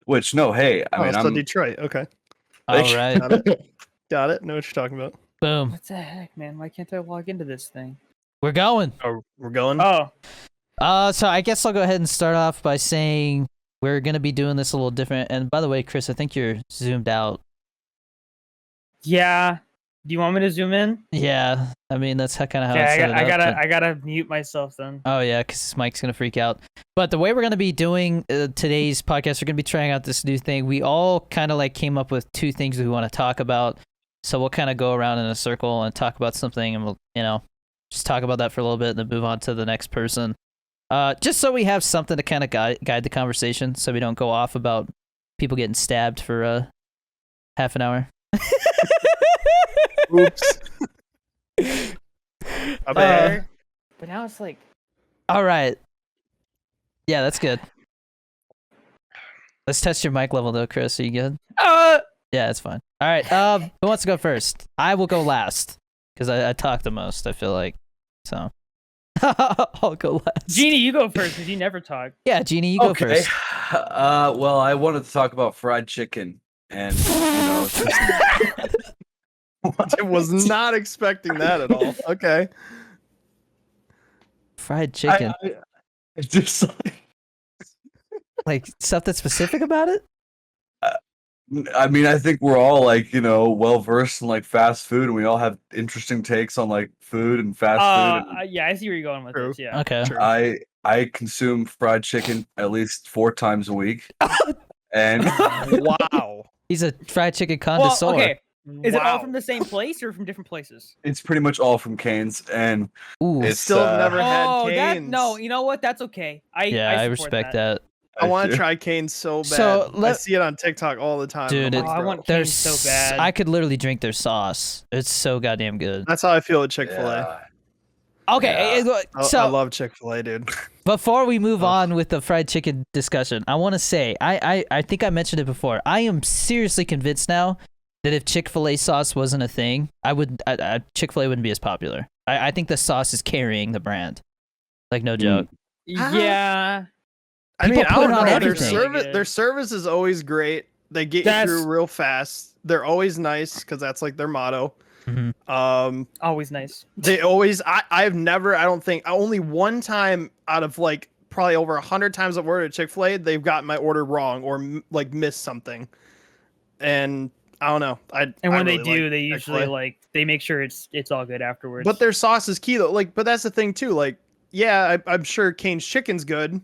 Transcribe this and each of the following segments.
Which no, hey, I mean, so I'm Detroit. Okay, All right. got it. Know what you're talking about. Boom. What the heck, man? Why can't I log into this thing? We're going. Oh, we're going. Oh, So I guess I'll go ahead and start off by saying we're gonna be doing this a little different. And by the way, Chris, I think you're zoomed out. yeah. Do you want me to zoom in? Yeah, I mean that's kind of how Yeah, it's set it up. I gotta mute myself then. Oh yeah, because his mic's gonna freak out. But the way we're gonna be doing today's podcast, we're gonna be trying out this new thing. We all kind of like came up with 2 things we want to talk about. So we'll kind of go around in a circle and talk about something, and we'll, just talk about that for a little bit, and then move on to the next person. Just so we have something to kind of guide the conversation, so we don't go off about people getting stabbed for half an hour. Oops. But now it's like, All right. Yeah, that's good. Let's test your mic level though, Chris. Are you good? Yeah, that's fine. All right. Who wants to go first? I will go last because I talk the most. I feel like so. I'll go last. Jeannie, you go first because you never talk. Yeah, Jeannie, you go okay. first. Well, I wanted to talk about fried chicken, and I was not expecting that at all. Okay. Fried chicken. It's just Like something specific about it? I mean, I think we're all like, well versed in like fast food, and we all have interesting takes on like food and fast food. And Yeah, I see where you're going with True. this. Yeah. Okay. True. I consume fried chicken at least 4 times a week, and Wow. He's a fried chicken Well, connoisseur. okay. Is it all Wow. from the same place or from different places? it's pretty much all from Cane's. And Ooh. it's Still have never had Oh, Cane's. no. You know what? That's okay. Yeah, I support respect that. I want to try Cane's so bad. So, I see it on TikTok all the time. Dude, I'm like, I bro. want There's Cane's so bad. I could literally drink their sauce. It's so goddamn good. That's how I feel at Chick-fil-A. Yeah. Okay, so I love Chick-fil-A, dude. before we move on with the fried chicken discussion, I want to say I think I mentioned it before. I am seriously convinced now that if Chick-fil-A sauce wasn't a thing, Chick-fil-A wouldn't be as popular. I think the sauce is carrying the brand. Like no joke. Yeah. I mean, People I put don't it on know. everything. Their service is always great. They get you through real fast. They're always nice because that's like their motto. Mhm. Always nice. They always. I've never. I don't think only one time out of like probably over 100 times I've ordered at Chick-fil-A, they've got my order wrong or like missed something. And I don't know. And when they do, they usually they make sure it's all good afterwards. But their sauce is key though. Like, but that's the thing too. Like, yeah, I'm sure Cane's chicken's good,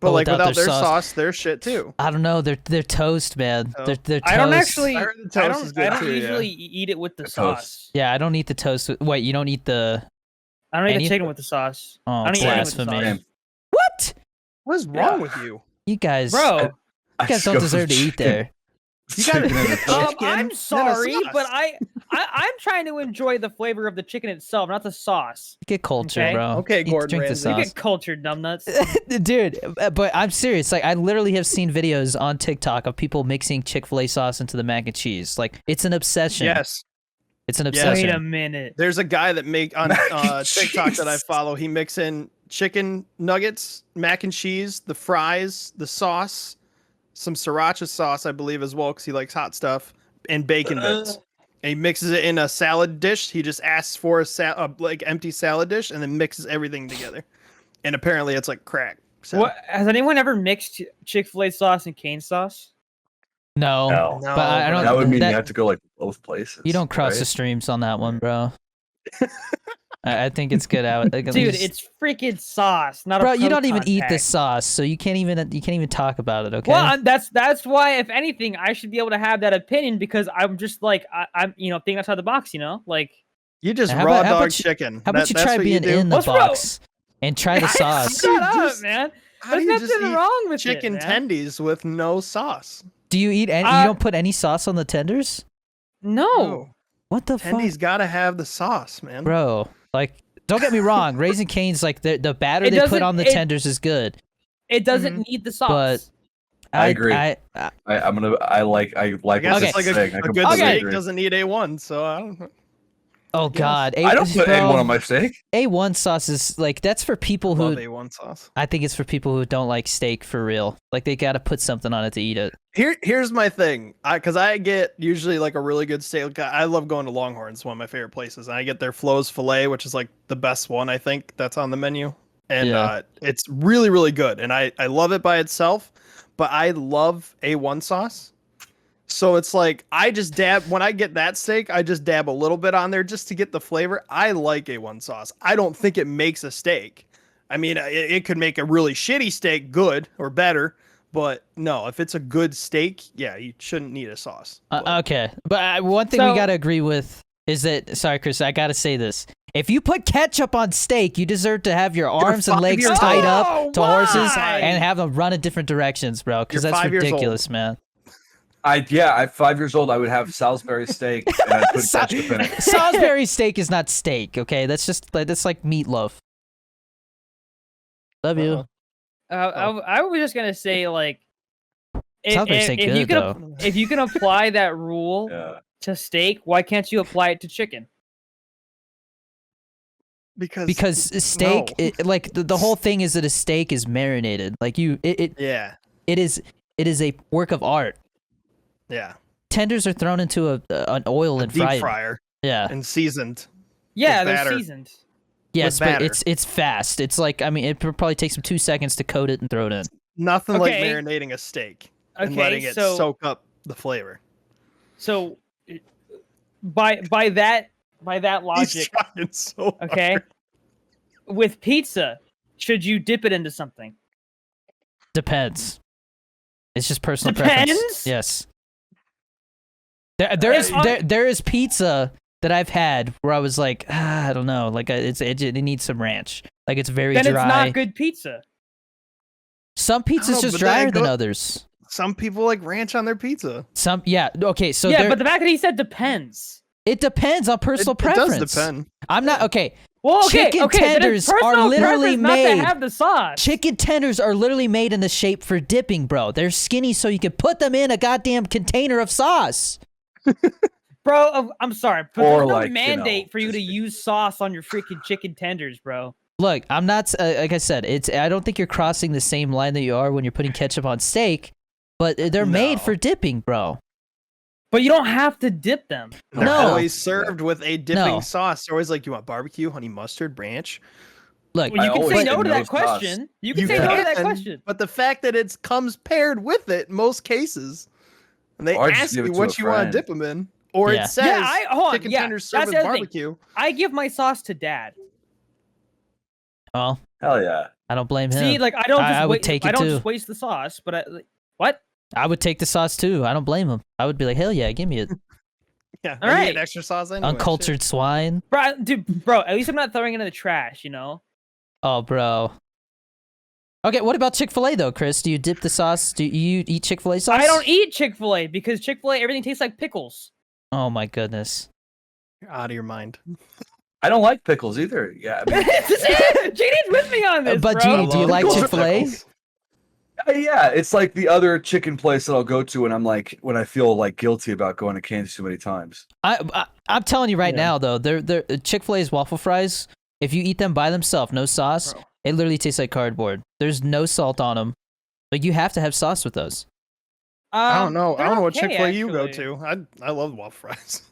but like without their sauce, their shit too. I don't know. They're toast, man. Oh. They're toast. I don't actually. I heard the I toast don't. is good I don't too, usually eat it with the sauce. Yeah, I don't eat the toast. Wait, you don't eat the? I don't eat Any- the chicken with the sauce. Oh, I don't eat it with the blasphemy! sauce. What? What is wrong with you? You guys, Bro, you guys don't deserve to eat there. You gotta Chicken and a toast. chicken I'm and a sorry, sauce. but I'm trying to enjoy the flavor of the chicken itself, not the sauce. Get cultured, Okay. bro. Okay, You Gordon drink the Ramsay. You sauce. get cultured, numbnuts. Dude, but I'm serious. Like, I literally have seen videos on TikTok of people mixing Chick-fil-A sauce into the mac and cheese. Like, it's an obsession. Yes, It's an Yes. obsession. Wait a minute. there's a guy that make on Mac and TikTok that I cheese. follow. He mix in chicken nuggets, mac and cheese, the fries, the sauce, some sriracha sauce, I believe, as well, because he likes hot stuff, and bacon bits. And he mixes it in a salad dish. He just asks for a like empty salad dish and then mixes everything together. And apparently, it's like crack. So. What has anyone ever mixed Chick-fil-A sauce and cane sauce? No, No. but I don't. That would mean that- you have to go like both places. You don't cross the right? streams on that one, bro. I think it's good out. Like, at Dude, least- it's freaking sauce, not bro. a You don't even proton eat the pack. sauce, so you can't even talk about it. Okay. Well, that's why, if anything, I should be able to have that opinion because I'm just like I'm thinking outside the box. Like You just How raw about- how dog about you- chicken. How about you That's try what being do? in the What's wrong? box and try the sauce? Shut up, just- man. How do There's you just nothing eat wrong with chicken it, man. tendies with no sauce? Do you eat any? You don't put any sauce on the tenders? No. What the fuck, Tendies gotta have the sauce, man. bro? Like, don't get me wrong. Raising Cane's, like the batter It they put doesn't- on the it- tenders is good. It doesn't need the sauce. But I agree. I I like I guess Okay. it's like what you're saying. I a good completely steak agree. doesn't need A1, so I don't know. Oh God, I don't put A1 on my steak. A1 sauce is like that's for people Love who A1 sauce. I think it's for people who don't like steak for real. Like they got to put something on it to eat it. Here's my thing. Because I get usually like a really good steak. I love going to Longhorns, one of my favorite places. And I get their Flo's filet, which is like the best one I think that's on the menu. And Yeah. it's really, really good. And I love it by itself, but I love A1 sauce. So it's like I just dab when I get that steak, I just dab a little bit on there just to get the flavor. I like A1 sauce. I don't think it makes a steak. I mean, it could make a really shitty steak good or better, but no, if it's a good steak, yeah, you shouldn't need a sauce. But Okay, but one thing we So- gotta agree with is that sorry, Chris, I gotta say this: if you put ketchup on steak, you deserve to have your arms and 5 legs years tied old. up to horses Why? and have them run in different directions, bro. Because You're that's 5 years old. ridiculous, man. At 5 years old, I would have Salisbury steak and I'd put ketchup in it. Salisbury steak is not steak, okay? That's like meatloaf. Love you. I was just gonna say like, Salisbury steak if you good, can if you can apply that rule Yeah. to steak, why can't you apply it to chicken? Because steak, no. like the whole thing is that a steak is marinated. Like Yeah, it is a work of art. yeah. Tenders are thrown into an oil A and deep fried. fryer Yeah. and seasoned. Yeah, With they're batter. seasoned. Yes, with but batter. it's fast. It's like I mean, it probably takes them 2 seconds to coat it and throw it in. Nothing like Okay. marinating a steak and Okay, letting it so soak up the flavor. so by that He's logic, trying so hard. okay, with pizza, should you dip it into something? Depends. It's just personal Depends? preference. Yes. There is pizza that I've had where I was like, I don't know, like it needs some ranch. Like it's very Then dry. it's not good pizza. Some pizza's know, just but then drier it than go- others. Some people like ranch on their pizza. Some yeah, okay, so Yeah, but the fact that he said depends. it depends on personal It preference. does depend. I'm not okay. Well, okay, Chicken okay, then tenders it's personal are literally preference not made- to have the sauce. Chicken tenders are literally made in the shape for dipping, bro. They're skinny so you can put them in a goddamn container of sauce. Bro, I'm sorry, but Or there's no like, you mandate know, for you to just- use sauce on your freaking chicken tenders, bro. Look, I'm not like I said. I don't think you're crossing the same line that you are when you're putting ketchup on steak, but they're made No. for dipping, bro. But you don't have to dip them. They're No. always served with a dipping No. sauce. They're always like, you want barbecue, honey mustard, ranch? Look, Well, you I can say always no say to no that sauce. question. You can You say no to that can, question. But the fact that it comes paired with it in most cases, and they Or just ask give you it to what a you want friend. to dip them in, or Yeah. it says Yeah, hold on. chicken Yeah, tenders served that's with the other thing. barbecue. I give my sauce to dad. well, Hell yeah. I don't blame him. See, like I don't just I would wait. take I it don't too. just waste the sauce. But what? I would take the sauce too. I don't blame him. I would be like, hell yeah, give me it. Yeah, All I need right. extra sauce anyway. Uncultured swine. Bro, at least I'm not throwing it in the trash. You know. Oh, bro. Okay, what about Chick-fil-A though, Chris? Do you dip the sauce? Do you eat Chick-fil-A sauce? I don't eat Chick-fil-A because Chick-fil-A everything tastes like pickles. Oh my goodness. You're out of your mind. I don't like pickles either. Yeah. I mean, JD's with me on this, But bro. do you like Pickles are Chick-fil-A? pickles. yeah, it's like the other chicken place that I'll go to when I feel like guilty about going to Kansas too many times. I'm telling you right Yeah. now though, they're Chick-fil-A's waffle fries. If you eat them by themselves, no sauce, Bro. it literally tastes like cardboard. There's no salt on them, but you have to have sauce with those. I don't know. I don't know what they're Chick-fil-A okay, you go actually. to. I love waffle fries.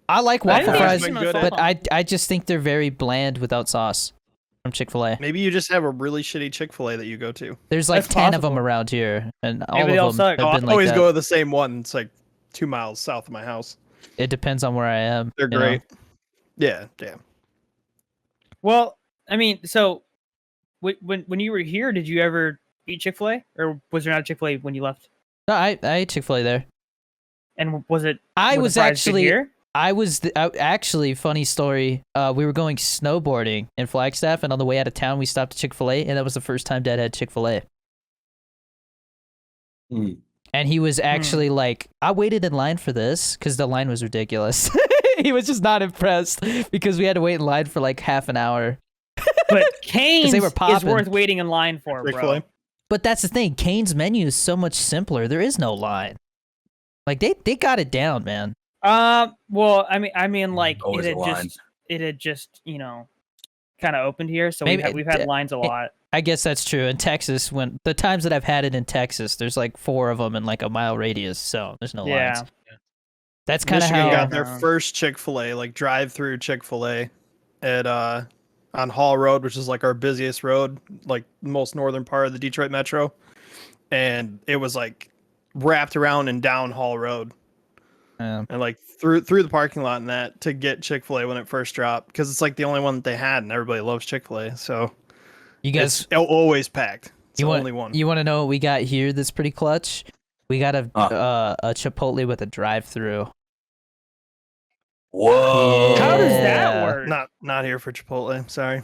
I like I waffle didn't know fries, been there's good no at- but salt on I just think they're very bland without sauce from Chick-fil-A. Maybe you just have a really shitty Chick-fil-A that you go to. There's like That's 10 of them possible. around here, and Maybe they all all of them suck. have Oh, I been like always that. go to the same one. It's like 2 miles south of my house. It depends on where I am. They're you know? great. Yeah, yeah. Well, I mean, so when you were here, did you ever eat Chick-fil-A, or was there not a Chick-fil-A when you left? No, I ate Chick-fil-A there. And was it? I were the was fries good actually here? actually funny story. We were going snowboarding in Flagstaff, and on the way out of town, we stopped at Chick-fil-A, and that was the first time Dad had Chick-fil-A. Mm. And he was actually like, I waited in line for this because the line was ridiculous. He was just not impressed because we had to wait in line for like half an hour. But Cane's were is popping. worth waiting in line for, Chick-fil-A. bro. But that's the thing. Cane's menu is so much simpler. There is no line. Like they got it down, man. Well, I mean, like Always it a line. it had just kind of opened here, so Maybe we've had lines a lot. I guess that's true. In Texas, when the times that I've had it in Texas, there's like 4 of them in like a mile radius, so there's no Yeah. lines. That's kind of Michigan how. got their first Chick-fil-A, like drive-through Chick-fil-A, at on Hall Road, which is like our busiest road, like most northern part of the Detroit metro, and it was like wrapped around and down Hall Road, and like through the parking lot and that to get Chick-fil-A when it first dropped, because it's like the only one that they had, and everybody loves Chick-fil-A, so You guys, it's always packed. It's the want, only one. You want to know what we got here that's pretty clutch? We got a Chipotle with a drive-through. Whoa! How does Yeah. that work? Not here for Chipotle. Sorry.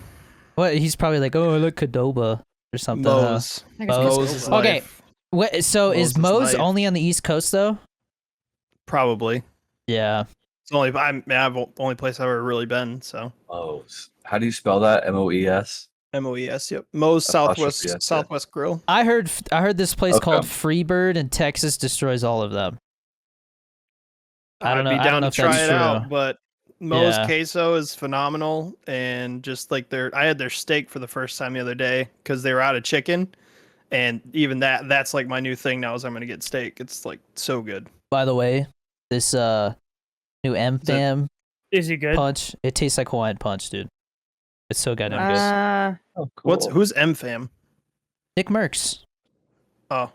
What? He's probably like, oh, I like Qdoba or something. Moe's. I think it's Moe's Moe's Qdoba. is Okay. life. What, so Moe's is is Moe's life. only on the East Coast though? Probably. Yeah. It's only I've the only place I've ever really been. So Moe's. How do you spell that? MOES. MOES. Yep. Moe's Apostrophe, that's it. Southwest Grill. I heard this place Okay. called Freebird in Texas destroys all of them. I don't know. I'd be I don't down know to if try that's it true. out, but Moe's Yeah. queso is phenomenal, and just like I had their steak for the first time the other day because they were out of chicken, and even that's like my new thing now is I'm gonna get steak. It's like so good. By the way, this new M Fam Is he good? punch, it tastes like Hawaiian punch, dude. It's so goddamn good. Oh, cool. Who's M Fam? Nick Merckx. Oh,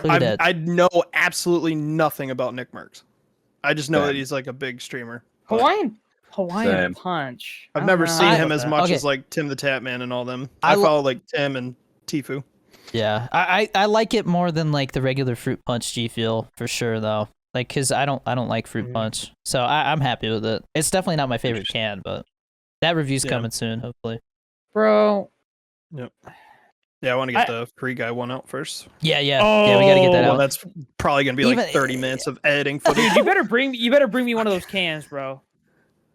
Look at that. I know absolutely nothing about Nick Merckx. I just know Same. that he's like a big streamer. but Hawaiian Same. punch. I've I never don't seen know him about as that. much Okay. as like Tim the Tapman and all them. I I lo- follow like Tim and Tifu. Yeah, I like it more than like the regular fruit punch G Fuel for sure though. Like, cause I don't like fruit Mhm. punch, so I'm happy with it. It's definitely not my favorite can, but that review's Yeah. coming soon, hopefully. Bro. Yeah, I want to get the free guy one out first. Yeah, we gotta get that Oh, Well, out. that's probably gonna be like Even- 30 minutes of editing footage. Dude, you better bring me one of those cans, bro.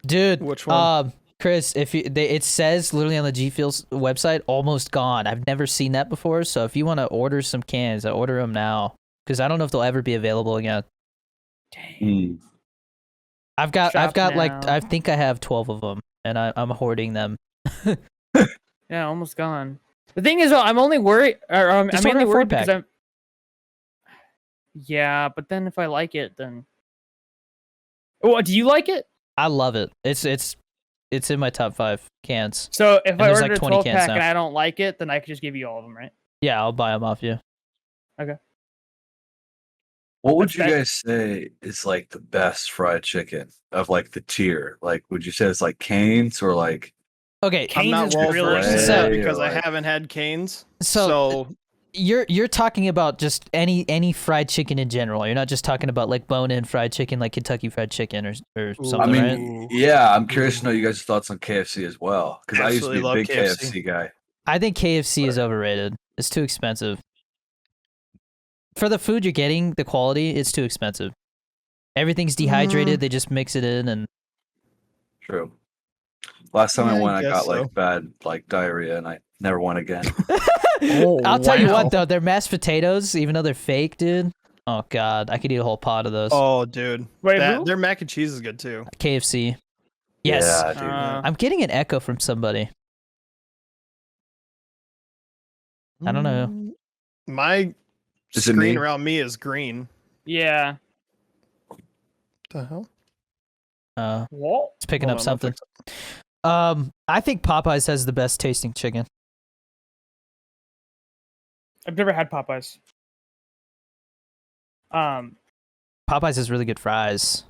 Dude, Which one? Chris, if it says literally on the G Fuel's website, almost gone. I've never seen that before. So if you want to order some cans, I order them now because I don't know if they'll ever be available again. Mm. I've got Shop like now. I think I have 12 of them, and I'm hoarding them. Yeah, almost gone. The thing is, though, I'm only worried. I'm Just mainly order a worried 4-pack. because I'm. Yeah, but then if I like it, then. Oh, do you like it? I love it. It's in my top 5 cans. So if I there's, ordered like, a 20 12 cans pack now. and I don't like it, then I could just give you all of them, right? Yeah, I'll buy them off you. What would That's you that- guys say is like the best fried chicken of like the tier? Like, would you say it's like Cane's or like? Okay, I'm Cane's not is well really versed in good. that Or because I like- haven't had Cane's. so So you're talking about just any fried chicken in general. You're not just talking about like bone-in fried chicken, like Kentucky Fried Chicken or something, I mean, right? Ooh. yeah, I'm curious to know you guys' thoughts on KFC as well because I used to be Absolutely a big love KFC guy. I think KFC is overrated. It's too expensive. For the food you're getting, the quality, it's too expensive. Everything's dehydrated. They just mix it in, and True. Last time I Yeah, I went, I guess got so. like bad like diarrhea, and I never went again. Oh, I'll tell you wow. what though, their mashed potatoes, even though they're fake, dude. Oh god, I could eat a whole pot of those. Oh, dude. Wait, who? Their mac and cheese is good too. KFC. Yes. Yeah, dude. I'm getting an echo from somebody. I don't know. My Is it screen me? around me is green. Yeah. What the hell? What? It's picking Hold up on, I'll something. fix I think Popeyes has the best tasting chicken. I've never had Popeyes. Popeyes has really good fries.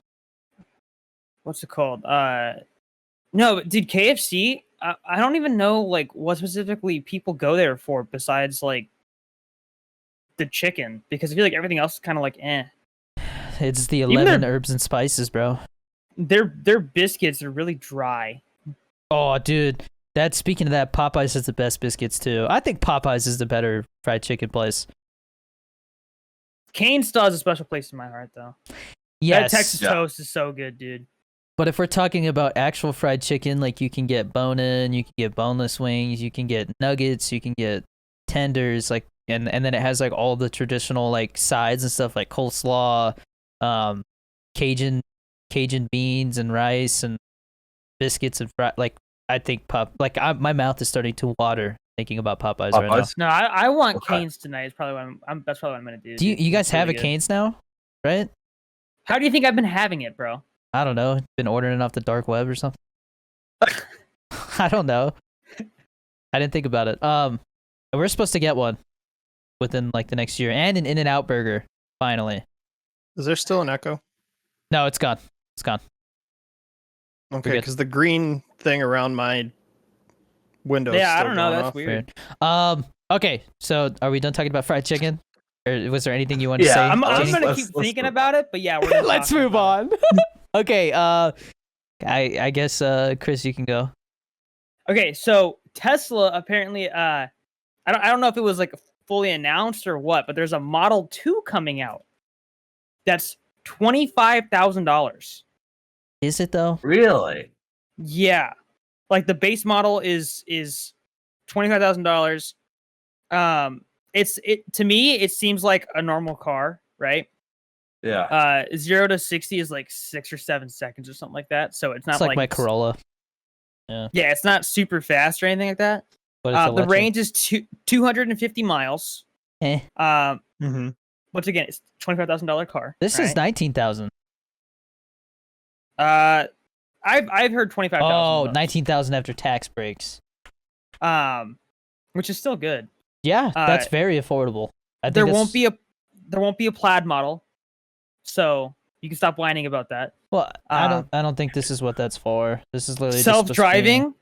What's it called? No, dude, KFC. I don't even know like what specifically people go there for besides like the chicken because I feel like everything else is kind of like eh. It's the Even 11 their- herbs and spices, bro. Their biscuits are really dry. Oh, dude. Speaking of that, Popeyes has the best biscuits too. I think Popeyes is the better fried chicken place. Cane still has a special place in my heart though. Yes. That Texas Yeah. toast is so good, dude. But if we're talking about actual fried chicken, like you can get bone-in, you can get boneless wings, you can get nuggets, you can get tenders, like and then it has like all the traditional like sides and stuff like coleslaw, Cajun beans and rice and biscuits and like I think my mouth is starting to water thinking about Popeyes right now. Popeyes? No, I want Okay. Cane's tonight. Is probably what that's probably what I'm gonna do. Do you dude. guys It's have really a good. Cane's now? Right? How do you think I've been having it, bro? I don't know. Been ordering it off the dark web or something. I don't know. I didn't think about it. We're supposed to get one within like the next year, and an In-N-Out burger finally. Is there still an echo? No, it's gone. It's gone. Okay, good. because the green thing around my window. Yeah, I still don't know. going That's off. weird. Okay. So are we done talking about fried chicken? Or was there anything you wanted to Yeah, say? I'm Let's- gonna let's- keep let's thinking move about it, but yeah, we're gonna Let's talk move about it. on. Okay. I guess Chris, you can go. Okay, so Tesla apparently I don't know if it was like fully announced or what, but there's a Model 2 coming out. That's $25,000. Is it though? Really? Yeah. Like the base model is $25,000. To me it seems like a normal car, right? Yeah. 0 to 60 is like 6 or 7 seconds or something like that. So it's not It's like my it's- Corolla, Yeah, it's not super fast or anything like that. but it's The electric. range is 250 miles. Eh. Mm-hmm. Once again, it's $25,000 car. This is 19,000. I've heard 25,000. Oh, though. 19,000 after tax breaks. Which is still good. Yeah, that's very affordable. I think There that's- won't be a plaid model, so you can stop whining about that. Well, I don't think this is what that's for. This is literally just supposed to be- Self-driving,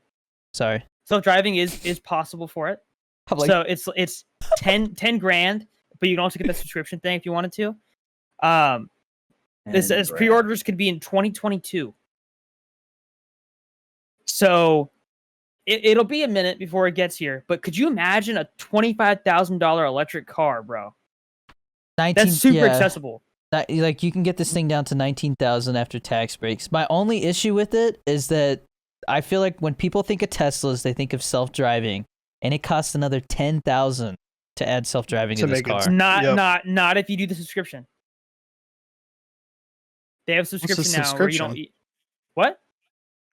Sorry. self-driving is possible for it. I'm like, So it's 10 grand, but you can also get the subscription thing if you wanted to. This as pre-orders could be in 2022. So it'll be a minute before it gets here. But could you imagine a $25,000 electric car, bro? 19, That's super yeah, accessible. like you can get this thing down to 19,000 after tax breaks. My only issue with it is that I feel like when people think of Teslas, they think of self-driving, and it costs another 10,000 to add self-driving To in this make it- car. It's not Yep. not if you do the subscription. They have subscription now where you don't subscription? eat. What?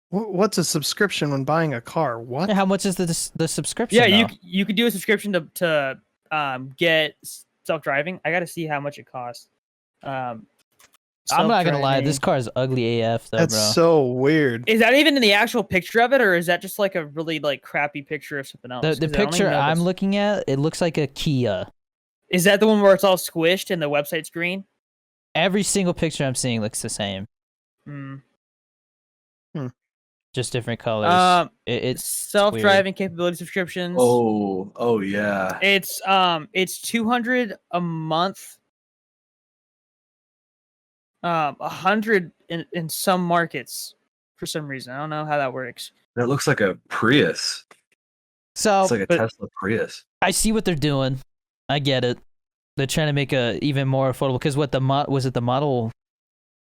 What's a subscription when buying a car? What? How much is the subscription? Yeah, though? you could do a subscription to get self-driving. I got to see how much it costs. I'm not gonna lie, this self-driving. car is ugly AF though, That's bro. so weird. Is that even in the actual picture of it, or is that just like a really like crappy picture of something else? The 'Cause I don't even picture know if I'm it's- looking at, it looks like a Kia. Is that the one where it's all squished and the website's green? Every single picture I'm seeing looks the same, Hmm. just different colors. It's Self-driving capability subscriptions. Oh yeah. It's 200 a month. 100 in some markets for some reason. I don't know how that works. That looks like a Prius. so. It's like a but- Tesla Prius. I see what they're doing. I get it. They're trying to make a even more affordable. Because what was it the Model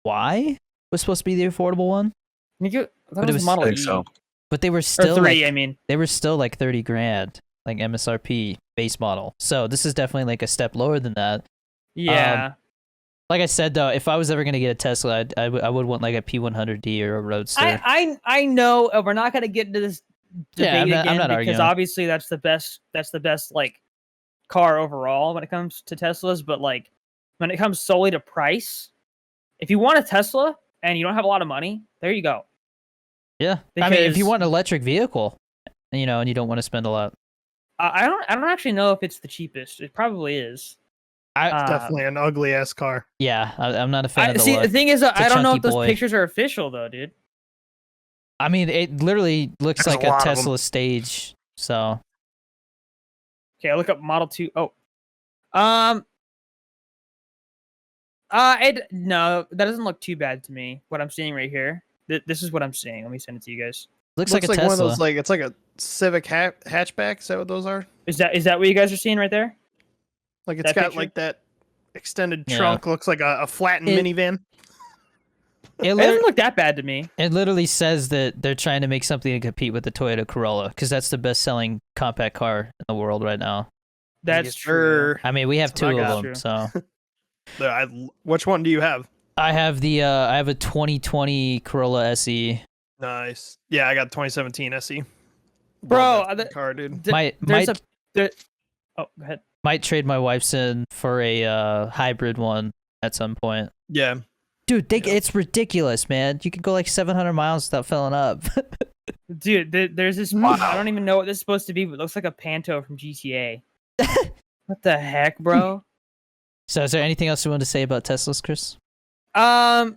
Y was supposed to be the affordable one, I think But it was- Model I think E. so. but they were Or still 3, like, I mean. they were still like 30 grand, like MSRP base model. So this is definitely like a step lower than that. Yeah. Like I said though, if I was ever gonna get a Tesla, I would want like a P100D or a Roadster. I know we're not gonna get into this debate Yeah, I'm not again because arguing. obviously that's the best like car overall when it comes to Teslas, but like when it comes solely to price, if you want a Tesla and you don't have a lot of money, there you go. Yeah, I mean, if you Because- want an electric vehicle, and you don't want to spend a lot, I don't actually know if it's the cheapest. It probably is. I Definitely an ugly ass car. yeah, I'm not a fan of the See, look. the thing is, a I don't know chunky if those boy. pictures are official though, dude. I mean, it literally looks There's like a a lot of 'em. Tesla stage. So Okay, I look up Model 2. Oh. No, that doesn't look too bad to me. What I'm seeing right here. This is what I'm seeing. Let me send it to you guys. looks Looks like a like Tesla. one of those it's like a Civic hatchback. Is that what those are? Is that what you guys are seeing right there? Like it's That got picture? like that extended Yeah. trunk. Looks like a flattened It- minivan. it, It lit- doesn't look that bad to me. it literally says that they're trying to make something to compete with the Toyota Corolla because that's the best-selling compact car in the world right now. That's Yes, true. sir. I mean, we have That's two what I of got. them. So Which one do you have? I have a 2020 Corolla SE. Nice. Yeah, I got 2017 SE. Bro, Love that car, dude. there's oh, go ahead. Might trade my wife's in for a hybrid one at some point. Yeah. Dude, Yeah. it's ridiculous, man. You can go like 700 miles without filling up. Dude, there's this. Wow. I don't even know what this is supposed to be, but it looks like a Panto from GTA. What the heck, bro? So, is there anything else you want to say about Teslas, Chris? I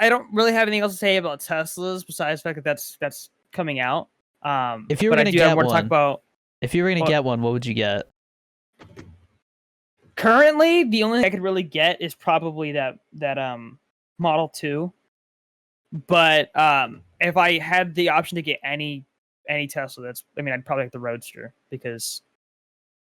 don't really have anything else to say about Teslas besides the fact that that's coming out. If you were but I gonna do get have more to talk one- about. If you were gonna What? get one, what would you get? Currently, the only thing I could really get is probably that Model 2. But if I had the option to get any Tesla, I'd probably get the Roadster because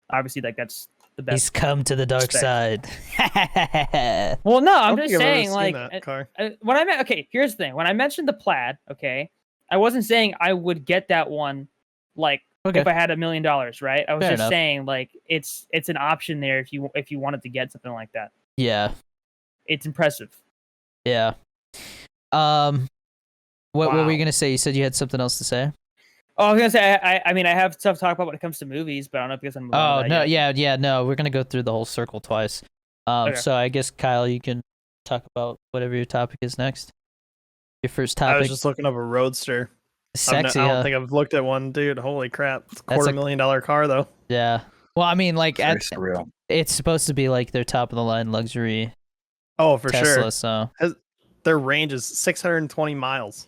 obviously like that's the best. He's come to the dark spec. side. Well, no, I'm I don't just think I've ever saying seen like that car. when I meant okay, here's the thing. When I mentioned the Plaid, okay, I wasn't saying I would get that one like Okay. if I had $1 million, right? I was Fair just enough. saying like it's an option there if you wanted to get something like that. Yeah, It's impressive. yeah. What were you Wow. gonna say? You said you had something else to say. Oh, I was gonna say I mean I have stuff to talk about when it comes to movies, but I don't know if you guys want to move on Oh to no, that yet. no. We're gonna go through the whole circle twice. Okay. So I guess Kyle, you can talk about whatever your topic is next. Your first I topic. was just looking up a Roadster. Sexy. I huh? don't think I've looked at one, dude. Holy crap! It's a That's $250,000 car, though. Yeah. Well, I mean, like, Very surreal. it's supposed to be like their top of the line luxury Oh, for Tesla. sure. So Their range is 620 miles.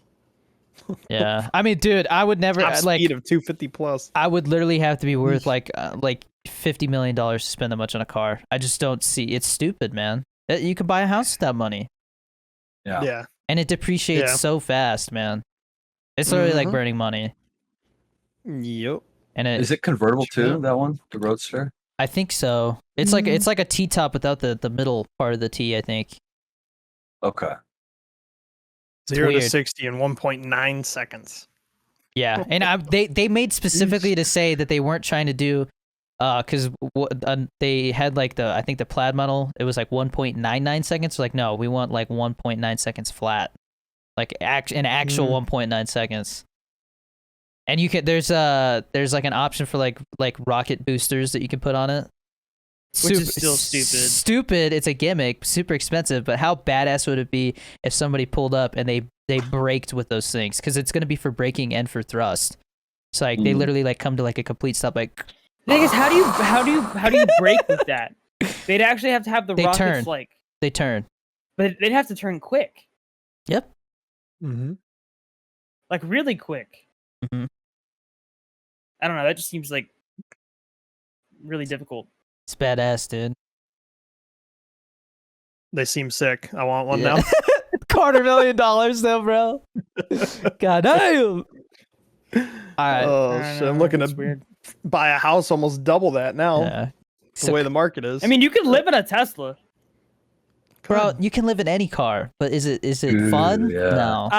yeah. I mean, dude, I would never Top like. speed of 250 plus. I would literally have to be worth like $50 million to spend that much on a car. I just don't see. It's stupid, man. You could buy a house with that money, Yeah. Yeah. and it depreciates Yeah. so fast, man. It's literally like Mhm. burning money, Yep. and Is it convertible Sure. too? That one, the Roadster. I think so. It's like a T top without the middle part of the T. I think. Okay. 0 to weird. 60 in 1.9 seconds. Yeah, and they made specifically to say that they weren't trying to do, because they had like I think the Plaid model, it was like 1.99 seconds. Like no, we want like 1.9 seconds flat, like an actual 1.9 seconds. And you can there's like an option for like rocket boosters that you can put on it. Which is still stupid. Stupid. It's a gimmick, super expensive. But how badass would it be if somebody pulled up and they braked with those things? Because it's gonna be for braking and for thrust. So like they literally like come to like a complete stop. Like The thing is, how do you brake with that? They'd actually have to have the They rockets turn. like, they turn. but they'd have to turn quick, Yep. Mm-hmm. like really quick. Mhm. I don't know. That just seems like really difficult. It's badass, dude. They seem sick. I want one Yeah. now. $250,000 though, bro. God damn. All right. Oh, I don't shit. I'm know, looking it's to weird. buy a house almost double that now. Yeah. The way the market is. I mean, you could live in a Tesla. Bro, you can live in any car, but is it Ooh, fun? yeah. No.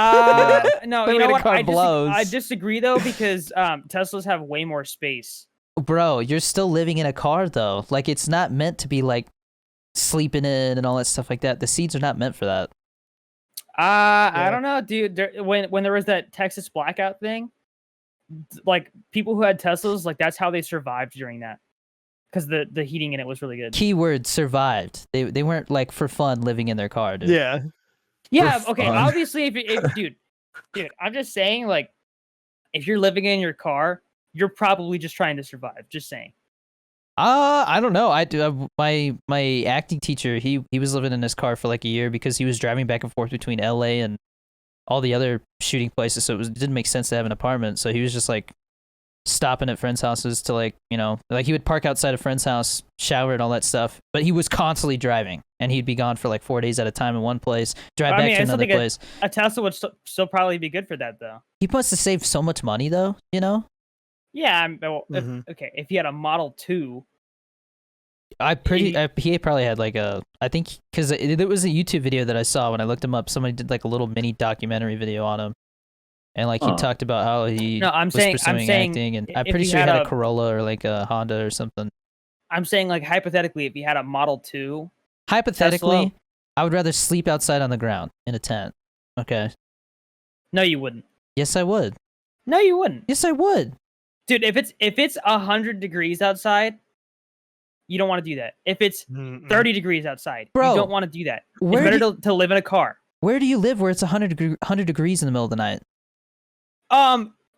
No, The you way know the what? car blows. I disagree though because Teslas have way more space. Bro, you're still living in a car though. Like it's not meant to be like sleeping in and all that stuff like that. The seats are not meant for that. I Yeah. don't know, dude. When there was that Texas blackout thing, like people who had Teslas, like that's how they survived during that, because the heating in it was really good. Keyword survived. They weren't like for fun living in their car, dude. Yeah. Yeah, For okay. fun. Obviously, if dude, I'm just saying, like, if you're living in your car, you're probably just trying to survive. Just saying. I don't know. I do. My acting teacher, he was living in his car for like a year because he was driving back and forth between LA and all the other shooting places. So it didn't make sense to have an apartment. So he was just like stopping at friends' houses to like, you know, like he would park outside a friend's house, shower and all that stuff. But he was constantly driving, and he'd be gone for like 4 days at a time in one place, drive I back mean, to I still another think place. A Tesla would still probably be good for that, though. He must have saved so much money though, you know. Yeah. Mhm. Okay. If you had a Model 2, He probably had like I think because it was a YouTube video that I saw when I looked him up. Somebody did like a little mini documentary video on him, and like he Huh. talked about how he No, I'm was saying pursuing acting, and I'm if pretty you sure he had had a a- Corolla or like a Honda or something. I'm saying like hypothetically, if you had a Model 2, Hypothetically, Tesla- I would rather sleep outside on the ground in a tent. Okay, no, you wouldn't. Yes, I would. No, you wouldn't. Yes, I would. Dude, if it's 100 degrees outside, you don't want to do that. If it's 30 degrees outside, Bro, you don't want to do that. It's where better do to live in a car. Where do you live where it's 100 degrees in the middle of the night?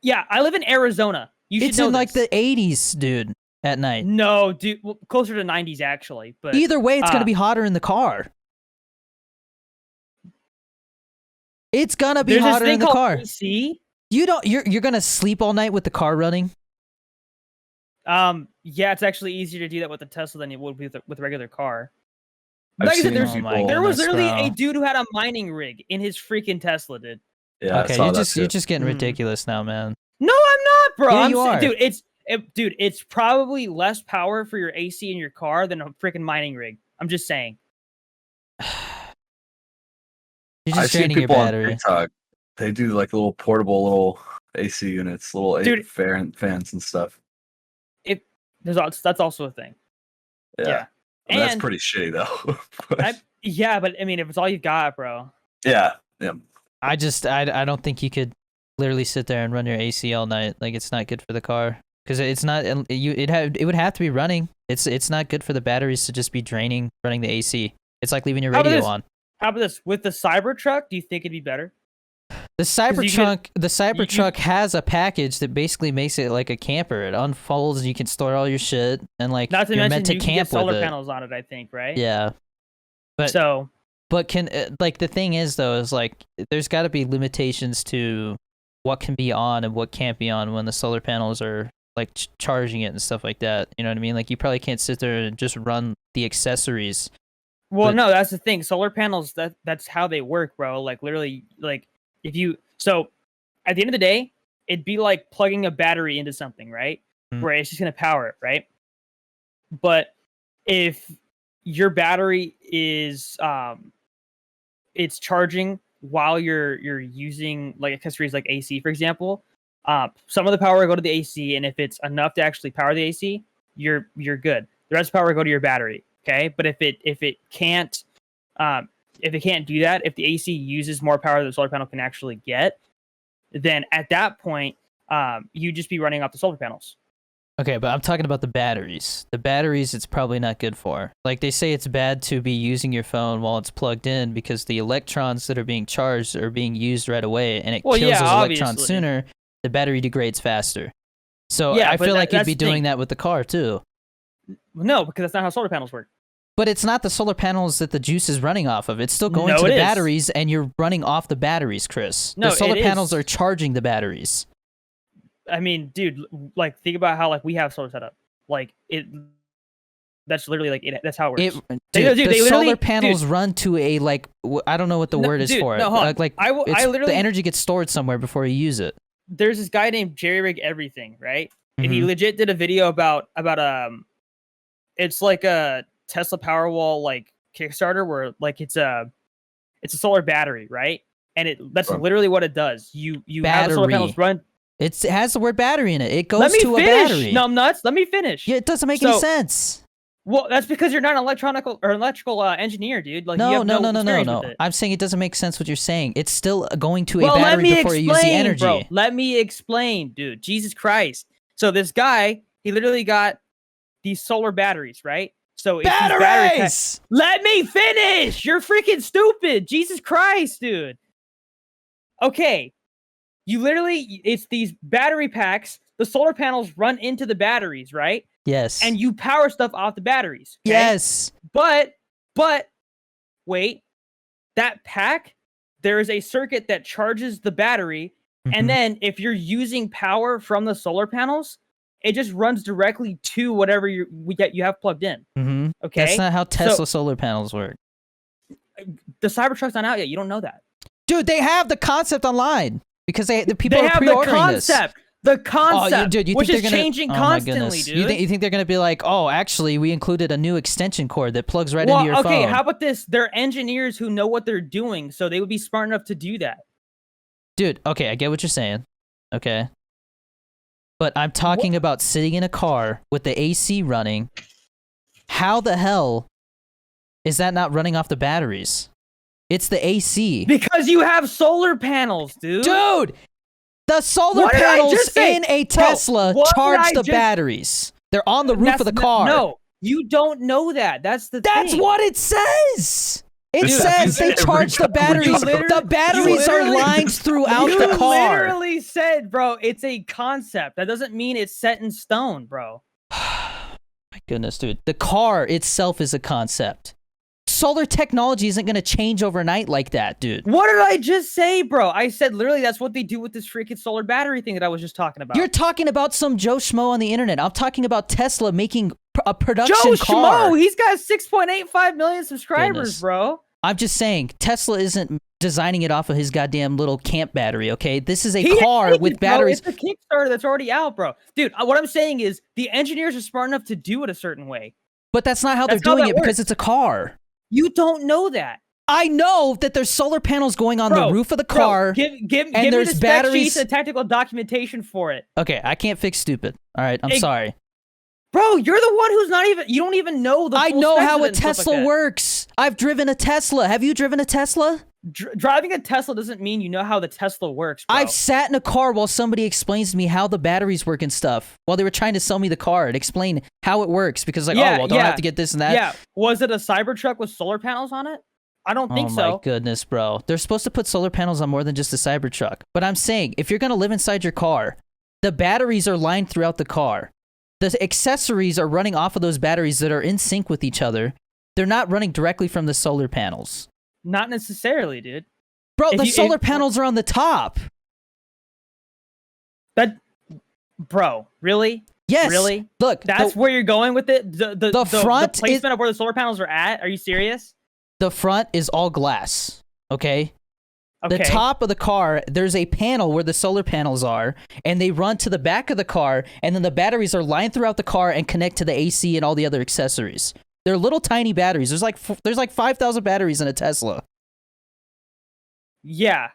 Yeah, I live in Arizona. You should It's know in like this. the 80s, dude, at night. No, dude, well, closer to 90s actually. But Either way, it's gonna be hotter in the car. It's gonna be there's this hotter thing in the called car. AC. You're gonna sleep all night with the car running? Yeah, it's actually easier to do that with the Tesla than it would be with a regular car. I've Like I said, seen there's people- there was goodness, literally a bro. dude who had a mining rig in his freaking Tesla, dude. Yeah, I Okay, saw you're that just too. you're just getting Mm. ridiculous now, man. No, I'm not, bro. Yeah, I'm you sa- are. dude, it's probably less power for your AC in your car than a freaking mining rig. I'm just saying. You're I just see draining your people on battery. TikTok. They do like little portable little AC units, little Dude. fans and stuff. That's also a thing. Yeah. I mean, that's And pretty shitty though. But- yeah, but I mean, if it's all you've got, bro. yeah. I don't think you could literally sit there and run your AC all night. Like, it's not good for the car because it's not it would have to be running. It's not good for the batteries to just be draining running the AC. It's like leaving your How about radio this? on. How about this? With the Cybertruck, do you think it'd be better? The you Cybertruck has a package that basically makes it like a camper. It unfolds and you can store all your shit and like Not to you're mention meant to you can get camp with solar it. panels on it, I think, right? Yeah. But So But can like the thing is though is like there's got to be limitations to what can be on and what can't be on when the solar panels are like charging it and stuff like that. You know what I mean? Like you probably can't sit there and just run the accessories. well, But- no, that's the thing. Solar panels, that's how they work, bro. Like literally, like if you at the end of the day, it'd be like plugging a battery into something, right? Mhm. Where it's just gonna power it, right? But if your battery is it's charging while you're using like accessories like AC, for example, some of the power will go to the AC, and if it's enough to actually power the AC, you're good. The rest of the power will go to your battery. Okay, but if it can't do that, if the AC uses more power than the solar panel can actually get, then at that point, you just be running off the solar panels. Okay, but I'm talking about the batteries. The batteries it's probably not good for. Like they say it's bad to be using your phone while it's plugged in because the electrons that are being charged are being used right away and it Well, kills yeah, those electrons obviously. sooner. The battery degrades faster. So Yeah, I but feel like you'd that's be the thing. doing that with the car too. No, because that's not how solar panels work. But it's not the solar panels that the juice is running off of. It's still going No, to it the is. batteries and you're running off the batteries, Chris. No, the solar it panels is. are charging the batteries. I mean, dude, like think about how like we have solar setup. Like it, that's literally like it. That's how it works. Dude, dude, the they literally- solar panels run to a like I don't know what the No, word is dude, for it. no, hold on. Like I literally the energy gets stored somewhere before you use it. there's this guy named Jerry Rig Everything, right? And Mm-hmm. he legit did a video about it's like a Tesla Powerwall like Kickstarter where like it's a solar battery, right? And that's Right. literally what it does. You have the solar panels Battery. run. It has the word battery in it. It goes Let me to finish. a battery. No, I'm nuts. Let me finish. Yeah, it doesn't make any So- sense. Well, that's because you're not an electrical engineer, dude. Like you No, have no, no, no. experience with it. I'm saying it doesn't make sense what you're saying. It's still going to a Well, let battery me before you use the explain, energy. bro. Let me explain, dude. Jesus Christ. So this guy, he literally got these solar batteries, right? So it's these battery Batteries! Let me finish. You're freaking stupid. Jesus Christ, dude. Okay. It's these battery packs. The solar panels run into the batteries, right? Yes. And you power stuff off the batteries. Okay? Yes. But wait. That pack, there is a circuit that charges the battery, Mhm. and then if you're using power from the solar panels, it just runs directly to whatever you have plugged in. Mhm. Okay. That's not how Tesla solar panels work. The Cybertruck's not out yet. You don't know that. Dude, they have the concept online because the people They are have the pre-ordering this. concept. The concept, dude, you which think is they're gonna, changing oh my constantly, goodness. dude. You think they're gonna be like, oh, actually, we included a new extension cord that plugs right well, into your okay, phone. how about this? They're engineers who know what they're doing, so they would be smart enough to do that. Dude, okay, I get what you're saying. Okay. But I'm talking about sitting in a car with the AC running. How the hell is that not running off the batteries? It's the AC. Because you have solar panels, dude. Dude, The solar What did I panels just say? in a Bro, Tesla what did charge I the just- batteries. They're on the roof of the car. No, you don't know that. That's the That's thing. what it says. It Dude, says they every charge the time we batteries. talk about- The batteries are literally- lines throughout You the car. literally said, bro, it's a concept. That doesn't mean it's set in stone, bro. My goodness, dude. The car itself is a concept. Solar technology isn't going to change overnight like that, dude. What did I just say, bro? I said literally that's what they do with this freaking solar battery thing that I was just talking about. You're talking about some Joe Schmo on the internet. I'm talking about Tesla making a production Joe car. Schmo, he's got 6.85 million subscribers, Goodness. bro. I'm just saying, Tesla isn't designing it off of his goddamn little camp battery, okay? This is a He car ain't, with bro. batteries. It's a Kickstarter that's already out, bro. Dude, what I'm saying is the engineers are smart enough to do it a certain way. But that's not how That's they're how doing that it because works. it's a car. You don't know that. I know that there's solar panels going on Bro, the roof of the Bro, car. give and me there's the spec batteries- sheets and technical documentation for it. Okay, I can't fix stupid. All right, I'm Ex- sorry. Bro, you're the one who's not even, you don't even know the I full know specs how of a it and stuff like Tesla that. works. I've driven a Tesla. Have you driven a Tesla? Driving a Tesla doesn't mean you know how the Tesla works, bro. I've sat in a car while somebody explains to me how the batteries work and stuff. While they were trying to sell me the car and explain how it works because like, Yeah, oh, well, don't I yeah. have to get this and that? Yeah, was it a Cybertruck with solar panels on it? I don't think Oh so. my goodness, bro. They're supposed to put solar panels on more than just a Cybertruck. But I'm saying, if you're going to live inside your car, the batteries are lined throughout the car. The accessories are running off of those batteries that are in sync with each other. They're not running directly from the solar panels. Not necessarily, dude. Bro, If the you- solar if- panels are on the top. Bro, really? Yes. Really? Look, That's where you're going with it? The front is- placement of where the solar panels are at? Are you serious? the front is all glass, okay? Okay. The top of the car, there's a panel where the solar panels are, and they run to the back of the car, and then the batteries are lined throughout the car and connect to the AC and all the other accessories. They're little tiny batteries. There's like 5,000 batteries in a Tesla. Yeah.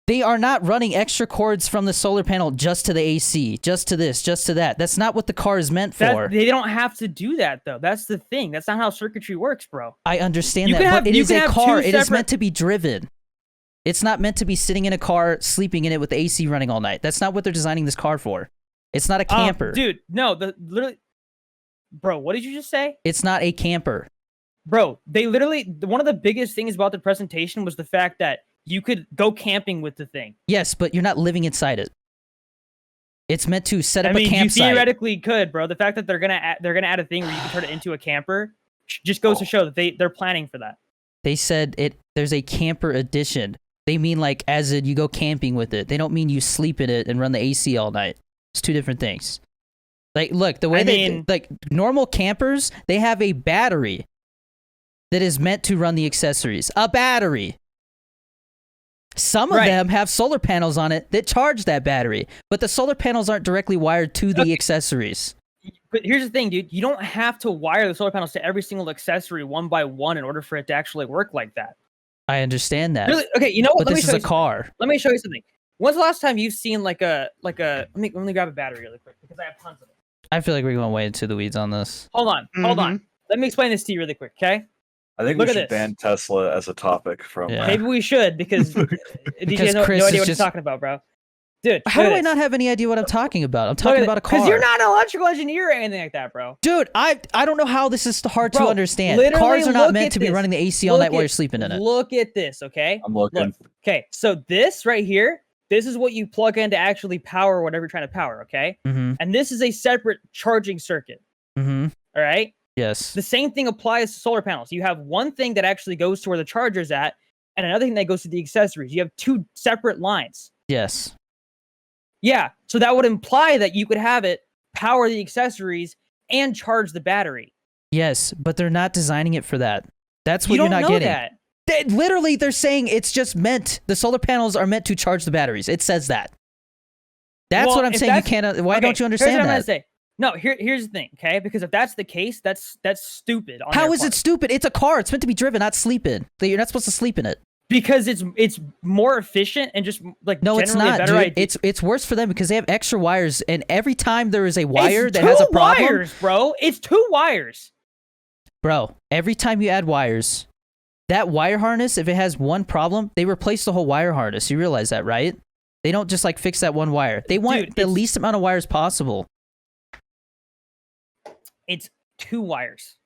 They are not running extra cords from the solar panel just to the AC, just to this, just to that. That's not what the car is meant for. They don't have to do that, though. That's the thing. That's not how circuitry works, bro. I understand You that, can but have- it you is can a have car. two It is separate- meant to be driven. It's not meant to be sitting in a car, sleeping in it with the AC running all night. That's not what they're designing this car for. It's not a camper. Dude, no, literally. Bro, what did you just say? It's not a camper. Bro, they literally, one of the biggest things about the presentation was the fact that you could go camping with the thing. Yes, but you're not living inside it. It's meant to set up I mean, a you campsite. theoretically could, bro. The fact that they're gonna add a thing where you can turn it into a camper just goes to show that they're planning for that. They said there's a camper edition. They mean like as in you go camping with it. They don't mean you sleep in it and run the AC all night. It's two different things. Like, look, the way like normal campers, they have a battery that is meant to run the accessories. A battery. Some of Right. them have solar panels on it that charge that battery, but the solar panels aren't directly wired to the accessories. But here's the thing, dude. You don't have to wire the solar panels to every single accessory one by one in order for it to actually work like that. I understand that. Really? Okay, you know what? But this is a car. Let me show you something. When's the last time you've seen like a let me grab a battery really quick because I have tons of it. I feel like we're going way into the weeds on this. Hold on. Let me explain this to you really quick, okay? I think Look we at should this. ban Tesla as a topic from. Yeah. Maybe we should because DJ has no Chris idea is what he's just- talking about, bro. Dude, How do I not have any idea what I'm talking about? I'm talking about a car. Because you're not an electrical engineer or anything like that, bro. Dude, I don't know how this is hard to Bro, understand. literally Cars are not look meant at to be this. running the AC all Look night while at- you're sleeping in it. Look at this, okay? I'm looking. Look. Okay, so this right here, this is what you plug in to actually power whatever you're trying to power, okay? Mm-hmm. And this is a separate charging circuit, Mm-hmm. all right? Yes. The same thing applies to solar panels. You have one thing that actually goes to where the charger's at, and another thing that goes to the accessories. You have two separate lines. Yes. Yeah, so that would imply that you could have it power the accessories and charge the battery. Yes, but they're not designing it for that. That's what You you're don't not know getting. that. Literally, they're saying it's just meant. The solar panels are meant to charge the batteries. It says that. That's Well, what I'm if saying. You that's- can't. Why Okay, don't you here's what understand I'm gonna that? say. No, here's the thing, okay? Because if that's the case, that's stupid. On How their is it part. stupid? It's a car. It's meant to be driven, not sleep in. You're not supposed to sleep in it. Because it's more efficient and just like No, it's generally a not, better dude. idea. It's worse for them because they have extra wires, and every time there is a wire It's that has a two problem, wires, bro. It's two wires. bro. Every time you add wires, that wire harness, if it has one problem, they replace the whole wire harness. You realize that, right? They don't just like fix that one wire. They want Dude, the it's- least amount of wires possible. It's 2 wires.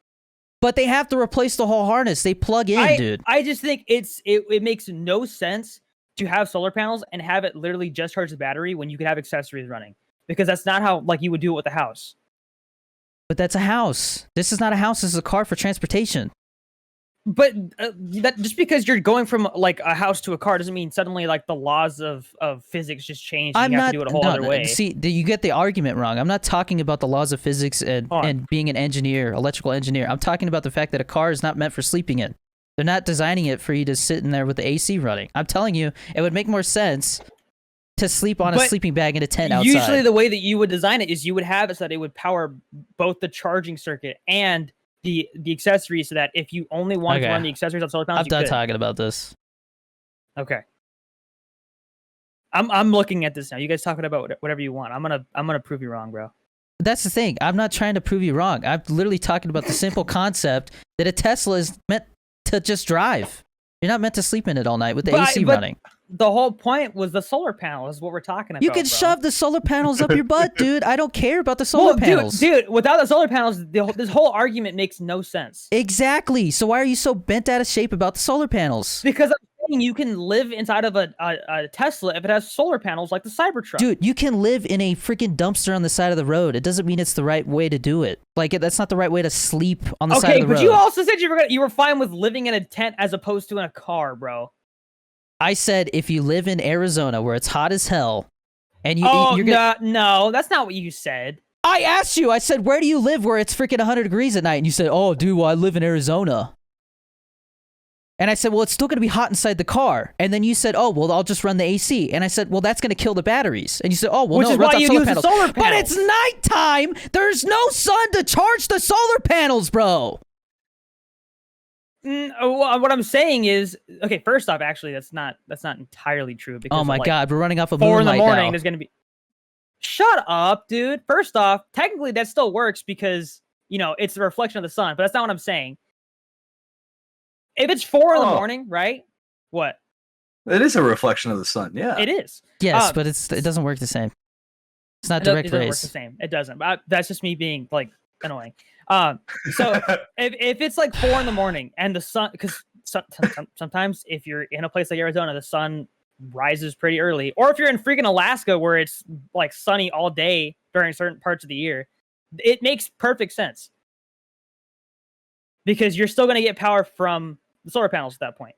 But they have to replace the whole harness. They plug in, dude. I just think it makes no sense to have solar panels and have it literally just charge the battery when you could have accessories running, because that's not how like you would do it with a house. But that's a house. This is not a house. This is a car for transportation. But that just because you're going from like a house to a car doesn't mean suddenly like the laws of physics just change. And you have to do it a whole other way. See, you get the argument wrong. I'm not talking about the laws of physics and being an engineer, electrical engineer. I'm talking about the fact that a car is not meant for sleeping in. They're not designing it for you to sit in there with the AC running. I'm telling you, it would make more sense to sleep on a sleeping bag in a tent outside. Usually the way that you would design it is you would have it so that it would power both the charging circuit and the accessories, so that if you only wanted to run the accessories on solar panels, I'm done talking about this. Okay. I'm looking at this now. You guys talking about whatever you want. I'm gonna prove you wrong, bro. That's the thing. I'm not trying to prove you wrong. I'm literally talking about the simple concept that a Tesla is meant to just drive. You're not meant to sleep in it all night with the AC running. The whole point was the solar panel is what we're talking about. You can shove the solar panels up your butt, dude. I don't care about the solar panels. Dude, without the solar panels, this whole argument makes no sense. Exactly. So why are you so bent out of shape about the solar panels? Because I'm saying you can live inside of a Tesla if it has solar panels like the Cybertruck. Dude, you can live in a freaking dumpster on the side of the road. It doesn't mean it's the right way to do it. Like, that's not the right way to sleep on the side of the road. Okay, but you also said you were fine with living in a tent as opposed to in a car, bro. I said if you live in Arizona where it's hot as hell, and no, that's not what you said. I asked you. I said, where do you live where it's freaking 100 degrees at night? And you said, oh, dude, well, I live in Arizona. And I said, well, it's still going to be hot inside the car. And then you said, oh, well, I'll just run the AC. And I said, well, that's going to kill the batteries. And you said, oh, well, Which no, is it runs why on you solar use the panels. solar But panels. it's nighttime. There's no sun to charge the solar panels, bro. What I'm saying is, okay, first off, actually, that's not entirely true. Because Oh my God, we're running off of 4 in the moonlight morning, now. there's gonna be. Shut up, dude. First off, technically that still works because it's the reflection of the sun, but that's not what I'm saying. If it's 4 in the morning, right? What? It is a reflection of the sun. Yeah, It is. Yes, but it doesn't work the same. It's not direct It doesn't work rays. the same. It doesn't. That's just me being like annoying. So if it's like 4 in the morning and the sun, because sometimes if you're in a place like Arizona, the sun rises pretty early, or if you're in freaking Alaska where it's like sunny all day during certain parts of the year, it makes perfect sense because you're still going to get power from the solar panels at that point.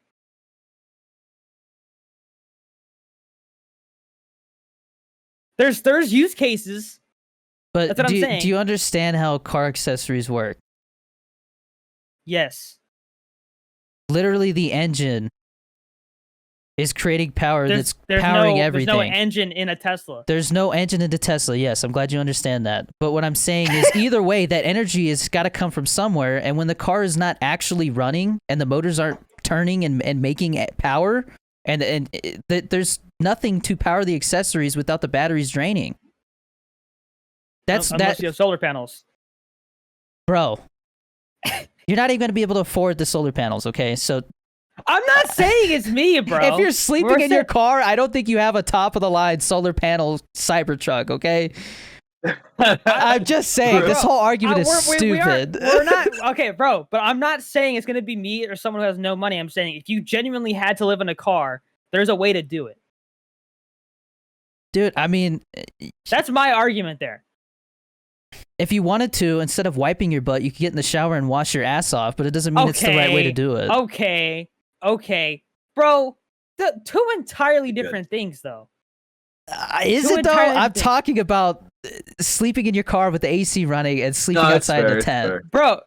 There's use cases. But That's what I'm saying. Do you understand how car accessories work? Yes. Literally, the engine is creating power that's powering everything. There's no engine in a Tesla. There's no engine in the Tesla. Yes, I'm glad you understand that. But what I'm saying is either way, that energy has got to come from somewhere. And when the car is not actually running and the motors aren't turning and making power, there's nothing to power the accessories without the batteries draining. Unless you have solar panels. Bro, you're not even going to be able to afford the solar panels, okay? So I'm not saying it's me, bro. if you're sleeping in your car, I don't think you have a top-of-the-line solar panel Cybertruck, okay? I'm just saying, this whole argument is stupid. We're not okay, bro. But I'm not saying it's gonna be me or someone who has no money. I'm saying if you genuinely had to live in a car, there's a way to do it. Dude, I mean, that's my argument there. If you wanted to, instead of wiping your butt, you could get in the shower and wash your ass off, but it doesn't mean it's the right way to do it. Okay, bro. Two entirely different things, though. Is it though? I'm talking about sleeping in your car with the AC running and sleeping outside the tent. Bro.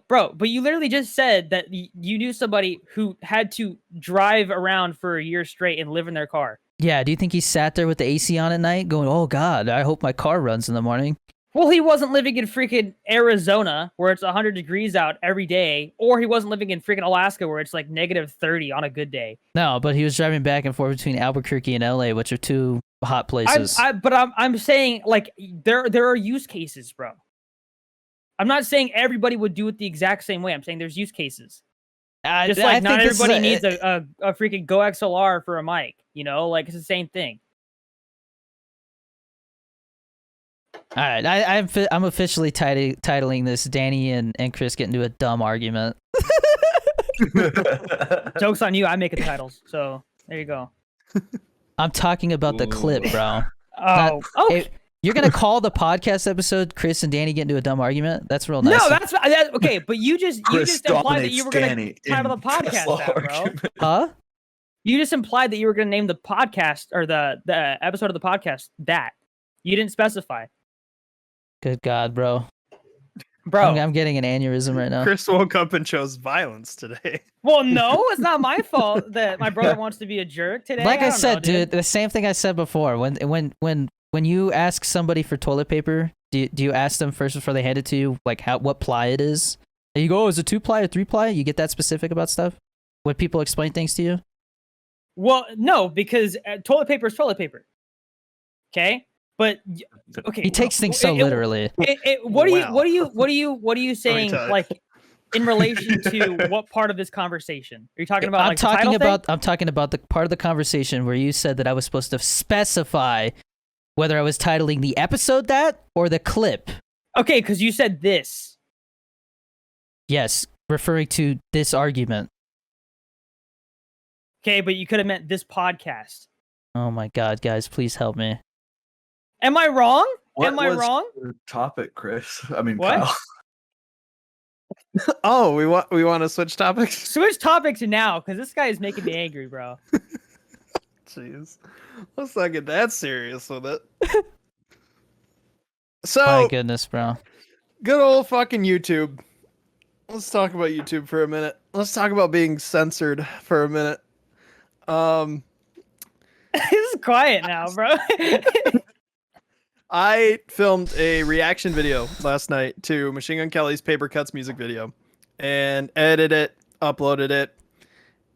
But you literally just said that you knew somebody who had to drive around for a year straight and live in their car. Yeah, do you think he sat there with the AC on at night going, oh God, I hope my car runs in the morning? Well, he wasn't living in freaking Arizona where it's 100 degrees out every day, or he wasn't living in freaking Alaska where it's like -30 on a good day. No, but he was driving back and forth between Albuquerque and LA, which are two hot places. I'm saying, like, there are use cases, bro. I'm not saying everybody would do it the exact same way. I'm saying there's use cases. Just like not everybody needs a freaking Go XLR for a mic, like it's the same thing. All right, I'm officially titling this Danny and Chris get into a dumb argument. Joke's on you. I make the titles. So there you go. I'm talking about the clip, bro. Oh, Hey, you're gonna call the podcast episode "Chris and Danny get into a dumb argument"? That's real nice. no, that's okay. But you just implied that you were gonna Danny title the in podcast Tesla that, bro. argument. Huh? You just implied that you were gonna name the podcast or the episode of the podcast that. You didn't specify, Good God, bro. bro. I'm getting an aneurysm right now. Chris woke up and chose violence today. Well, no, it's not my fault that my brother wants to be a jerk today. Like I don't said, know, dude, the same thing I said before. When you ask somebody for toilet paper, do you ask them first before they hand it to you, like what ply it is? And you go, oh, is it 2-ply or 3-ply? You get that specific about stuff when people explain things to you. Well, no, because toilet paper is toilet paper. Okay, but okay. He takes things so literally. What Wow. are you saying? tell you. Like in relation to what part of this conversation are you talking about? I'm talking about the part of the conversation where you said that I was supposed to specify whether I was titling the episode that or the clip. Okay, because you said this. Yes, referring to this argument. Okay, but you could have meant this podcast. Oh my God, guys, please help me. Am I wrong? What Am I was wrong? your topic, Chris? I mean, What? Kyle. Oh, we want to switch topics. Switch topics now, because this guy is making me angry, bro. Jeez, let's not get that serious with it. So, My goodness, bro. good old fucking YouTube. Let's talk about YouTube for a minute. Let's talk about being censored for a minute. This is quiet now, bro. I filmed a reaction video last night to Machine Gun Kelly's Paper Cuts music video and edited it, uploaded it,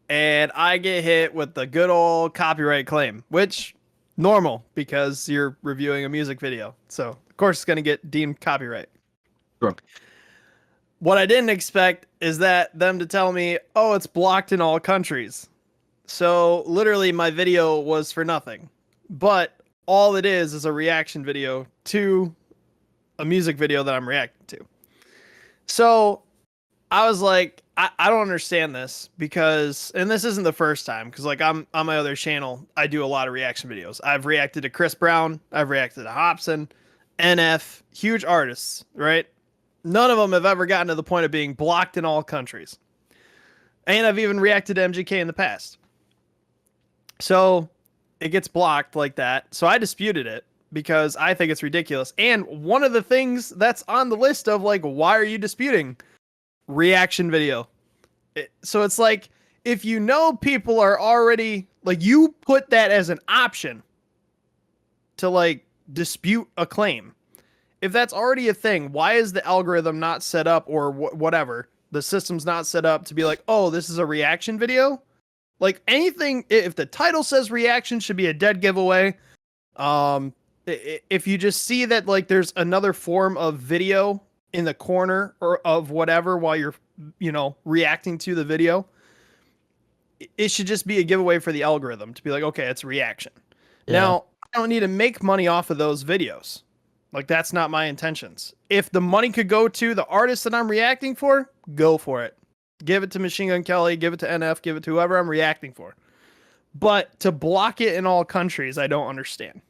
and I get hit with the good old copyright claim, which normal because you're reviewing a music video. So, of course, it's going to get deemed copyright. Sure. What I didn't expect is that them to tell me, oh, it's blocked in all countries. So, literally, my video was for nothing. But all it is a reaction video to a music video that I'm reacting to. So I was like, I don't understand this because, and this isn't the first time, because like I'm on my other channel, I do a lot of reaction videos. I've reacted to Chris Brown, I've reacted to Hobson, NF, huge artists, right? None of them have ever gotten to the point of being blocked in all countries. And I've even reacted to MGK in the past. So it gets blocked like that. So I disputed it because I think it's ridiculous. And one of the things that's on the list of like, why are you disputing reaction video? So it's like, if you know people are already like, you put that as an option to like dispute a claim. If that's already a thing, why is the algorithm not set up or whatever? The system's not set up to be like, oh, this is a reaction video. Like anything, if the title says reaction, should be a dead giveaway. If you just see that like there's another form of video in the corner or of whatever while you're, reacting to the video, it should just be a giveaway for the algorithm to be like, okay, it's reaction. Yeah. Now, I don't need to make money off of those videos. Like that's not my intentions. If the money could go to the artist that I'm reacting for, go for it. Give it to Machine Gun Kelly, give it to NF, give it to whoever I'm reacting for. But to block it in all countries, I don't understand.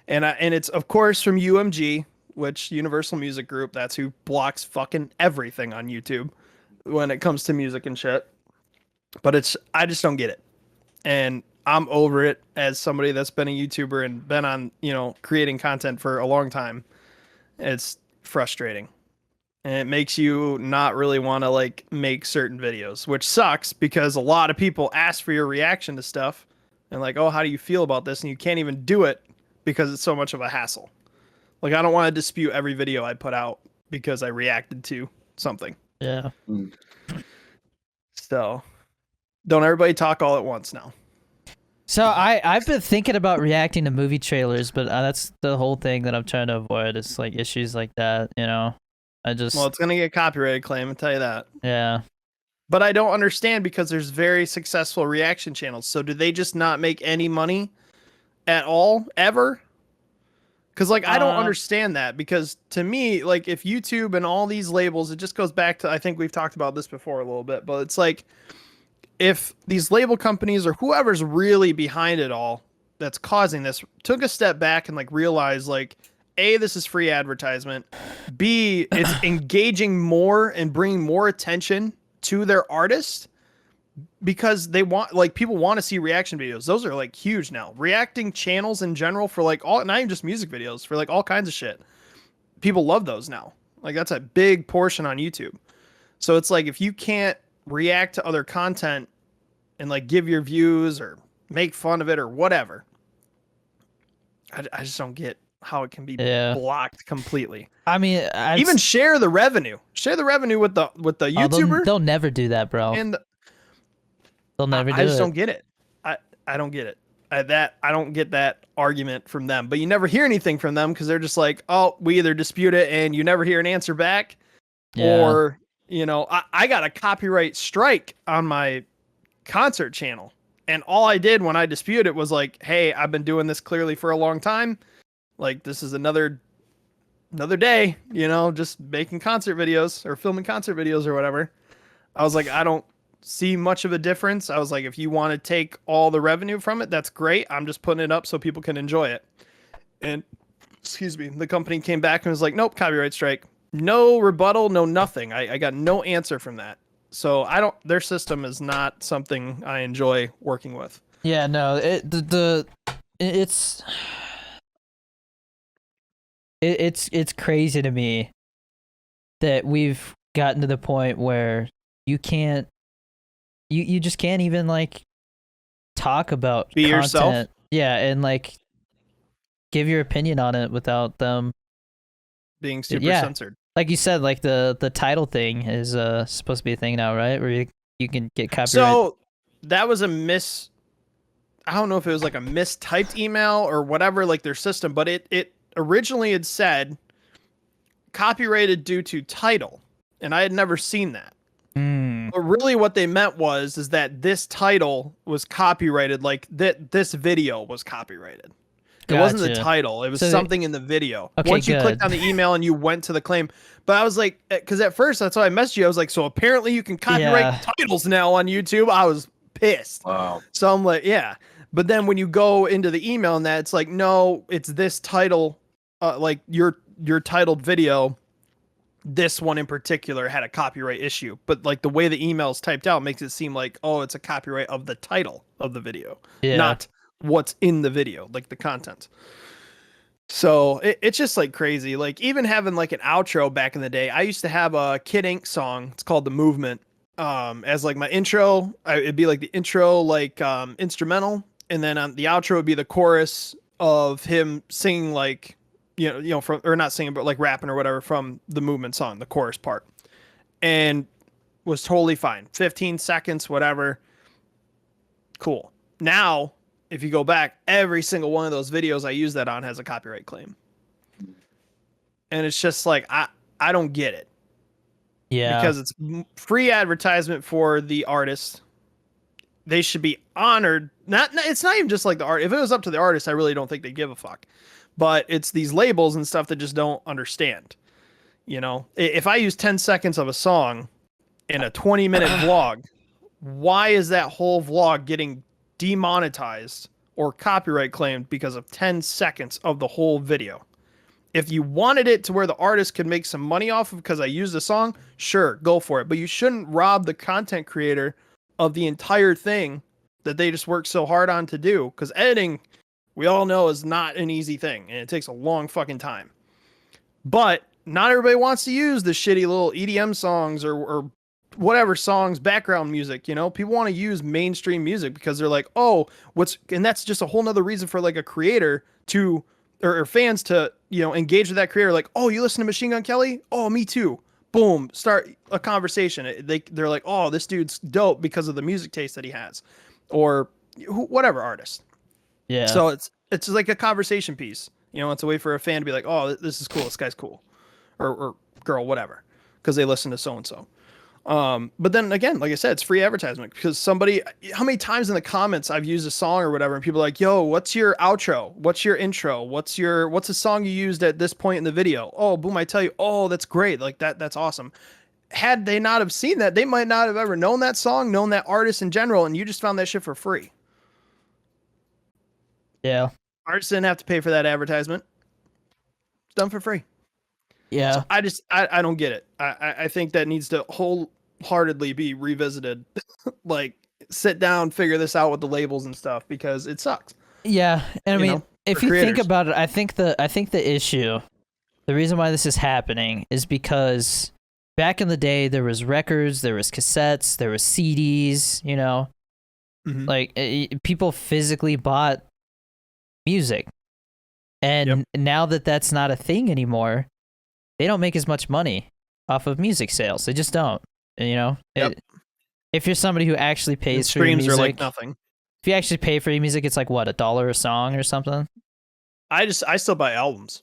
And it's of course from UMG, which Universal Music Group, that's who blocks fucking everything on YouTube when it comes to music and shit. But I just don't get it. And I'm over it as somebody that's been a YouTuber and been on, creating content for a long time. It's frustrating. And it makes you not really want to like make certain videos, which sucks because a lot of people ask for your reaction to stuff and like, oh, how do you feel about this? And you can't even do it because it's so much of a hassle. Like, I don't want to dispute every video I put out because I reacted to something. Yeah. So don't everybody talk all at once now. So I've been thinking about reacting to movie trailers, but that's the whole thing that I'm trying to avoid. It's like issues like that, Well, it's going to get copyrighted claim, I'll tell you that. Yeah. But I don't understand because there's very successful reaction channels. So do they just not make any money at all, ever? Because like I don't understand that, because to me, like if YouTube and all these labels, it just goes back to, I think we've talked about this before a little bit, but it's like if these label companies or whoever's really behind it all that's causing this took a step back and like realized like, A, this is free advertisement. B, it's engaging more and bringing more attention to their artist, because they want, like, people want to see reaction videos. Those are like huge now. Reacting channels in general for like all, not even just music videos, for like all kinds of shit. People love those now. Like that's a big portion on YouTube. So it's like if you can't react to other content and like give your views or make fun of it or whatever, I just don't get how it can be blocked completely. I mean, even share the revenue. Share the revenue with the YouTuber. They'll never do that, bro. And they'll never do it. I just don't get it. I don't get it. I don't get that argument from them. But you never hear anything from them because they're just like, oh, we either dispute it and you never hear an answer back, or you know, I got a copyright strike on my concert channel, and all I did when I disputed it was like, hey, I've been doing this clearly for a long time. Like this is another day, you know, just making concert videos or filming concert videos or whatever. I was like, I don't see much of a difference. I was like, if you want to take all the revenue from it, that's great. I'm just putting it up so people can enjoy it. And excuse me, the company came back and was like, nope, copyright strike. No rebuttal, no nothing. I got no answer from that. So their system is not something I enjoy working with. Yeah, no, it's crazy to me that we've gotten to the point where you can't, you just can't even like talk about be content. Yourself. Yeah, and like give your opinion on it without them being super censored. Like you said, like the title thing is supposed to be a thing now, right? Where you can get copyright. So that was I don't know if it was like a mistyped email or whatever, like their system, but it originally had said copyrighted due to title, and I had never seen that. But really what they meant is that this title was copyrighted, like this video was copyrighted. It wasn't the title. It was something in the video. Okay, once you clicked on the email and you went to the claim. But I was like, because at first that's why I messaged you. I was like, so apparently you can copyright titles now on YouTube. I was pissed. Wow. So I'm like, yeah. But then when you go into the email and that, it's like, no, it's this title, like your titled video. This one in particular had a copyright issue, but like the way the email is typed out makes it seem like, oh, it's a copyright of the title of the video, not what's in the video, like the content. So it's just like crazy. Like even having like an outro back in the day, I used to have a Kid Ink song. It's called The Movement. As like my intro, it'd be like the intro, like instrumental. And then the outro would be the chorus of him singing like, you know, from, or not singing, but like rapping or whatever from the Movement song, the chorus part, and was totally fine. 15 seconds, whatever. Cool. Now, if you go back, every single one of those videos I use that on has a copyright claim. And it's just like, I don't get it. Yeah. Because it's free advertisement for the artist. They should be honored. It's not even just like the art. If it was up to the artist, I really don't think they'd give a fuck. But it's these labels and stuff that just don't understand. You know, if I use 10 seconds of a song in a 20-minute vlog, why is that whole vlog getting demonetized or copyright claimed because of 10 seconds of the whole video? If you wanted it to where the artist could make some money off of because I used a song, sure, go for it. But you shouldn't rob the content creator of the entire thing that they just worked so hard on to do. Because editing, we all know, is not an easy thing, and it takes a long fucking time. But not everybody wants to use the shitty little EDM songs or whatever songs, background music, you know? People want to use mainstream music because they're like, oh, and that's just a whole nother reason for like a creator to, or fans to, you know, engage with that creator. Like, oh, you listen to Machine Gun Kelly? Oh, me too. Boom, start a conversation. They're like, oh, this dude's dope because of the music taste that he has, or whatever artist. Yeah. So it's like a conversation piece. You know, it's a way for a fan to be like, oh, this is cool. This guy's cool, or girl, whatever, because they listen to so and so. But then again, like I said, it's free advertisement because somebody, how many times in the comments I've used a song or whatever, and people are like, yo, what's your outro? What's your intro? What's a song you used at this point in the video? Oh, boom, I tell you, oh, that's great. Like that's awesome. Had they not have seen that, they might not have ever known that song, known that artist in general, and you just found that shit for free. Yeah. Artists didn't have to pay for that advertisement. It's done for free. Yeah. So I don't get it. I think that needs to wholeheartedly be revisited. Like sit down, figure this out with the labels and stuff because it sucks. Yeah. And I You mean, know, if for you think creators. about it, I think the issue, the reason why this is happening is because back in the day there was records, there was cassettes, there was CDs, you know. Mhm. Like people physically bought music. And now that that's not a thing anymore, they don't make as much money off of music sales. They just don't. You know, if you're somebody who actually pays for your Streams music, are like nothing. if you actually pay for your music, it's like what, $1 a song or something. I still buy albums.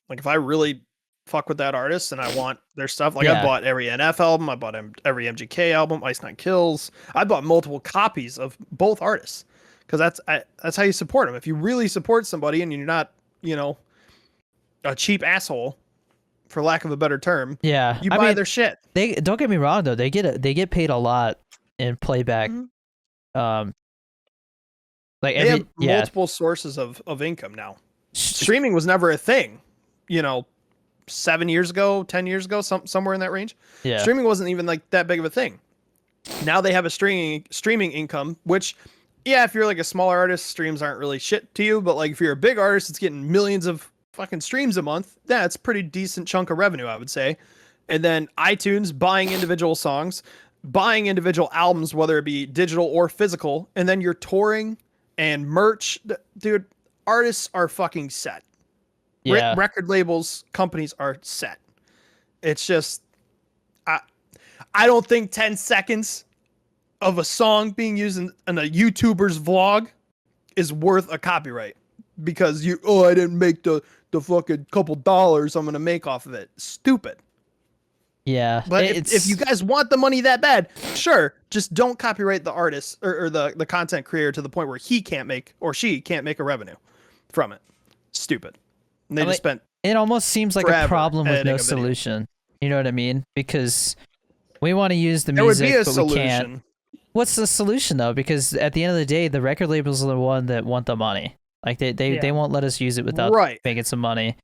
Like if I really fuck with that artist and I want their stuff, like Yeah. I bought every NF album, I bought every MGK album, Ice Nine Kills. I bought multiple copies of both artists because that's how you support them. If you really support somebody and you're not, you know, a cheap asshole, for lack of a better term, Yeah, you I buy mean, their shit. they don't get me wrong though. They get paid a lot in playback. Mhm. Like They have yeah, multiple sources of income now. Streaming was never a thing, you know, 7 years ago, 10 years ago, somewhere in that range. yeah, Streaming wasn't even like that big of a thing. Now they have a streaming income, which, yeah, if you're like a smaller artist, streams aren't really shit to you. But like if you're a big artist, it's getting millions of fucking streams a month. Yeah, it's a pretty decent chunk of revenue, I would say. And then iTunes buying individual songs, buying individual albums, whether it be digital or physical, and then you're touring and merch. Dude, artists are fucking set. yeah, Record labels, companies are set. It's just, I don't think 10 seconds of a song being used in a YouTuber's vlog is worth a copyright because I didn't make the fucking couple dollars I'm gonna make off of it. Stupid. yeah. But if you guys want the money that bad, sure, just don't copyright the artist or the content creator to the point where he can't make or she can't make a revenue from it. Stupid. And they just spent it almost seems like a forever problem with editing no a video. solution. You know what I mean? Because we want to use the there would music, be a but we can't. solution. What's the solution though? Because at the end of the day, the record labels are the one that want the money. Like they won't let us use it without Right. making some money.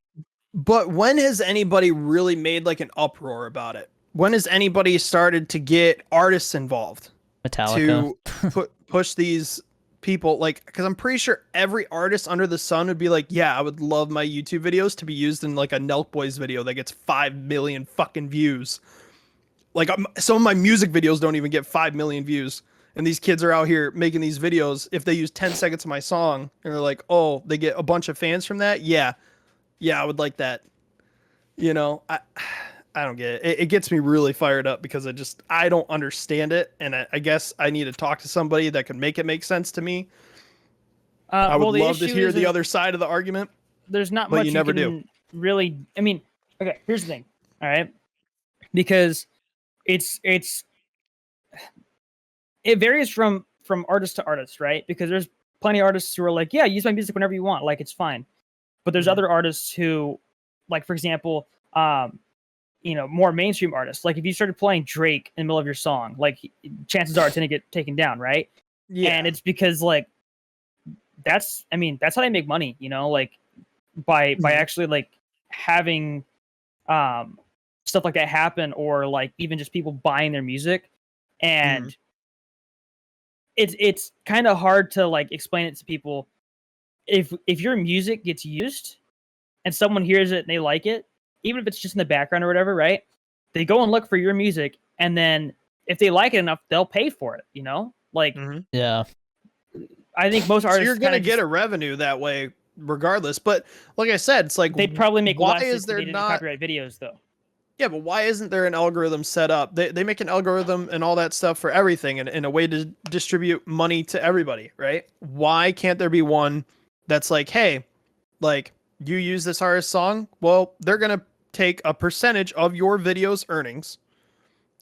But when has anybody really made like an uproar about it? When has anybody started to get artists involved Metallica. to push these people? Like, because I'm pretty sure every artist under the sun would be like, yeah, I would love my YouTube videos to be used in like a Nelk Boys video that gets 5 million fucking views. Like some of my music videos don't even get 5 million views. And these kids are out here making these videos. If they use 10 seconds of my song and they're like, oh, they get a bunch of fans from that. Yeah, I would like that. You know, I don't get it. It gets me really fired up because I don't understand it. And I guess I need to talk to somebody that can make it make sense to me. I would love to hear the other side of the argument. There's not but much you never can do. really. I mean, okay, here's the thing. All right, because it varies from artist to artist, right? Because there's plenty of artists who are like, yeah, use my music whenever you want, like it's fine. But there's other artists who, like for example, more mainstream artists. Like if you started playing Drake in the middle of your song, like chances are it's gonna get taken down, right? Yeah. And it's because like that's how they make money, you know, like by actually like having stuff like that happen, or like even just people buying their music. And it's kind of hard to like explain it to people. If your music gets used and someone hears it and they like it, even if it's just in the background or whatever, right? They go and look for your music, and then if they like it enough, they'll pay for it, you know? Like Yeah. I think most artists, so you're gonna get a revenue that way regardless. But like I said, it's like they'd probably make why less is if there they didn't not copyright videos though. Yeah, but why isn't there an algorithm set up? They make an algorithm and all that stuff for everything, and a way to distribute money to everybody, right? Why can't there be one that's like, hey, like you use this artist song, well, they're gonna take a percentage of your video's earnings,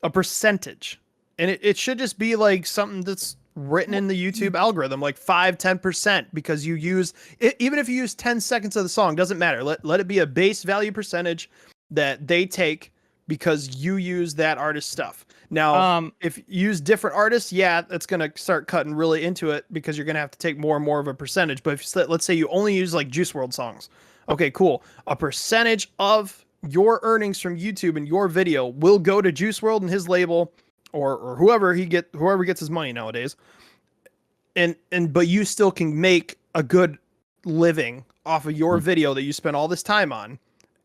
a percentage, and it should just be like something that's written in the YouTube algorithm, like 5-10%, because you use it, even if you use 10 seconds of the song, doesn't matter. Let it be a base value percentage that they take because you use that artist's stuff. Now, if you use different artists, yeah, that's gonna start cutting really into it because you're gonna have to take more and more of a percentage. But if let's say you only use like Juice World songs, okay, cool. A percentage of your earnings from YouTube and your video will go to Juice World and his label, or whoever gets his money nowadays. And but you still can make a good living off of your video that you spent all this time on.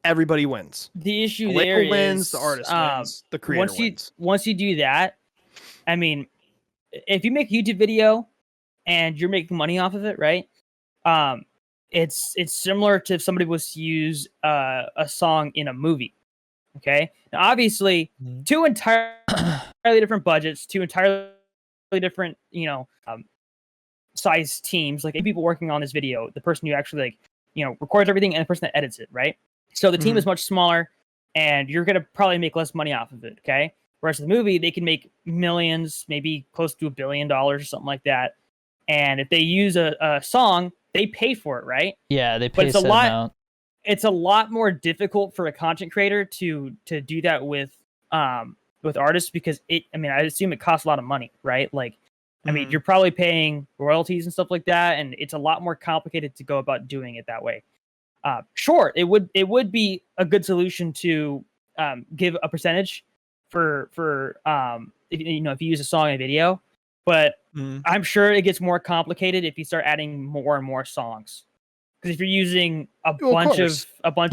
Everybody wins. The issue The there label wins, is the artist wins, the creator wins. Once you do that, I mean, if you make a YouTube video and you're making money off of it, right? It's similar to if somebody was to use a song in a movie. Okay, now obviously, two entirely different budgets, two entirely different, size teams. Like 8 people working on this video, the person who actually records everything, and the person that edits it, right? So the team is much smaller, and you're gonna probably make less money off of it. Okay, whereas the movie, they can make millions, maybe close to $1 billion or something like that. And if they use a song, they pay for it, right? Yeah, they pay But it's a a set lot. amount. It's a lot more difficult for a content creator to do that with artists, because I assume it costs a lot of money, right? Like, I mean, you're probably paying royalties and stuff like that, and it's a lot more complicated to go about doing it that way. Sure, it would be a good solution to give a percentage for if you use a song and video, but I'm sure it gets more complicated if you start adding more and more songs. Because if you're using a bunch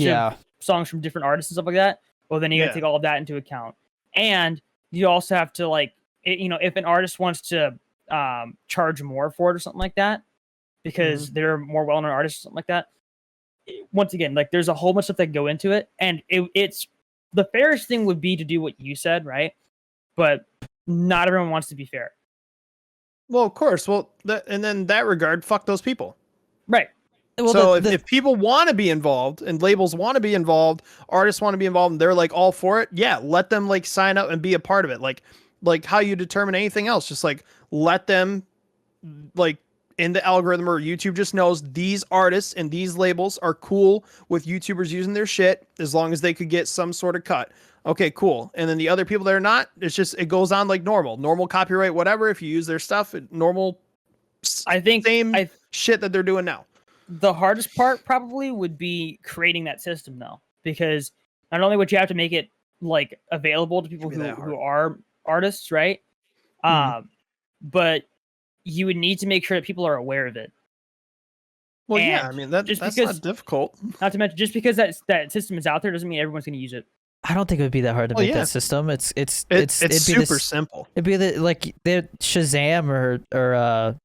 of songs from different artists and stuff like that, well, then you got to take all of that into account. And you also have to if an artist wants to charge more for it or something like that, because they're more well-known artists or something like that. Once again, like, there's a whole bunch of stuff that go into it, and it's the fairest thing would be to do what you said, right? But not everyone wants to be fair. Well, of course. Well, and then in that regard, fuck those people. Right. Well, so if people want to be involved and labels want to be involved, artists want to be involved, and they're like all for it, yeah, let them like sign up and be a part of it. Like how you determine anything else, just like let them like in the algorithm, or YouTube just knows these artists and these labels are cool with YouTubers using their shit as long as they could get some sort of cut. Okay, cool. And then the other people that are not, it goes on like normal copyright, whatever. If you use their stuff, normal. I think same shit that they're doing now. The hardest part probably would be creating that system, though, because not only would you have to make it like available to people who are artists, right? But you would need to make sure that people are aware of it. Well, and yeah, I mean that's not difficult. Not to mention, just because that system is out there doesn't mean everyone's going to use it. I don't think it would be that hard to make that system. It's super simple. It'd be like the Shazam or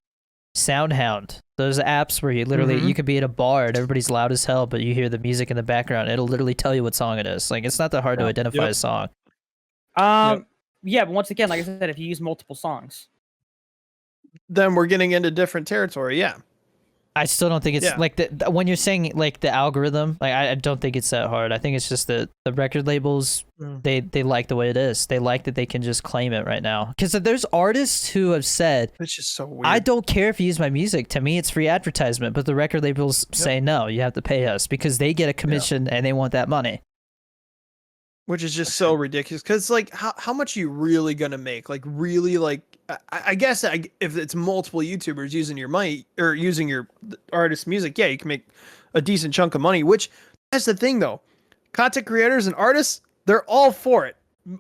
Soundhound. Those apps where you literally you could be at a bar and everybody's loud as hell, but you hear the music in the background. It'll literally tell you what song it is. Like, it's not that hard to identify a song. Yeah, but once again, like I said, if you use multiple songs, then we're getting into different territory. Yeah. I still don't think it's like when you're saying like the algorithm, like I don't think it's that hard. I think it's just the record labels, they like the way it is. They like that they can just claim it right now. Because there's artists who have said, it's just so weird. I don't care if you use my music. To me, it's free advertisement. But the record labels say, no, you have to pay us because they get a commission and they want that money. Which is just so ridiculous. Because like, how much are you really going to make? Like, really, like, I guess if it's multiple YouTubers using your money or using your artist's music, yeah, you can make a decent chunk of money, which that's the thing though. Content creators and artists, they're all for it.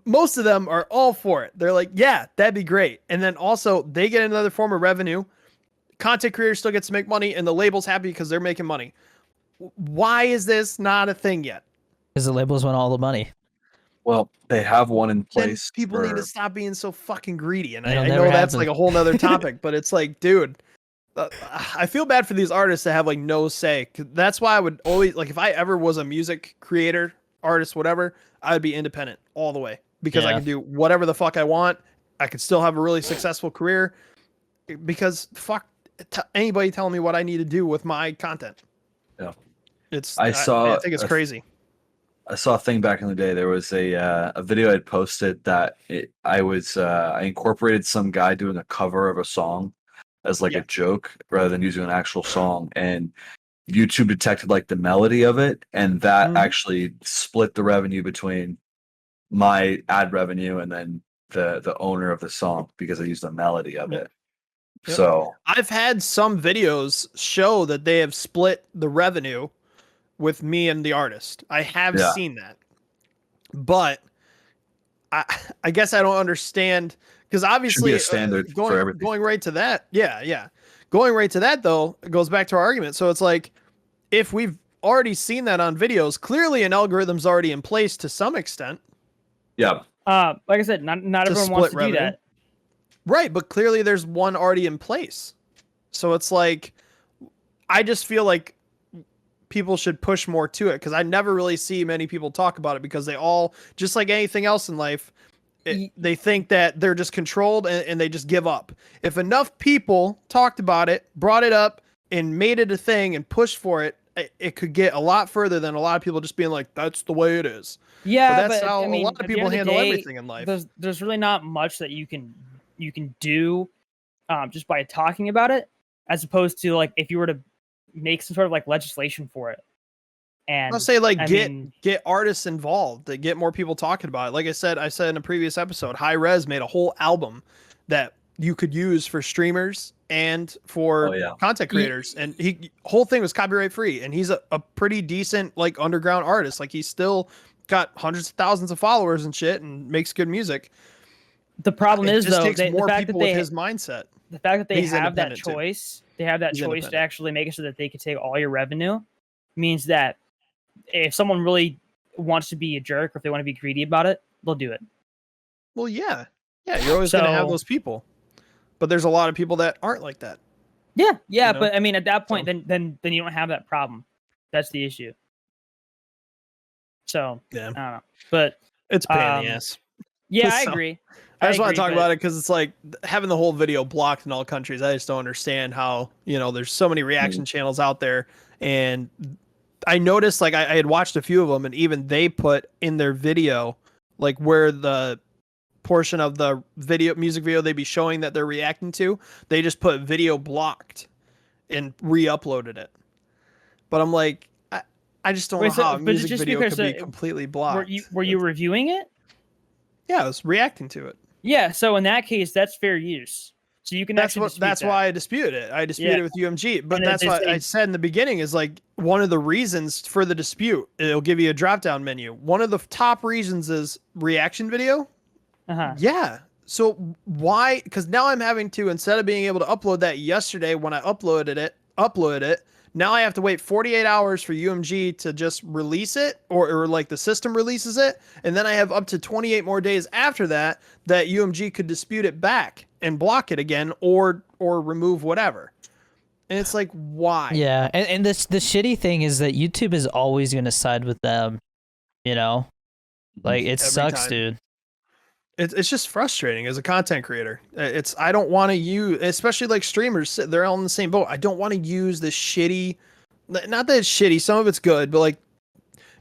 Most of them are all for it. They're like, yeah, that'd be great. And then also they get another form of revenue. Content creators still get to make money and the label's happy because they're making money. Why is this not a thing yet? Because the labels want all the money. Well, they have one in place. Then people need to stop being so fucking greedy. And I know that's like a whole nother topic, but it's like, dude, I feel bad for these artists that have like no say. That's why I would always, like, if I ever was a music creator, artist, whatever, I would be independent all the way because I can do whatever the fuck I want. I could still have a really successful career because fuck anybody telling me what I need to do with my content. Yeah. I think it's crazy. I saw a thing back in the day. There was a video I'd posted that I incorporated some guy doing a cover of a song as like Yeah. a joke rather than using an actual song, and YouTube detected like the melody of it, and that Mhm. actually split the revenue between my ad revenue and then the owner of the song because I used the melody of Yep. it. Yep. So I've had some videos show that they have split the revenue with me and the artist. I have yeah, seen that. But I I guess I don't understand because should be a obviously standard for going everything. going right to that. Yeah, yeah. Going right to that though, it goes back to our argument. So it's like if we've already seen that on videos, clearly an algorithm's already in place to some extent Yeah, Like I said, not to everyone wants split to revenue. do that. Right, but clearly there's one already in place. So it's like I just feel like people should push more to it because I never really see many people talk about it because they all, just like anything else in life, they think that they're just controlled and they just give up. If enough people talked about it, brought it up, and made it a thing and pushed for it, it could get a lot further than a lot of people just being like, that's the way it is. Yeah, But that's how I a mean, lot of at the people end of the handle day, everything in life. there's really not much that you can do just by talking about it, as opposed to like if you were to make some sort of like legislation for it. And I'll say like I get mean, artists involved, to get more people talking about it. Like I said in a previous episode, High Res made a whole album that you could use for streamers and for oh yeah, content creators, and he whole thing was copyright free. And he's a pretty decent like underground artist. Like he's still got hundreds of thousands of followers and shit, and makes good music. the problem It is just though, takes the more fact that people with his mindset. the fact that they He's have that independent, too. choice, they have that He's choice to independent. actually make it so that they can take all your revenue, means that if someone really wants to be a jerk or if they want to be greedy about it, they'll do it. Well, yeah, you're always gonna have So- those people, but there's a lot of people that aren't like that. Yeah, You know? but I mean, at that point, So- then you don't have that problem. That's the issue. So Yeah, I don't know, but it's a pain in the Um, ass. yeah, I So- agree. I just want to agree, talk but- about it because it's like having the whole video blocked in all countries. I just don't understand how, there's so many reaction channels out there. And I noticed like I had watched a few of them, and even they put in their video, like where the portion of the music video they'd be showing that they're reacting to, they just put video blocked and re-uploaded it. But I'm like, I just don't know how a but it's music just video because, could be completely blocked. Were you reviewing it? Yeah, I was reacting to it. Yeah. So in that case, that's fair use. So you can actually dispute That's that. why I disputed it. I disputed Yeah. it with UMG, but And that's they what say- I said in the beginning is like one of the reasons for the dispute. It'll give you a drop down menu. One of the top reasons is reaction video. Uh-huh. Yeah. So why? Because now I'm having to, instead of being able to upload that yesterday when I uploaded it. Now I have to wait 48 hours for UMG to just release it, or like the system releases it, and then I have up to 28 more days after that UMG could dispute it back and block it again, or remove whatever. And it's like, why? Yeah, and the shitty thing is that YouTube is always going to side with them, Like, it Every sucks, time. dude. It's just frustrating as a content creator. I don't want to use, especially like streamers, they're all in the same boat. I don't want to use this shitty, not that it's shitty, some of it's good, but like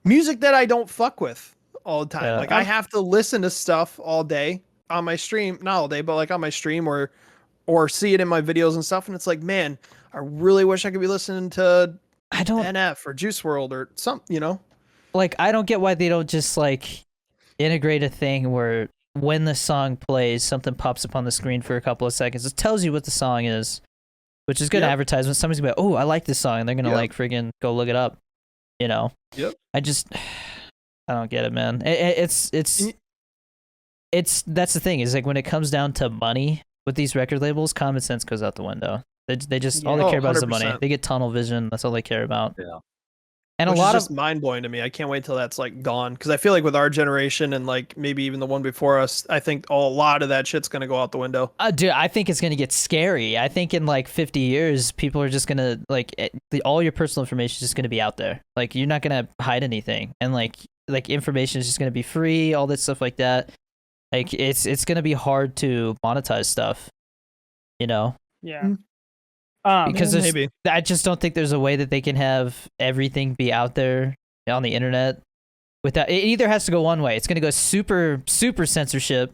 music that I don't fuck with all the time. Yeah. Like I have to listen to stuff all day on my stream, not all day, but like on my stream or see it in my videos and stuff. And it's like, man, I really wish I could be listening to I don't NF or Juice World or something, like. I don't get why they don't just like integrate a thing where when the song plays, something pops up on the screen for a couple of seconds. It tells you what the song is, which is good Yep. advertisement. Somebody's gonna be like, "Oh, I like this song," and they're gonna Yep. like friggin' go look it up. Yep. I don't get it, man. It's that's the thing is like when it comes down to money with these record labels, common sense goes out the window. They just all they Yeah. care Oh, about is the money. 100%. They get tunnel vision. That's all they care about. Yeah. And Which a lot is of just mind blowing to me. I can't wait till that's like gone, because I feel like with our generation and like maybe even the one before us, I think a lot of that shit's gonna go out the window. dude, I think it's gonna get scary. I think in like 50 years, people are just gonna like all your personal information is just gonna be out there. Like you're not gonna hide anything, and like information is just gonna be free. All that stuff like that. Like it's gonna be hard to monetize stuff. Yeah. Mm. Because Yeah, there's- maybe. I just don't think there's a way that they can have everything be out there on the internet. Without it either has to go one way. It's gonna go super censorship,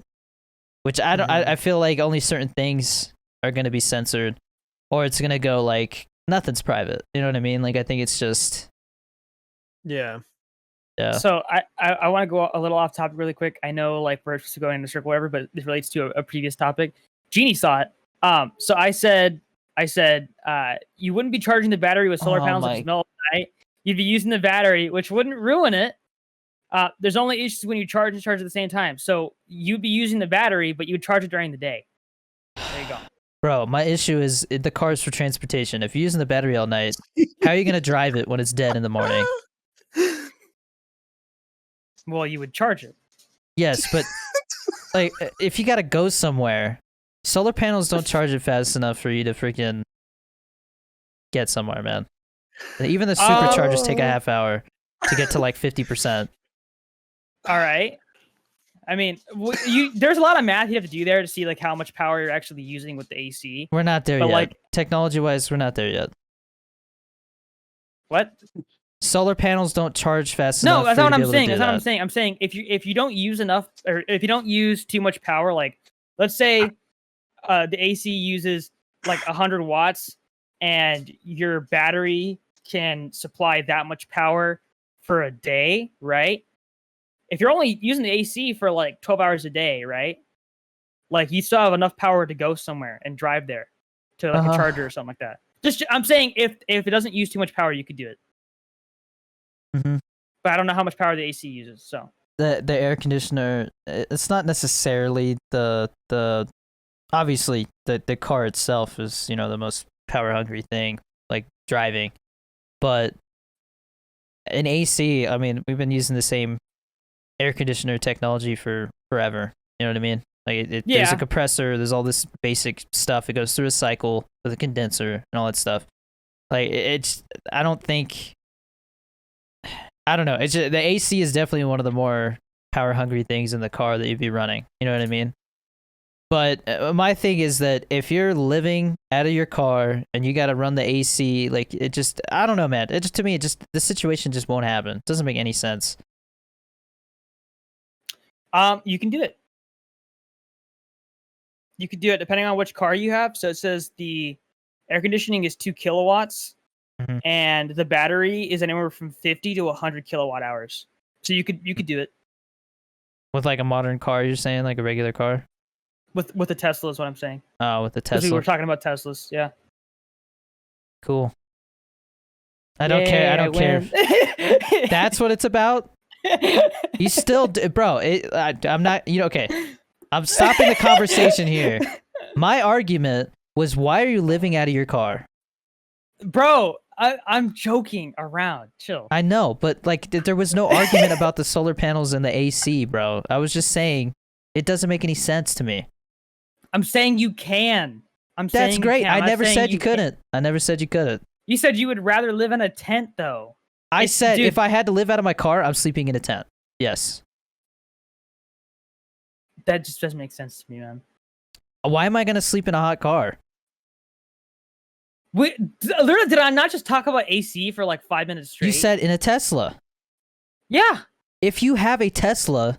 which I don't. I feel like only certain things are gonna be censored, or it's gonna go like nothing's private. You know what I mean? Like I think it's just Yeah. yeah. So I want to go a little off topic really quick. I know like we're supposed to go in the circle, whatever, but this relates to a previous topic. Genie saw it. So I said, you wouldn't be charging the battery with solar panels in the middle of the night. You'd be using the battery, which wouldn't ruin it. There's only issues when you charge and charge at the same time. So you'd be using the battery, but you would charge it during the day. There you go. Bro, my issue is the car's for transportation. If you're using the battery all night, how are you gonna drive it when it's dead in the morning? Well, you would charge it. Yes, but like if you gotta go somewhere, solar panels don't charge it fast enough for you to freaking get somewhere, man. Even the superchargers take a half hour to get to like 50%. All right. I mean, there's a lot of math you have to do there to see like how much power you're actually using with the AC. We're not there But, yet. like- Technology-wise, we're not there yet. What? Solar panels don't charge fast enough. No, that's for not you what to be I'm able to saying. do That's not what I'm that. saying. I'm saying if you don't use enough, or if you don't use too much power, like let's say the AC uses like 100 watts, and your battery can supply that much power for a day, right? If you're only using the AC for like 12 hours a day, right? Like you still have enough power to go somewhere and drive there to like a charger or something like that. I'm saying if it doesn't use too much power, you could do it. Mhm. But I don't know how much power the AC uses, so. The air conditioner, it's not necessarily the obviously the car itself is, you know, the most power hungry thing, like driving. But in AC, I mean, we've been using the same air conditioner technology for forever. You know what I mean? Like there's Yeah. a compressor, there's all this basic stuff. It goes through a cycle with a condenser and all that stuff. Like it's, I don't think, I don't know. It's just, the AC is definitely one of the more power hungry things in the car that you'd be running. You know what I mean? But my thing is that if you're living out of your car and you got to run the AC, like it just, I don't know, man. It just, to me, it just, the situation just won't happen. It doesn't make any sense. You can do it. You could do it depending on which car you have. So it says the air conditioning is 2 kilowatts, Mhm. and the battery is anywhere from 50 to 100 kilowatt hours. So you could do it With like a modern car, you're saying, like a regular car? with a Tesla is what I'm saying. Oh, with the 'Cause we Tesla. were talking about Teslas, yeah. Cool. I don't care. I don't care. care. That's what it's about. You still, bro. I'm not. You know. Okay. I'm stopping the conversation here. My argument was, why are you living out of your car? Bro, I'm joking around. Chill. I know, but like, there was no argument about the solar panels and the AC, bro. I was just saying it doesn't make any sense to me. I'm saying you can. That's great. I never said you can't. couldn't. I never said you couldn't. You said you would rather live in a tent, though. I said dude. if I had to live out of my car, I'm sleeping in a tent. Yes. That just doesn't make sense to me, man. Why am I gonna sleep in a hot car? Literally, did I not just talk about AC for like 5 minutes straight? You said in a Tesla. Yeah. If you have a Tesla,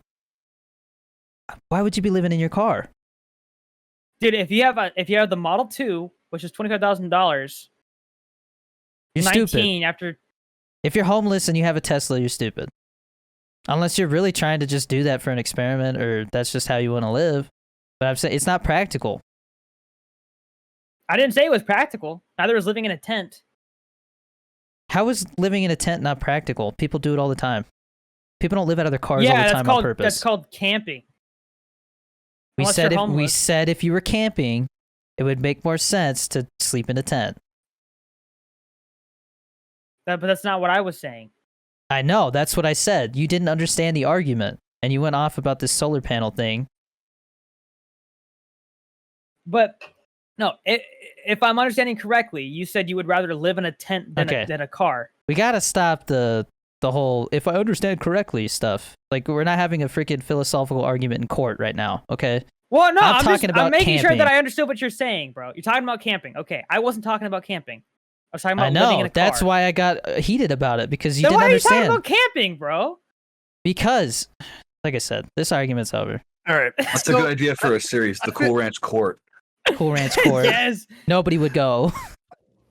why would you be living in your car? Dude, if you have the Model 2, which is $25,000, You're 19 stupid. after. If you're homeless and you have a Tesla, you're stupid. Unless you're really trying to just do that for an experiment, or that's just how you want to live. But I'm saying it's not practical. I didn't say it was practical. Neither was living in a tent. How is living in a tent not practical? People do it all the time. People don't live out of their cars all the time on purpose. That's called camping. We unless said you're if we homeless. said if you were camping, it would make more sense to sleep in a tent. But that's not what I was saying. I know, that's what I said. You didn't understand the argument, and you went off about this solar panel thing. But no, if I'm understanding correctly, you said you would rather live in a tent than, Okay. than a car. We gotta stop the whole "if I understand correctly" stuff. Like, we're not having a freaking philosophical argument in court right now, okay? Well, no, I'm I'm talking about I'm making sure camping. that I understood what you're saying, bro. You're talking about camping. Okay, I wasn't talking about camping. I was talking about I living in know, a car. that's why I got heated about it, because you Then didn't why are you understand. talking about camping, bro? Because, like I said, this argument's over. All right. That's a good idea for a series, The Cool Ranch Court. Cool Ranch Court. Yes. Nobody would go.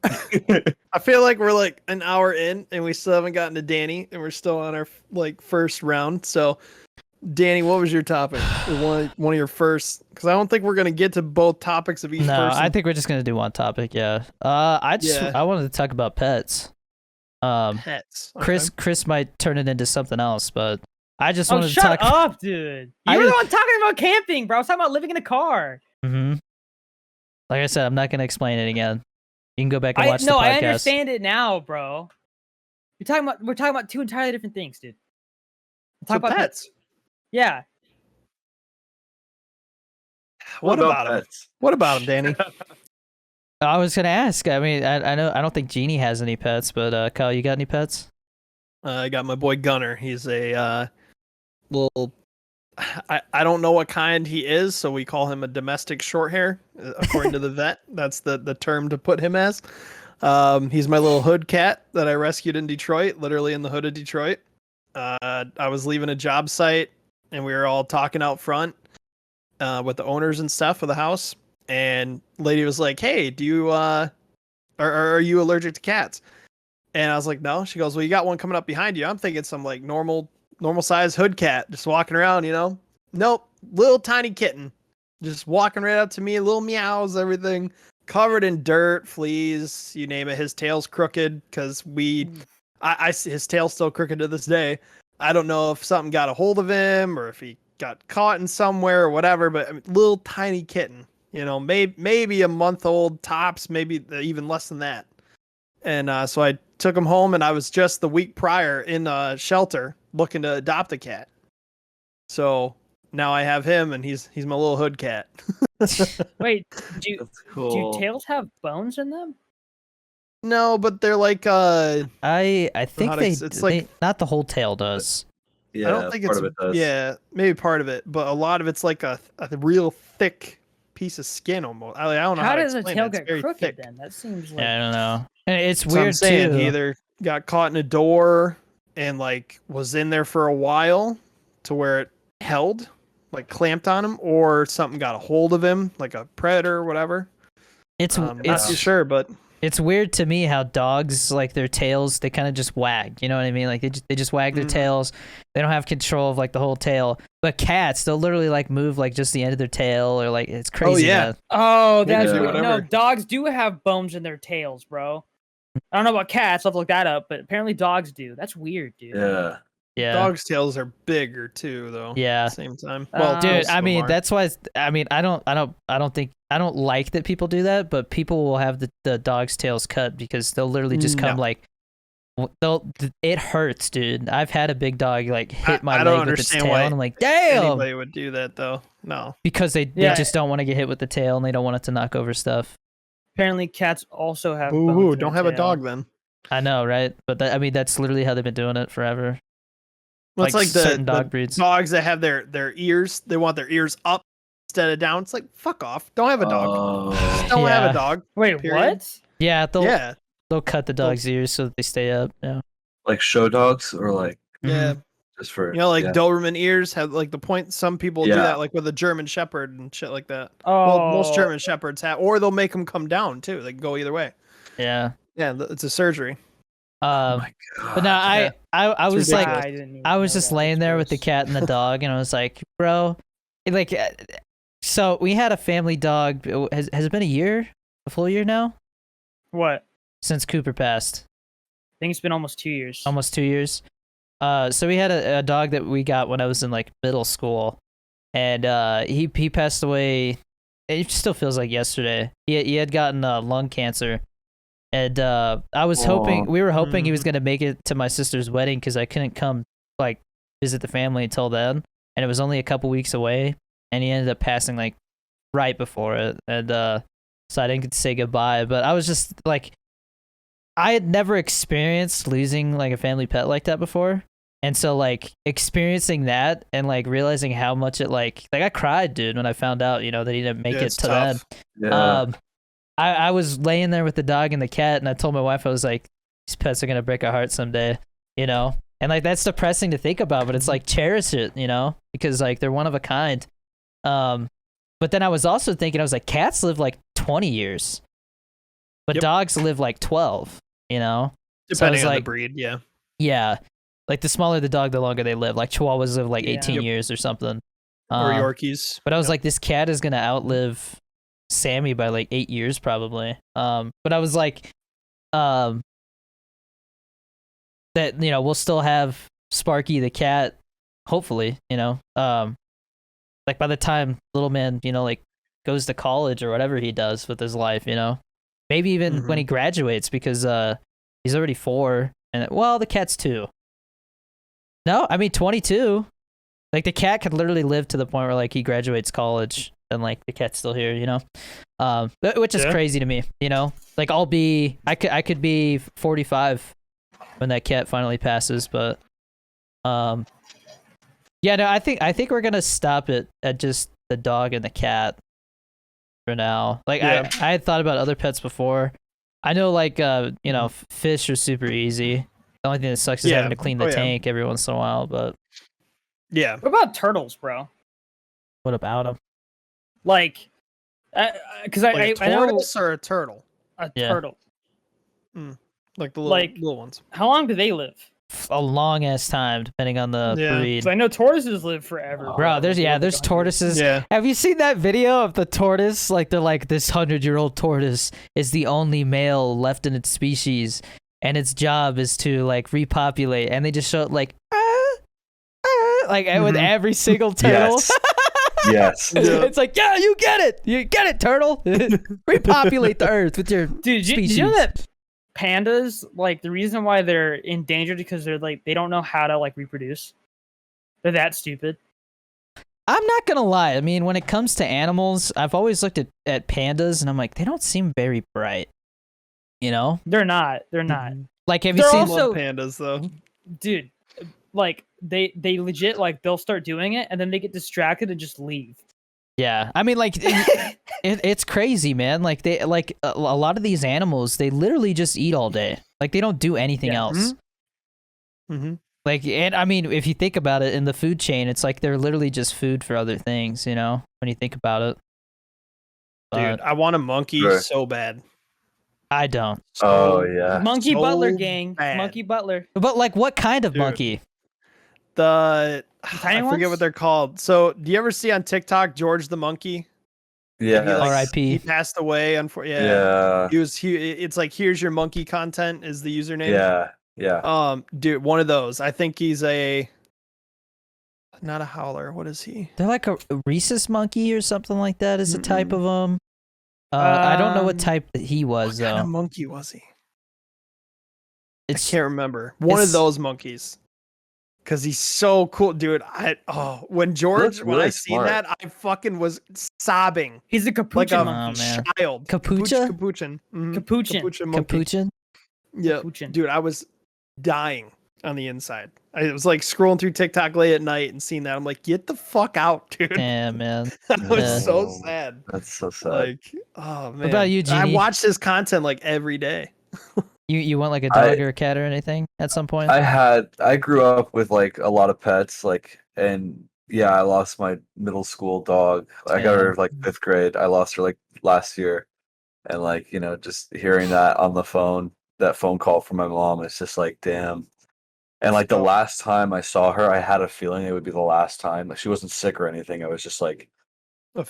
I feel like we're like an hour in and we still haven't gotten to Danny and we're still on our like first round. So Danny, what was your topic? Or one of your first, because I don't think we're gonna get to both topics of each No, person. I think we're just gonna do one topic. Yeah. Yeah. I wanted to talk about pets. Pets. Okay. Chris might turn it into something else, but I just Oh, wanted to shut talk. up, dude. I You were the just- one talking about camping, bro. I was talking about living in a car. Mm-hmm. Like I said, I'm not gonna explain it again. You can go back and watch the podcast. I understand it now, bro. We're talking about two entirely different things, dude. So pets. Yeah. What about him? pets? What about him, Danny? I was gonna ask. I mean, I know I don't think Jeannie has any pets, but Kyle, you got any pets? I got my boy Gunner. He's a little. I don't know what kind he is, so we call him a domestic short hair, according to the vet. That's the term to put him as. He's my little hood cat that I rescued in Detroit, literally in the hood of Detroit. I was leaving a job site, and we were all talking out front with the owners and stuff of the house. And lady was like, "Hey, do you are you allergic to cats?" And I was like, "No." She goes, "Well, you got one coming up behind you." I'm thinking some like normal size hood cat just walking around, you know. Nope, little tiny kitten just walking right up to me, little meows, everything covered in dirt, fleas, you name it. His tail's crooked because his tail's still crooked to this day. I don't know if something got a hold of him or if he got caught in somewhere or whatever, but I mean, little tiny kitten, you know, maybe a month old tops, maybe even less than that. And so I took him home, and I was just the week prior in a shelter looking to adopt a cat. So now I have him, and he's my little hood cat. Wait, do That's cool. tails have bones in them? No, but they're like I think Not they, ex- it's like- not the whole tail does. Yeah, I don't think part it's of it does. yeah, maybe part of it, but a lot of it's like a real thick piece of skin almost. I don't know how, How to does the explain tail it. It's get very crooked thick. then? That seems like Yeah, I don't know. And it's That's what I'm weird saying. too. He either got caught in a door and like was in there for a while to where it held, like clamped on him, or something got a hold of him, like a predator or whatever. It's Not too it's sure, but it's weird to me how dogs, like, their tails, they kind of just wag. You know what I mean? Like they just wag their Mhm. tails. They don't have control of like the whole tail. But cats, they'll literally like move like just the end of their tail, or like it's crazy. yeah. that- Oh, that's Yeah. weird. No, Whatever. dogs do have bones in their tails, bro. I don't know about cats. I'll have to look that up, but apparently dogs do. That's weird, dude. Yeah. yeah. dogs' tails are bigger too, though. Yeah. At the same time. Well, Dude, most of I them mean, are. that's why. I mean, I don't like that people do that, but people will have the dog's tails cut because they'll literally just come No. like, it hurts, dude. I've had a big dog like hit my I don't leg with its understand tail, why and I'm like, damn, anybody would do that though. No. because they Yeah. just don't want to get hit with the tail and they don't want it to knock over stuff. Apparently, cats also have. Boo bones hoo, in don't their have a tail. dog then. I know, right? But I mean, that's literally how they've been doing it forever. Well, it's like certain the dog breeds. dogs that have their ears. They want their ears up instead of down. It's like fuck off. Don't have a dog. Just don't have Yeah. a dog. Wait, Period. what? Yeah, Yeah. they'll cut the dog's ears so that they stay up. Yeah. Like show dogs or like Yeah. just for You know, like yeah. Doberman ears have like the point. Some people do Yeah. that, like with a German Shepherd and shit like that. Oh, Well, most German Shepherds have, or they'll make them come down too. They can go either way. Yeah. Yeah, it's a surgery. Oh my god. But no, yeah. I It's was like, ridiculous. didn't even I was know just that. laying That's there with the gross. cat and the dog, and I was like, bro, like, so we had a family dog. Has it been a full year now, What? since Cooper passed? I think it's been almost 2 years. Almost 2 years. So we had a dog that we got when I was in like middle school, and he passed away. It still feels like yesterday. He had gotten lung cancer, and I was hoping, we were hoping he was gonna make it to my sister's wedding because I couldn't come like visit the family until then, and it was only a couple weeks away, and he ended up passing like right before it, and so I didn't get to say goodbye. But I was just like, I had never experienced losing like a family pet like that before. And so like experiencing that and like realizing how much it like I cried, dude, when I found out, you know, that he didn't make Yeah, it it's to tough. then. Yeah. I was laying there with the dog and the cat, and I told my wife, I was like, these pets are gonna break our hearts someday, you know. And like that's depressing to think about, but it's like cherish it, you know, because like they're one of a kind. But then I was also thinking, I was like, cats live like 20 years, but dogs live like 12, you know? Depending so on like, the breed, yeah. Yeah. Like the smaller the dog, the longer they live. Like Chihuahuas live like 18 Yep. years or something. Or Yorkies. But I was like, this cat is gonna outlive Sammy by like 8 years probably. But I was like, that, you know, we'll still have Sparky the cat, hopefully, you know. Like by the time little man, you know, like goes to college or whatever he does with his life, you know. Maybe even when he graduates, because he's already 4, and well, the cat's 2. No, I mean 22. Like the cat could literally live to the point where like he graduates college and like the cat's still here, you know. Which is crazy to me, you know. Like I could be 45 when that cat finally passes, but yeah, no, I think we're gonna stop it at just the dog and the cat for now. Like I had thought about other pets before. I know like you know, fish are super easy. The only thing that sucks is having to clean the tank every once in a while, but yeah. What about turtles, bro? what about them? Like, because Like a I know tortoise or a turtle? a Yeah. turtle. Like the little, Like- little ones. How long do they live? A long ass time, depending on the breed. Because I know tortoises live forever. Bro, there's They live like there's 100 tortoises. Yeah. Have you seen that video of the tortoise? Like they're like, this 100-year-old tortoise is the only male left in its species, and its job is to like repopulate. And they just show it like, like with every single turtle. Yes. It's like, yeah, you get it, turtle. Repopulate the earth with your Dude, did species. you know that pandas, like the reason why they're endangered is because they're like they don't know how to like reproduce. They're that stupid. I'm not gonna lie. I mean, when it comes to animals, I've always looked at pandas and I'm like, they don't seem very bright. You know? They're not. They're not. Like, have you They're seen? also- Love pandas though. Dude, like they legit like they'll start doing it and then they get distracted and just leave. Yeah, I mean, like, it's crazy, man. Like they like a lot of these animals, they literally just eat all day. Like they don't do anything Yeah. else. Mm-hmm. Like, and I mean, if you think about it in the food chain, it's like they're literally just food for other things. You know, when you think about it. Dude, But I want a monkey Right. so bad. I don't. Oh yeah. Monkey so Butler gang. bad. Monkey Butler. But like, what kind of Dude. monkey? The tiny I forget ones? what they're called. So, do you ever see on TikTok George the monkey? Yeah. He, like, R.I.P. He passed away. Unfortunately, Yeah. He was. It's like, here's your monkey content is the username. Yeah. Yeah. Dude, one of those. I think he's not a howler. What is he? They're like a rhesus monkey or something like that. Is a type of I don't know what Um, type that he was What kind of though. monkey was he? I It's can't remember. One of it's- those monkeys. Cause he's so cool, dude. When George, when really I seen smart. that, I fucking was sobbing He's a like capuchin a monkey. man. child. Capucha? Capuchin. Mhm. Capuchin. Capuchin monkey. capuchin. Yeah, Capuchin. dude, I was dying on the inside. I was like scrolling through TikTok late at night and seeing that. I'm like, get the fuck out, dude. Yeah, man. I was Yeah. so sad. That's so sad. Like, oh man. about you, I Jeannie? watched his content like every day. You want like a dog or a cat or anything at some point? I grew up with like a lot of pets, like, and yeah, I lost my middle school dog. I got her like 5th grade. I lost her like last year, and like, you know, just hearing that on the phone, that phone call from my mom, it's just like, damn. And like the last time I saw her, I had a feeling it would be the last time. Like she wasn't sick or anything. I was just like,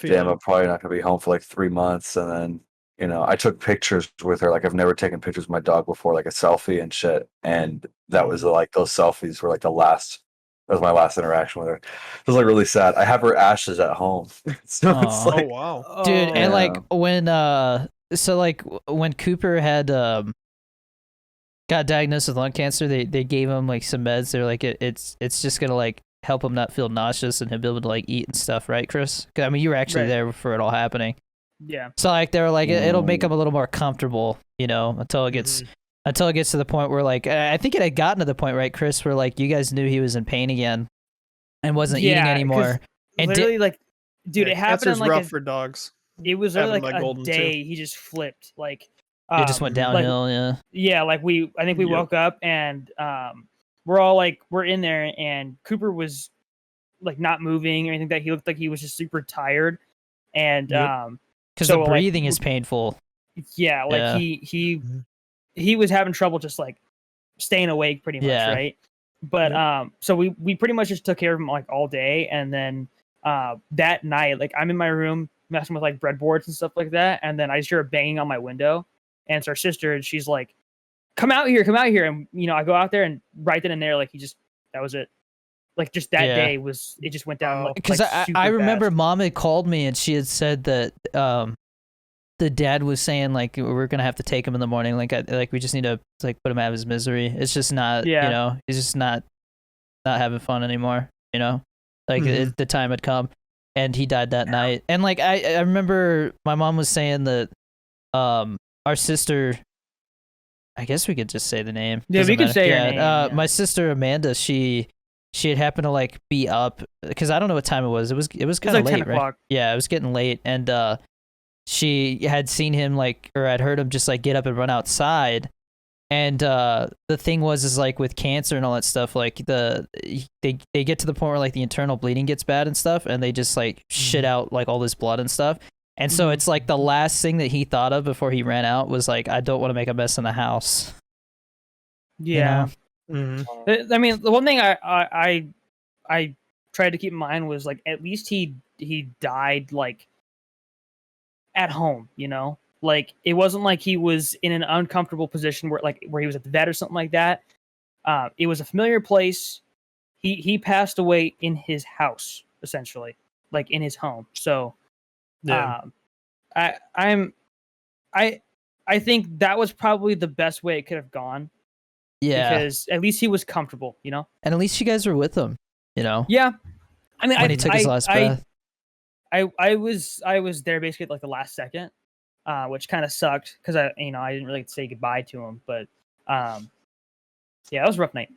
damn, I'm probably not gonna be home for like 3 months. And then, you know, I took pictures with her. Like I've never taken pictures with my dog before, like a selfie and shit. And that was like those selfies were like that was my last interaction with her. It was like really sad. I have her ashes at home. So it's Aw. like, Oh wow. Dude, and like Yeah. when Cooper had got diagnosed with lung cancer, they gave him like some meds. They're like it's just gonna like help him not feel nauseous and he'll be able to like eat and stuff, right, Chris? 'Cause, I mean, you were actually Right. there for it all happening. Yeah. So like they were like it'll make him a little more comfortable, you know, until it gets to the point where like I think it had gotten to the point, right, Chris, where like you guys knew he was in pain again and wasn't eating 'cause anymore. And literally, like, dude, it happened in Cancer's like rough a, for dogs. it was literally happened to like my a golden too. day. He just flipped. Like, it just went like, downhill. Yeah. yeah, like I think we Yep. woke up and we're in there, and Cooper was like not moving or anything. That he looked like he was just super tired, and because so the like breathing is painful. yeah, like Yeah. he was having trouble just like staying awake pretty much, Yeah. right? But so we pretty much just took care of him like all day, and then that night, like I'm in my room messing with like breadboards and stuff like that, and then I just hear a banging on my window, and it's our sister, and she's like, come out here, and I go out there, and right then and there, like that was it. Like just that Yeah. day it just went down like Because like, super I remember fast. mom had called me and she had said that the dad was saying like we're gonna have to take him in the morning, like we just need to like put him out of his misery. It's just not, Yeah. he's just not having fun anymore, like the time had come, and he died that night. And like I remember my mom was saying that our sister, I guess we could just say the name. Yeah, Doesn't we could matter. say her Yeah, name. Yeah. my sister Amanda, she had happened to like be up because I don't know what time it was. It was kind of like 10 late, right? o'clock. Yeah, it was getting late, and she had seen him or I'd heard him just like get up and run outside. And the thing is like with cancer and all that stuff, like they get to the point where like the internal bleeding gets bad and stuff, and they just like shit out like all this blood and stuff. And so it's like the last thing that he thought of before he ran out was like, I don't want to make a mess in the house. Yeah. I mean, the one thing I tried to keep in mind was like at least he died like at home, like it wasn't like he was in an uncomfortable position where he was at the vet or something like that. It was a familiar place. He passed away in his house, essentially, like in his home. So I think that was probably the best way it could have gone. Yeah, because at least he was comfortable, and at least you guys were with him, Yeah, I mean, when he took his last breath. I was there basically at like the last second, which kind of sucked because I didn't really say goodbye to him, but yeah, it was a rough night.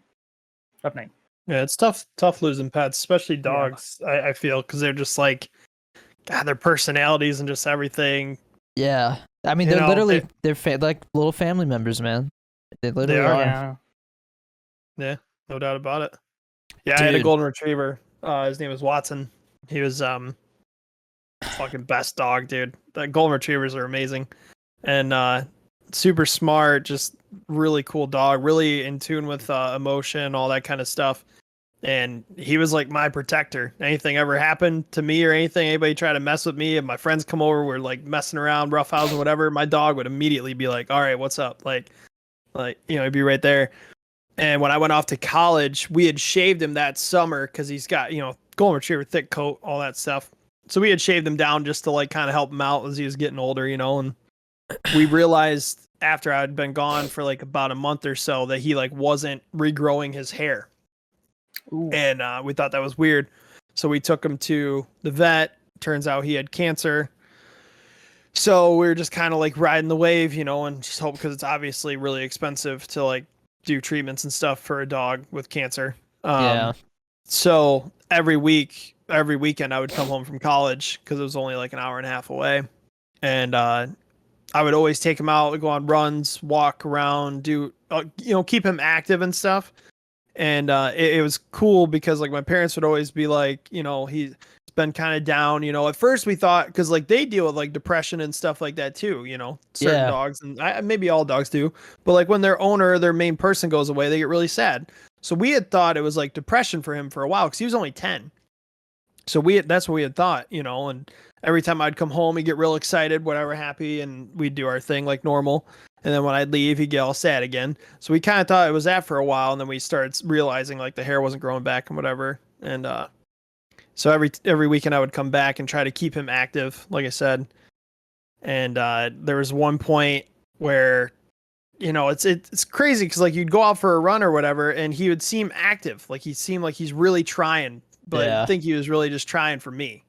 Yeah, it's tough losing pets, especially dogs. I feel because they're just like, God, their personalities and just everything. Yeah, I mean they're literally like little family members, man. They literally are. Yeah, no doubt about it. Yeah, Dude. I had a golden retriever. His name was Watson. He was fucking best dog, dude. The golden retrievers are amazing, and super smart. Just really cool dog. Really in tune with emotion, all that kind of stuff. And he was like my protector. Anything ever happened to me or anybody try to mess with me, if my friends come over, we're like messing around, roughhouse or whatever, my dog would immediately be like, all right, what's up? Like, he'd be right there. And when I went off to college, we had shaved him that summer because he's got, golden retriever, thick coat, all that stuff. So we had shaved him down just to like kind of help him out as he was getting older, and we realized after I'd been gone for like about a month or so that he like wasn't regrowing his hair. Ooh. And we thought that was weird. So we took him to the vet. Turns out he had cancer. So we were just kind of like riding the wave, and just hope, because it's obviously really expensive to like do treatments and stuff for a dog with cancer. Yeah. So every weekend I would come home from college because it was only like an hour and a half away. And I would always take him out, go on runs, walk around, do, keep him active and stuff. And it was cool because like my parents would always be like, he's been kind of down, at first we thought, because like they deal with like depression and stuff like that too, certain dogs, and maybe all dogs do, but like when their owner, their main person goes away, they get really sad. So we had thought it was like depression for him for a while because he was only 10. So that's what we had thought, and every time I'd come home, he'd get real excited, whatever, happy, and we'd do our thing like normal. And then when I'd leave, he'd get all sad again. So we kind of thought it was that for a while, and then we started realizing like the hair wasn't growing back and whatever. And so every weekend I would come back and try to keep him active, like I said. And there was one point where, it's crazy because like you'd go out for a run or whatever, and he would seem active, like he seemed like he's really trying, but I think he was really just trying for me,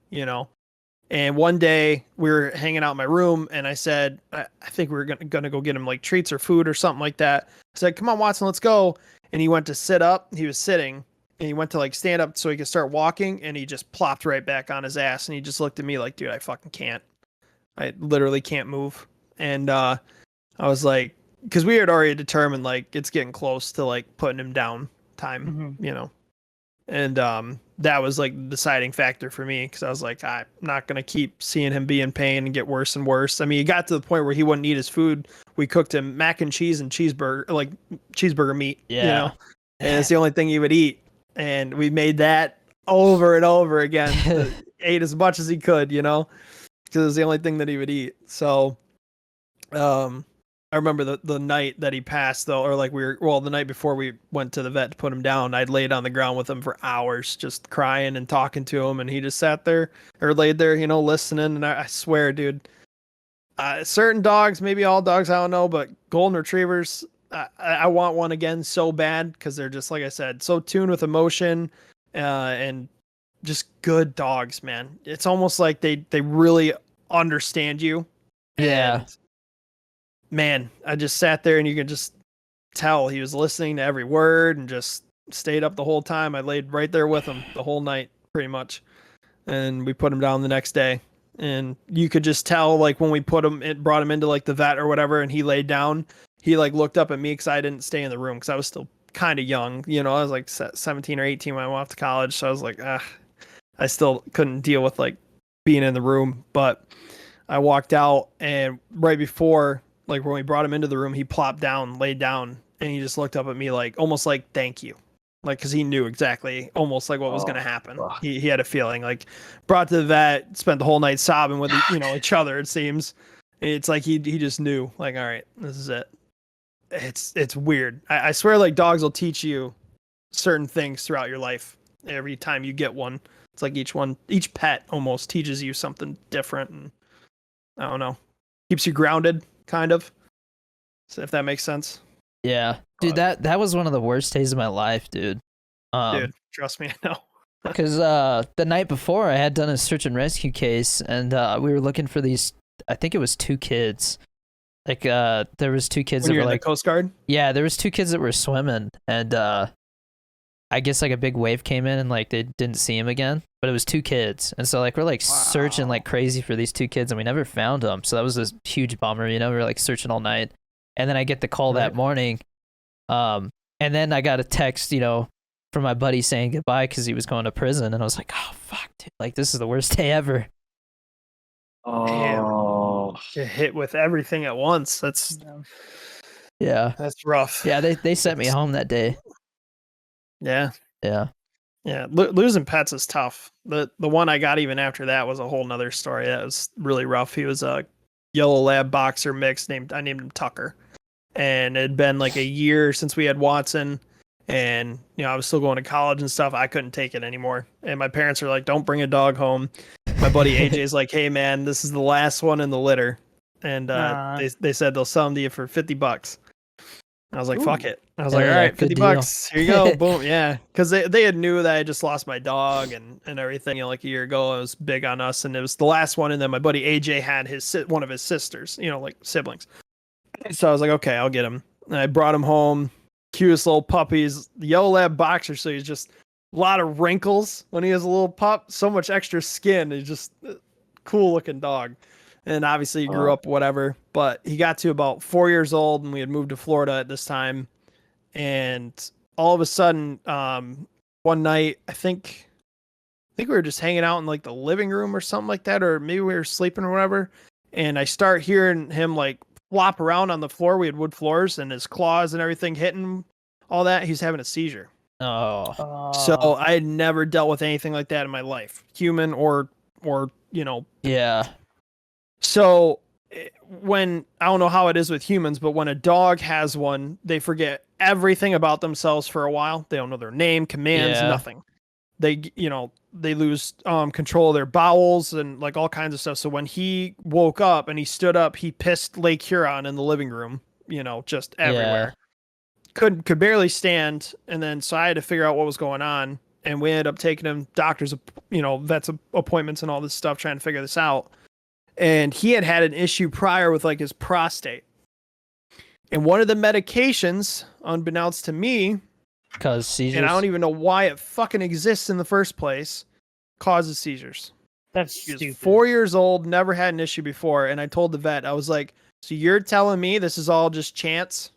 And one day we were hanging out in my room, and I said, I think we were gonna go get him like treats or food or something like that. I said, come on, Watson, let's go. And he went to sit up. He was sitting, and he went to like stand up so he could start walking, and he just plopped right back on his ass, and he just looked at me like, dude, I fucking can't. I literally can't move. And I was like, because we had already determined like it's getting close to like putting him down time, and that was like the deciding factor for me, because I was like, I'm not gonna keep seeing him be in pain and get worse and worse. I mean, he got to the point where he wouldn't eat his food. We cooked him mac and cheese and cheeseburger meat, Yeah. and it's the only thing he would eat. And we made that over and over again. Ate as much as he could, because it was the only thing that he would eat. So, I remember the night that he passed, though, or like the night before we went to the vet to put him down, I'd laid on the ground with him for hours, just crying and talking to him, and he just sat there or laid there, listening. And I swear, dude, certain dogs, maybe all dogs, I don't know, but golden retrievers, I want one again so bad, because they're just, like I said, so tuned with emotion, and just good dogs, man. It's almost like they really understand you. Yeah. And, man, I just sat there and you could just tell he was listening to every word and just stayed up the whole time. I laid right there with him the whole night, pretty much. And we put him down the next day. And you could just tell, like, when we brought him into like the vet or whatever, and he laid down, he like looked up at me, because I didn't stay in the room, because I was still kind of young. I was like 17 or 18 when I went off to college. So I was like, I still couldn't deal with like being in the room. But I walked out, and right before, like, when we brought him into the room, he plopped down, laid down, and he just looked up at me like, almost like, thank you. Like, because he knew exactly, almost like what was going to happen. Wow. He had a feeling, like, brought to the vet, spent the whole night sobbing with, each other, it seems. It's like he just knew, like, all right, this is it. It's weird. I swear, like, dogs will teach you certain things throughout your life. Every time you get one, it's like each pet almost teaches you something different. And I don't know, keeps you grounded, kind of. So if that makes sense. Yeah. Dude, that was one of the worst days of my life, dude. Dude, trust me, I know. Because the night before, I had done a search and rescue case, and we were looking for these, I think it was 2 kids. Like, there was 2 kids When that you're were in like, the Coast Guard? yeah, there was 2 kids that were swimming, and I guess like a big wave came in, and like they didn't see him again, but it was 2 kids. And so like we're like searching like crazy for these 2 kids, and we never found them. So that was a huge bummer, we were like searching all night. And then I get the call that morning. And then I got a text, from my buddy saying goodbye because he was going to prison. And I was like, oh, fuck, dude. Like, this is the worst day ever. Oh, Get hit with everything at once. That's rough. Yeah, they sent me home that day. Yeah. Yeah. Yeah. Losing pets is tough. The one I got even after that was a whole nother story. That was really rough. He was a yellow lab boxer mix. I named him Tucker. And it had been like a year since we had Watson, and I was still going to college and stuff. I couldn't take it anymore, and my parents are like, don't bring a dog home. My buddy AJ's like, hey man, this is the last one in the litter, and they said they'll sell them to you for $50. I was like, fuck it. I was like, all right, $50, here you go. Boom. Yeah, because they had knew that I just lost my dog and everything, like a year ago. It was big on us, and it was the last one. And then my buddy AJ had one of his sisters, like siblings. So I was like, okay, I'll get him. And I brought him home. Cutest little puppies. The yellow lab boxer, so he's just a lot of wrinkles when he was a little pup. So much extra skin. He's just a cool looking dog. And obviously he grew up whatever. But he got to about 4 years old, and we had moved to Florida at this time. And all of a sudden, one night, I think we were just hanging out in like the living room or something like that, or maybe we were sleeping or whatever. And I start hearing him like flop around on the floor. We had wood floors, and his claws and everything hitting all that. He's having a seizure. Oh. So I had never dealt with anything like that in my life, human or Yeah. So when, I don't know how it is with humans, but when a dog has one, they forget everything about themselves for a while. They don't know their name, commands, nothing. They lose control of their bowels and like all kinds of stuff. So when he woke up and he stood up, he pissed Lake Huron in the living room, just everywhere. Could barely stand. And then so I had to figure out what was going on. And we ended up taking him doctors, vets appointments and all this stuff, trying to figure this out. And he had an issue prior with like his prostate. And one of the medications, unbeknownst to me, Cause seizures. and I don't even know why it fucking exists in the first place, causes seizures. That's He was stupid. 4 years old, never had an issue before. And I told the vet, I was like, so you're telling me this is all just chance?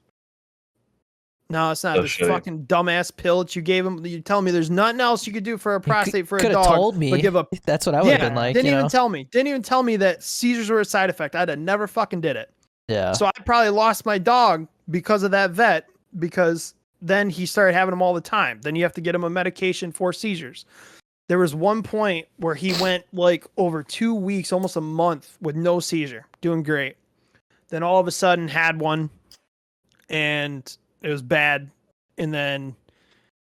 No, it's not. So This shitty. fucking dumbass pill that you gave him. You tell me there's nothing else you could do for a prostate for a Could have dog. told but me. give up. That's what I would have been like. Didn't you even know? tell me. Didn't even tell me that seizures were a side effect. I'd have never fucking did it. Yeah. So I probably lost my dog because of that vet, because then he started having them all the time. Then you have to get him a medication for seizures. There was one point where he went like over 2 weeks, almost a month with no seizure, doing great. Then all of a sudden had one and it was bad. And then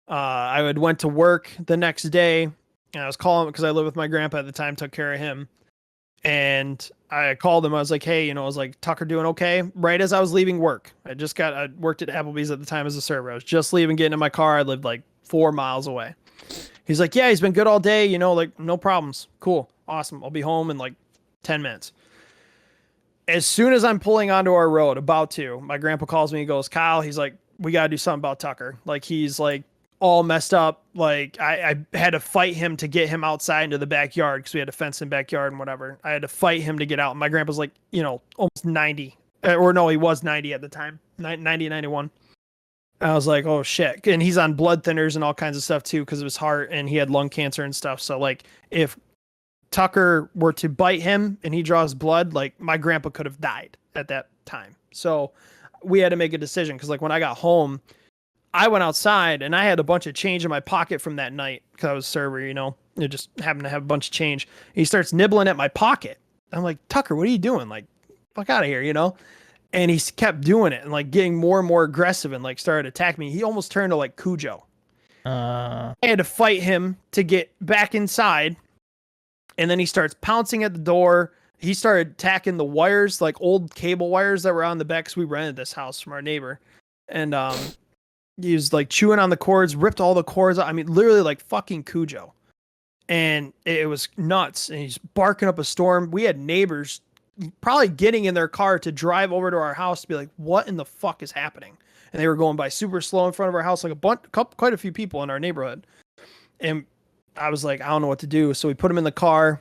I had went to work the next day and I was calling because I lived with my grandpa at the time, took care of him. And I called him. I was like, hey, I was like, Tucker doing okay? Right as I was leaving work. I worked at Applebee's at the time as a server. I was just leaving, getting in my car. I lived like 4 miles away. He's like, yeah, he's been good all day. Like no problems. Cool. Awesome. I'll be home in like 10 minutes. As soon as I'm pulling onto our road, about to, my grandpa calls me and goes, Kyle, he's like, we got to do something about Tucker. Like he's like all messed up. Like I had to fight him to get him outside into the backyard because we had a fenced in backyard and whatever. I had to fight him to get out. And my grandpa's like, almost 90. Or no, he was 90 at the time. 90, 91. I was like, oh shit. And he's on blood thinners and all kinds of stuff too because of his heart and he had lung cancer and stuff. So like if Tucker were to bite him and he draws blood, like my grandpa could have died at that time. So we had to make a decision because like when I got home, I went outside and I had a bunch of change in my pocket from that night because I was a server, it just happened to have a bunch of change. He starts nibbling at my pocket. I'm like, Tucker, what are you doing? Like, fuck out of here, And he kept doing it and like getting more and more aggressive and like started attacking me. He almost turned to like Cujo. I had to fight him to get back inside. And then he starts pouncing at the door. He started attacking the wires, like old cable wires that were on the back because we rented this house from our neighbor. And he was like chewing on the cords, ripped all the cords out. I mean, literally like fucking Cujo. And it was nuts. And he's barking up a storm. We had neighbors probably getting in their car to drive over to our house to be like, what in the fuck is happening? And they were going by super slow in front of our house, like quite a few people in our neighborhood. And I was like, I don't know what to do. So we put him in the car,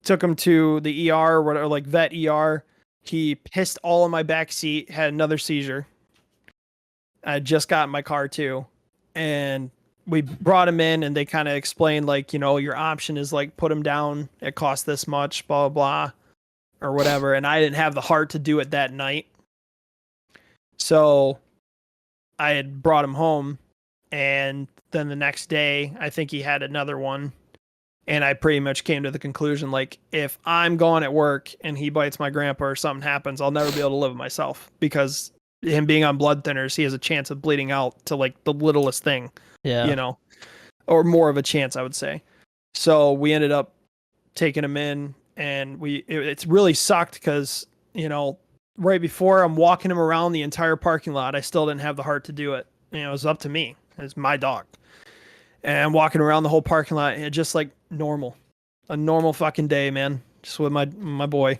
took him to the ER or whatever, like vet ER. He pissed all in my back seat, had another seizure. I just got in my car too. And we brought him in and they kind of explained like, your option is like put him down. It costs this much, blah, blah, blah, or whatever. And I didn't have the heart to do it that night. So I had brought him home. And then the next day, I think he had another one. And I pretty much came to the conclusion, like, if I'm gone at work and he bites my grandpa or something happens, I'll never be able to live with myself because him being on blood thinners, he has a chance of bleeding out to like the littlest thing, or more of a chance, I would say. So we ended up taking him in and it's really sucked because, right before I'm walking him around the entire parking lot, I still didn't have the heart to do it. It was up to me. It's my dog. And I'm walking around the whole parking lot and just like normal. A normal fucking day, man. Just with my boy.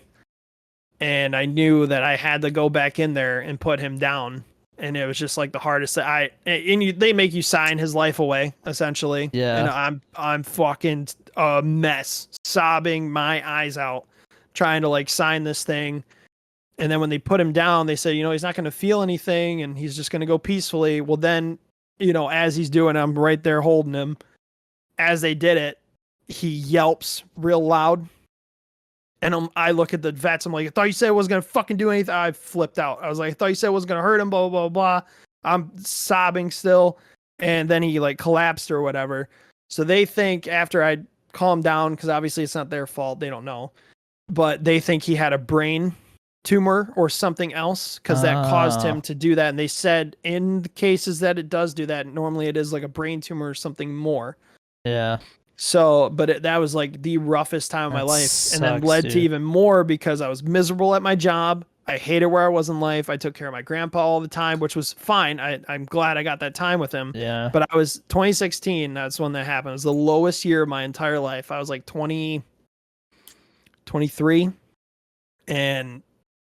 And I knew that I had to go back in there and put him down. And it was just like the hardest. They make you sign his life away, essentially. Yeah. And I'm fucking a mess, sobbing my eyes out, trying to like sign this thing. And then when they put him down, they said, he's not going to feel anything and he's just going to go peacefully. Well, then, as he's doing, I'm right there holding him. As they did it, he yelps real loud. And I look at the vets. I'm like, I thought you said it wasn't going to fucking do anything. I flipped out. I was like, I thought you said it wasn't going to hurt him, blah, blah, blah. I'm sobbing still. And then he like collapsed or whatever. So they think after I calmed down, because obviously it's not their fault. They don't know. But they think he had a brain tumor or something else because that caused him to do that. And they said in the cases that it does do that, normally it is like a brain tumor or something more. Yeah. So, but that was like the roughest time of my life, and then led to even more because I was miserable at my job. I hated where I was in life. I took care of my grandpa all the time, which was fine. I'm glad I got that time with him. Yeah. But I was 2016. That's when that happened. It was the lowest year of my entire life. I was like 23. And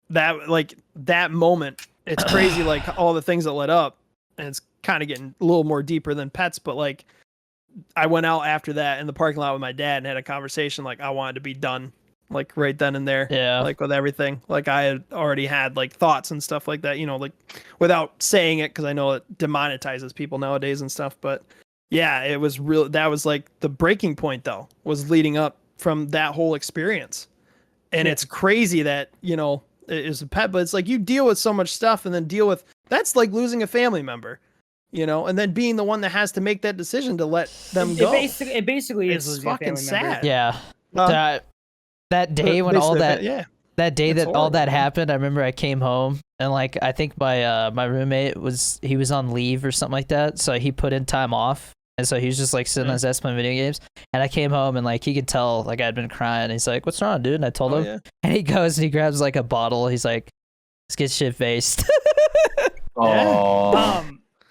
that moment, it's crazy. Like all the things that led up, and it's kind of getting a little more deeper than pets, but like, I went out after that in the parking lot with my dad and had a conversation like I wanted to be done. like right then and there. Yeah. Like with everything. Like I had already had like thoughts and stuff like that, you know, like without saying it, because I know it demonetizes people nowadays and stuff. But yeah, it was real. That was like the breaking point, though, was leading up from that whole experience. And it's crazy that, you know, it is a pet, but it's like you deal with so much stuff and then deal with that's like losing a family member, you know, and then being the one that has to make that decision to let them go. It basically is It's losing a fucking family member. sad. Yeah. Uh, That day when all that that day It's that all horrible, that man. happened, I remember I came home and like I think my roommate was on leave or something like that, so he put in time off, and so he was just like sitting on his desk playing video games. And I came home and like he could tell like I'd been crying. He's like, "What's wrong, dude?" And I told him, Yeah. and he goes and he grabs like a bottle. He's like, "Let's get shit faced." Oh,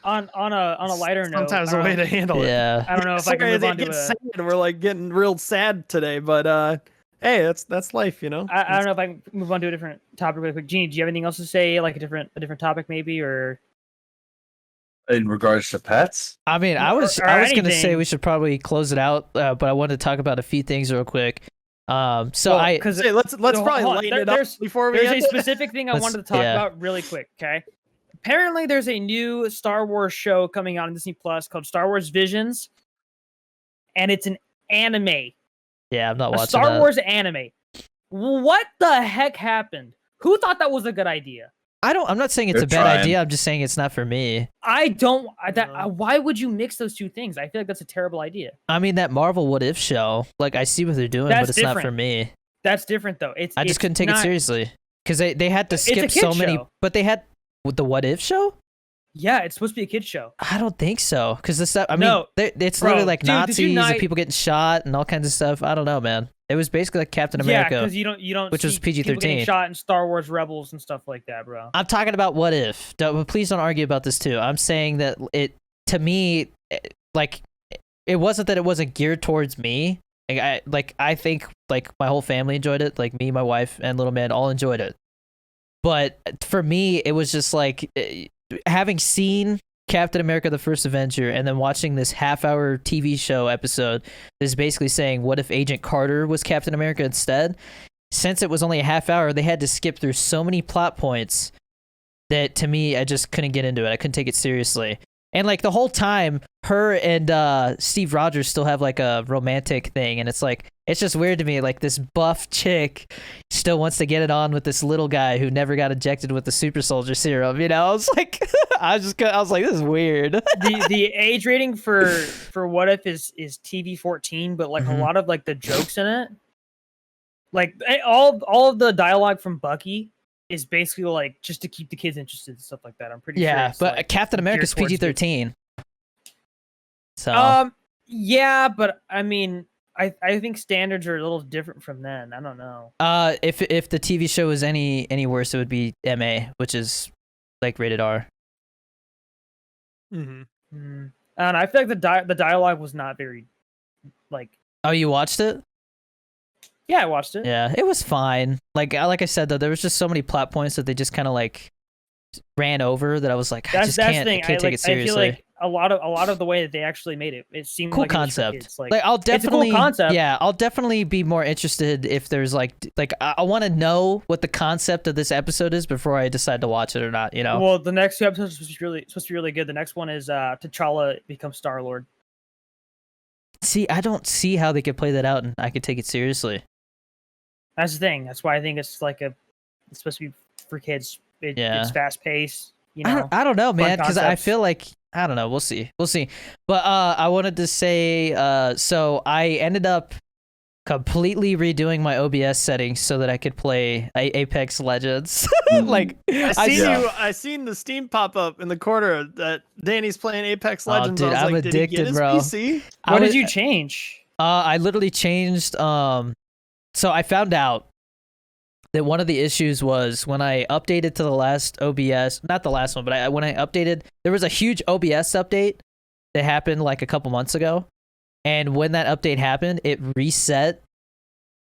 On a lighter note, Sometimes a way to handle it. Yeah. I don't know if I can move on to gets a. sad. We're like getting real sad today, but hey, that's life, you know. I don't know if I can move on to a different topic really quick. Jeannie, do you have anything else to say? Like a different topic maybe, or in regards to pets, I mean, I was or gonna say anything. we should probably close it out, but I wanted to talk about a few things real quick. So Well, I because Hey, let's probably hold on. lighten it up There's before we there's a end. specific thing I Let's- wanted to talk yeah. about really quick. Okay, apparently there's a new Star Wars show coming out on Disney Plus called Star Wars Visions, and it's an anime, yeah, I'm not a watching Star that. Wars anime. What the heck happened? Who thought that was a good idea? I'm not saying it's They're a bad trying. idea. I'm just saying it's not for me. I don't. No. Why would you mix those two things? I feel like that's a terrible idea. I mean, that Marvel What If show, like I see what they're doing, That's but it's not for different. me. That's different though. I just couldn't take it seriously because they had to It's a skip so kid's many. show. But they had with the What If show. Yeah, it's supposed to be a kid's show. I don't think so because the stuff. I mean, No, it's bro, literally like dude, did you Nazis not- and people getting shot and all kinds of stuff. I don't know, man. It was basically like Captain Yeah, America. because you don't which was see people getting PG-13. shot in Star Wars Rebels and stuff like that, bro. I'm talking about What If. Please don't argue about this too. I'm saying that it to me, like, it wasn't that it wasn't geared towards me. I think like my whole family enjoyed it. Like me, my wife, and little man all enjoyed it. But for me, it was just like having seen Captain America: The First Avenger and then watching this half-hour TV show episode that is basically saying, what if Agent Carter was Captain America instead? Since it was only a half hour, they had to skip through so many plot points that to me, I just couldn't get into it. I couldn't take it seriously. And like the whole time, her and Steve Rogers still have like a romantic thing, and it's like it's just weird to me. Like this buff chick still wants to get it on with this little guy who never got injected with the super soldier serum. You know, I was like, I was like, this is weird. The age rating for What If is TV 14, but like a Mhm. lot of like the jokes in it, like all of the dialogue from Bucky is basically like just to keep the kids interested and stuff like that. I'm pretty sure. Yeah, it's, but like, Captain geared America's towards kids. PG-13. So Yeah, but I mean, I think standards are a little different from then. I don't know. if the TV show was any worse, it would be MA, which is like rated R. Mm-hmm. And I feel like the dialogue was not very like. Oh, you watched it? Yeah, I watched it. Yeah, it was fine. Like I said though, there was just so many plot points that they just kind of like ran over that I was like, I just That's can't, the thing. I can't take it I feel seriously. like a lot of the way that they actually made it, it seemed Cool like it was for concept. kids. Like, I'll it's a cool definitely, concept. yeah, I'll definitely be more interested if there's like I want to know what the concept of this episode is before I decide to watch it or not. You know? Well, the next two episodes are supposed to be really good. The next one is T'Challa becomes Star Lord. See, I don't see how they could play that out and I could take it seriously. That's the thing. That's why I think it's like it's supposed to be for kids. Yeah. It's fast paced. You know. I don't know, man, because I concepts. feel like I don't know. We'll see. But I wanted to say, so I ended up completely redoing my OBS settings so that I could play Apex Legends. Like I seen the Steam pop up in the corner that Danny's playing Apex Oh, Legends. dude, I was I'm like, did he addicted, get his bro. PC? What did you change? I literally changed. So I found out that one of the issues was when I updated to the last OBS, not the last one, but when I updated, there was a huge OBS update that happened like a couple months ago. And when that update happened, it reset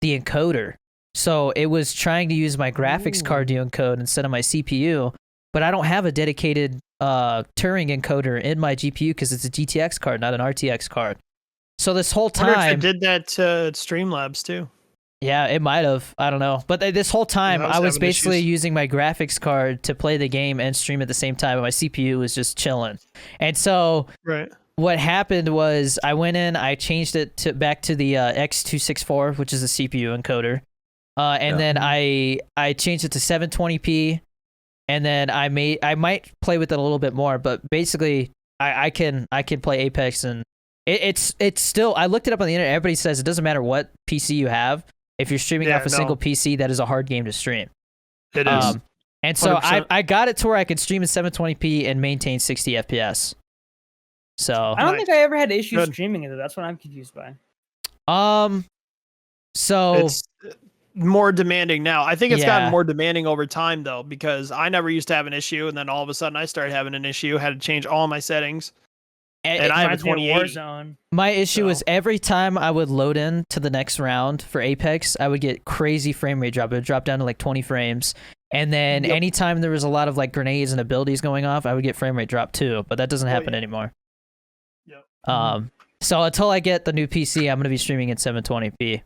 the encoder. So it was trying to use my graphics card to encode instead of my CPU, but I don't have a dedicated Turing encoder in my GPU because it's a GTX card, not an RTX card. So this whole I wonder if time, it did that to Streamlabs too. Yeah, it might have. I don't know. But this whole time, I was having basically issues. using my graphics card to play the game and stream at the same time, and my CPU was just chilling. And so Right. what happened was I went in, I changed it back to the X264, which is a CPU encoder, and then I changed it to 720p, and then I might play with it a little bit more, but basically I can play Apex, and it's still, I looked it up on the internet. Everybody says it doesn't matter what PC you have. If you're streaming off a single PC, that is a hard game to stream. It is. And so 100%. I got it to where I could stream in 720p and maintain 60 FPS. So I don't think I ever had issues Good. streaming it. That's what I'm confused by. So It's more demanding now. I think it's Yeah. gotten more demanding over time though, because I never used to have an issue, and then all of a sudden I started having an issue. Had to change all my settings, and I have a Reminds me of 2080. Warzone. my issue was So- every time I would load in to the next round for Apex, I would get crazy frame rate drop. It would drop down to like 20 frames. And then Yep. anytime there was a lot of like grenades and abilities going off, I would get frame rate drop too. But that doesn't happen yeah. anymore. Yep. So until I get the new PC, I'm gonna be streaming at 720p.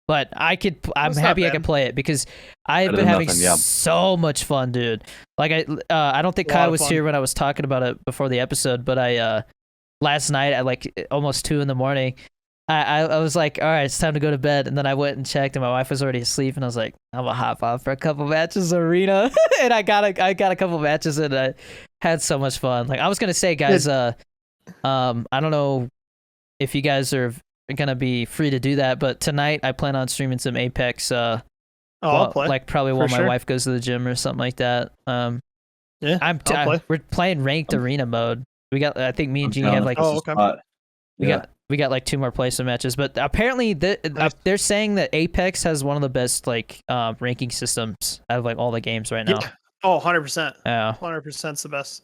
But I'm That's not happy I bad. can play it because I've Better been than having nothing, yeah. so much fun, dude. Like I don't think A lot Kai of was fun. here when I was talking about it before the episode, but I last night at like almost 2 in the morning, I was like, all right, it's time to go to bed, and then I went and checked, and my wife was already asleep, and I was like, I'm gonna hop on for a couple matches of Arena, and I got a couple matches, and I had so much fun. Like I was gonna say, guys, I don't know if you guys are gonna be free to do that, but tonight I plan on streaming some Apex. I'll play. Like probably while For my sure. wife goes to the gym or something like that. Yeah, I'll play. We're playing ranked arena mode. We got, I think me and Jeannie have like Oh, okay. we got like 2 more placement matches, but apparently Nice. they're saying that Apex has one of the best like ranking systems out of like all the games right now. Yeah. Oh, 100%. Yeah. 100% is the best.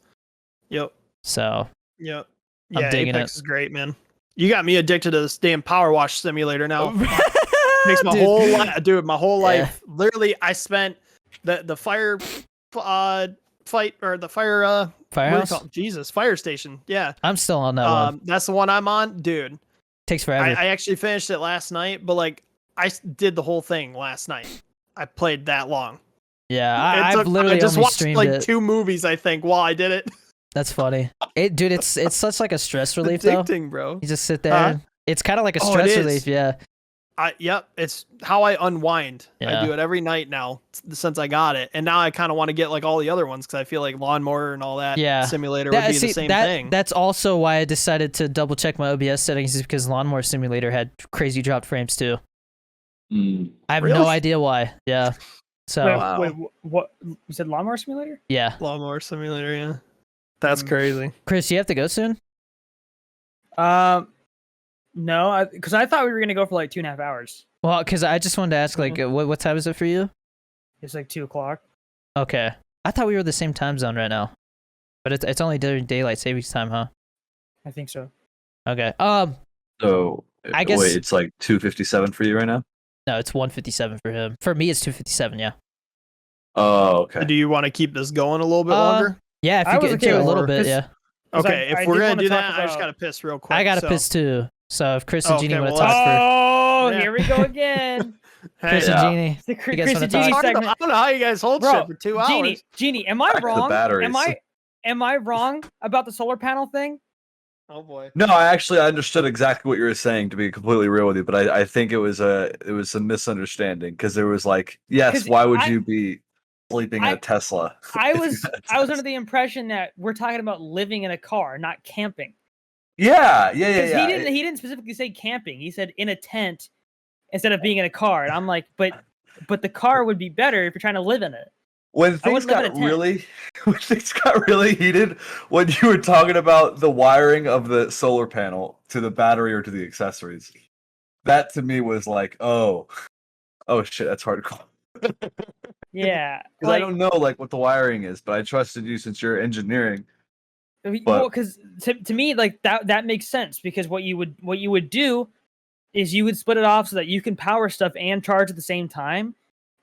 Yep. So Yep. I'm Yeah, digging Apex it. is great, man. You got me addicted to this damn Power Wash simulator now. Makes my Dude. whole life, dude. My whole Yeah. life. Literally, I spent the fire fight or the fire what do you Firehouse. call it? Jesus, fire station. Yeah. I'm still on that one. That's the one I'm on, dude. Takes forever. I actually finished it last night, but like did the whole thing last night. I played that long. Yeah, It I've took- literally I just only watched streamed like it. 2 movies, I think, while I did it. That's funny. Dude, it's such like a stress relief though. Addicting, bro. You just sit there. Huh? And it's kind of like a Oh, it stress is. relief. Yeah. Yep, it's how I unwind. Yeah. I do it every night now since I got it, and now I kind of want to get like all the other ones because I feel like lawnmower and all that Yeah. simulator would be the same thing. That's also why I decided to double check my OBS settings, is because Lawnmower Simulator had crazy dropped frames too. I have no Really? idea why. Yeah. So Wait, Wow. wait, what? You said Lawnmower Simulator? yeah, Lawnmower simulator, yeah. That's Mm. crazy. Chris, you have to go soon. No, because I thought we were gonna go for like 2.5 hours. Well, because I just wanted to ask, like, what time is it for you? It's like 2 o'clock. Okay, I thought we were the same time zone right now, but it's only during daylight savings time, huh? I think so. Okay. So I guess- wait, it's like 2:57 for you right now. No, it's 1:57 for him. For me, it's 2:57. Yeah. Oh, okay. Do you want to keep this going a little bit Uh, longer? Yeah, if I you was get okay into a with little it, bit, 'cause- yeah. 'cause Okay, I if we're did gonna wanna do talk that, I just about- gotta piss real quick. I got to so- piss too. So if Chris and Okay, Jeannie want to well, talk for Oh, Yeah. here we go again. Hey, Chris Yeah. and Jeannie, It's the You guys Chris wanna and talk? Jeannie I segment. don't know how you guys hold Bro, shit for 2 hours. Jeannie, am I Back to the wrong? batteries. Am I wrong about the solar panel thing? Oh boy. No, I understood exactly what you were saying, to be completely real with you, but I think it was a misunderstanding, because there was like, yes, 'Cause why would I- you be sleeping in I- a Tesla? I if you was had a I was under Tesla? the impression that we're talking about living in a car, not camping. Yeah. Because he didn't specifically say camping. He said in a tent instead of being in a car. And I'm like, but the car would be better if you're trying to live in it. When things wouldn't live in a got tent. really, when things got really heated, when you were talking about the wiring of the solar panel to the battery or to the accessories, that to me was like, oh shit, that's hardcore. Yeah. Because I don't know like what the wiring is, but I trusted you since you're engineering. Well, because to me, like that makes sense, because what you would do is you would split it off so that you can power stuff and charge at the same time.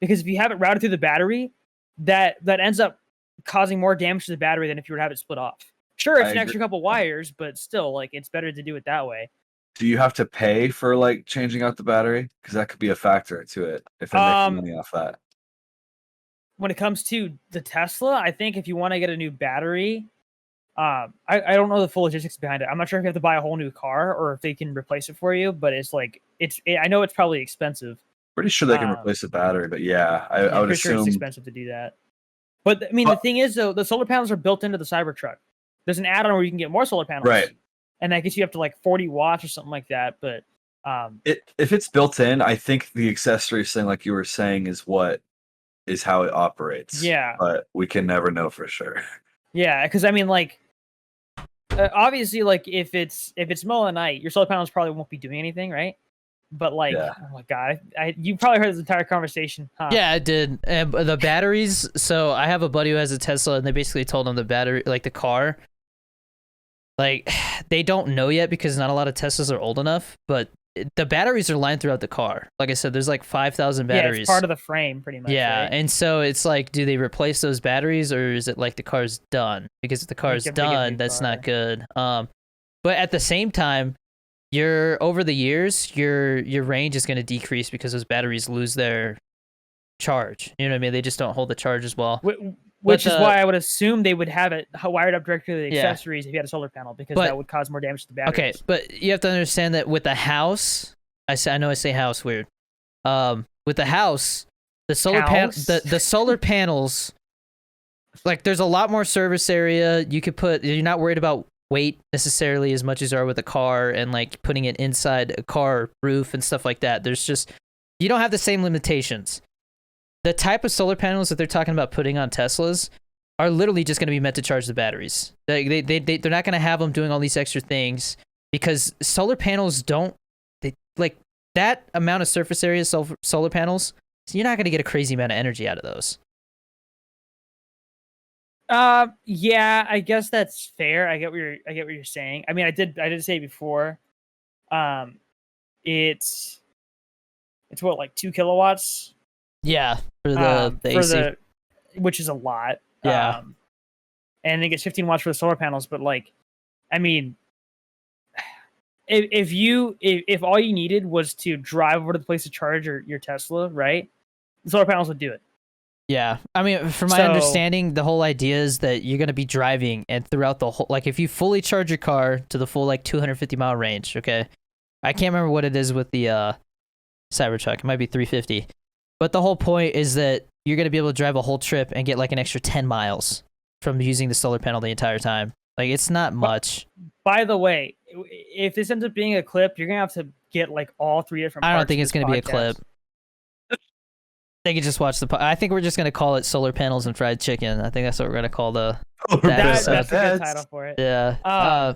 Because if you have it routed through the battery, that ends up causing more damage to the battery than if you were to have it split off. Sure, it's I an agree. extra couple wires, but still, like, it's better to do it that way. Do you have to pay for like changing out the battery? Because that could be a factor to it if they're making money off that. When it comes to the Tesla, I think if you want to get a new battery, I don't know the full logistics behind it. I'm not sure if you have to buy a whole new car or if they can replace it for you, but it's like I know it's probably expensive. Pretty sure they can replace the battery, but yeah, I would pretty sure assume it's expensive to do that. But I mean, the thing is though, the solar panels are built into the Cybertruck. There's an add-on where you can get more solar panels, right. And that gets you up to like 40 watts or something like that. But if it's built in, I think the accessories thing, like you were saying, is how it operates. Yeah, but we can never know for sure. Yeah, because I mean, like, obviously, like if it's middle of the night, your solar panels probably won't be doing anything, right? But like, oh my god, you probably heard this entire conversation, huh? Yeah, I did. And the batteries. So I have a buddy who has a Tesla, and they basically told him the battery, like the car, like they don't know yet because not a lot of Teslas are old enough, but the batteries are lined throughout the car. Like I said, there's like 5,000 batteries. Yeah, it's part of the frame, pretty much. Yeah, right? and so it's like, do they replace those batteries, or is it like the car's done? Because if the car's done, that's not good. But at the same time, over the years, your range is going to decrease because those batteries lose their charge. You know what I mean? They just don't hold the charge as well. Which is why I would assume they would have it wired up directly to the accessories if you had a solar panel, because that would cause more damage to the batteries. Okay, but you have to understand that with the house, I know I say house weird. With the house, the solar panels, like there's a lot more surface area. You're not worried about weight necessarily as much as you are with a car and like putting it inside a car roof and stuff like that. You don't have the same limitations. The type of solar panels that they're talking about putting on Teslas are literally just going to be meant to charge the batteries. They're not going to have them doing all these extra things because solar panels like that amount of surface area solar panels. So you're not going to get a crazy amount of energy out of those. Yeah, I guess that's fair. I get what you're saying. I mean, I did say before, it's what, like 2 kilowatts. Yeah, for the AC. Which is a lot. Yeah. And it gets 15 watts for the solar panels, but like, I mean, if all you needed was to drive over to the place to charge your Tesla, right? The solar panels would do it. Yeah. I mean, from my understanding, the whole idea is that you're going to be driving and throughout the whole, like if you fully charge your car to the full like 250-mile range, okay? I can't remember what it is with the Cybertruck. It might be 350. But the whole point is that you're going to be able to drive a whole trip and get like an extra 10 miles from using the solar panel the entire time. Like, it's not much. By the way, if this ends up being a clip, you're going to have to get like all 3 different parts. I don't think it's going to be a clip. They can just watch I think we're just going to call it Solar Panels and Fried Chicken. I think that's what we're going to call that's a good title for it. Yeah.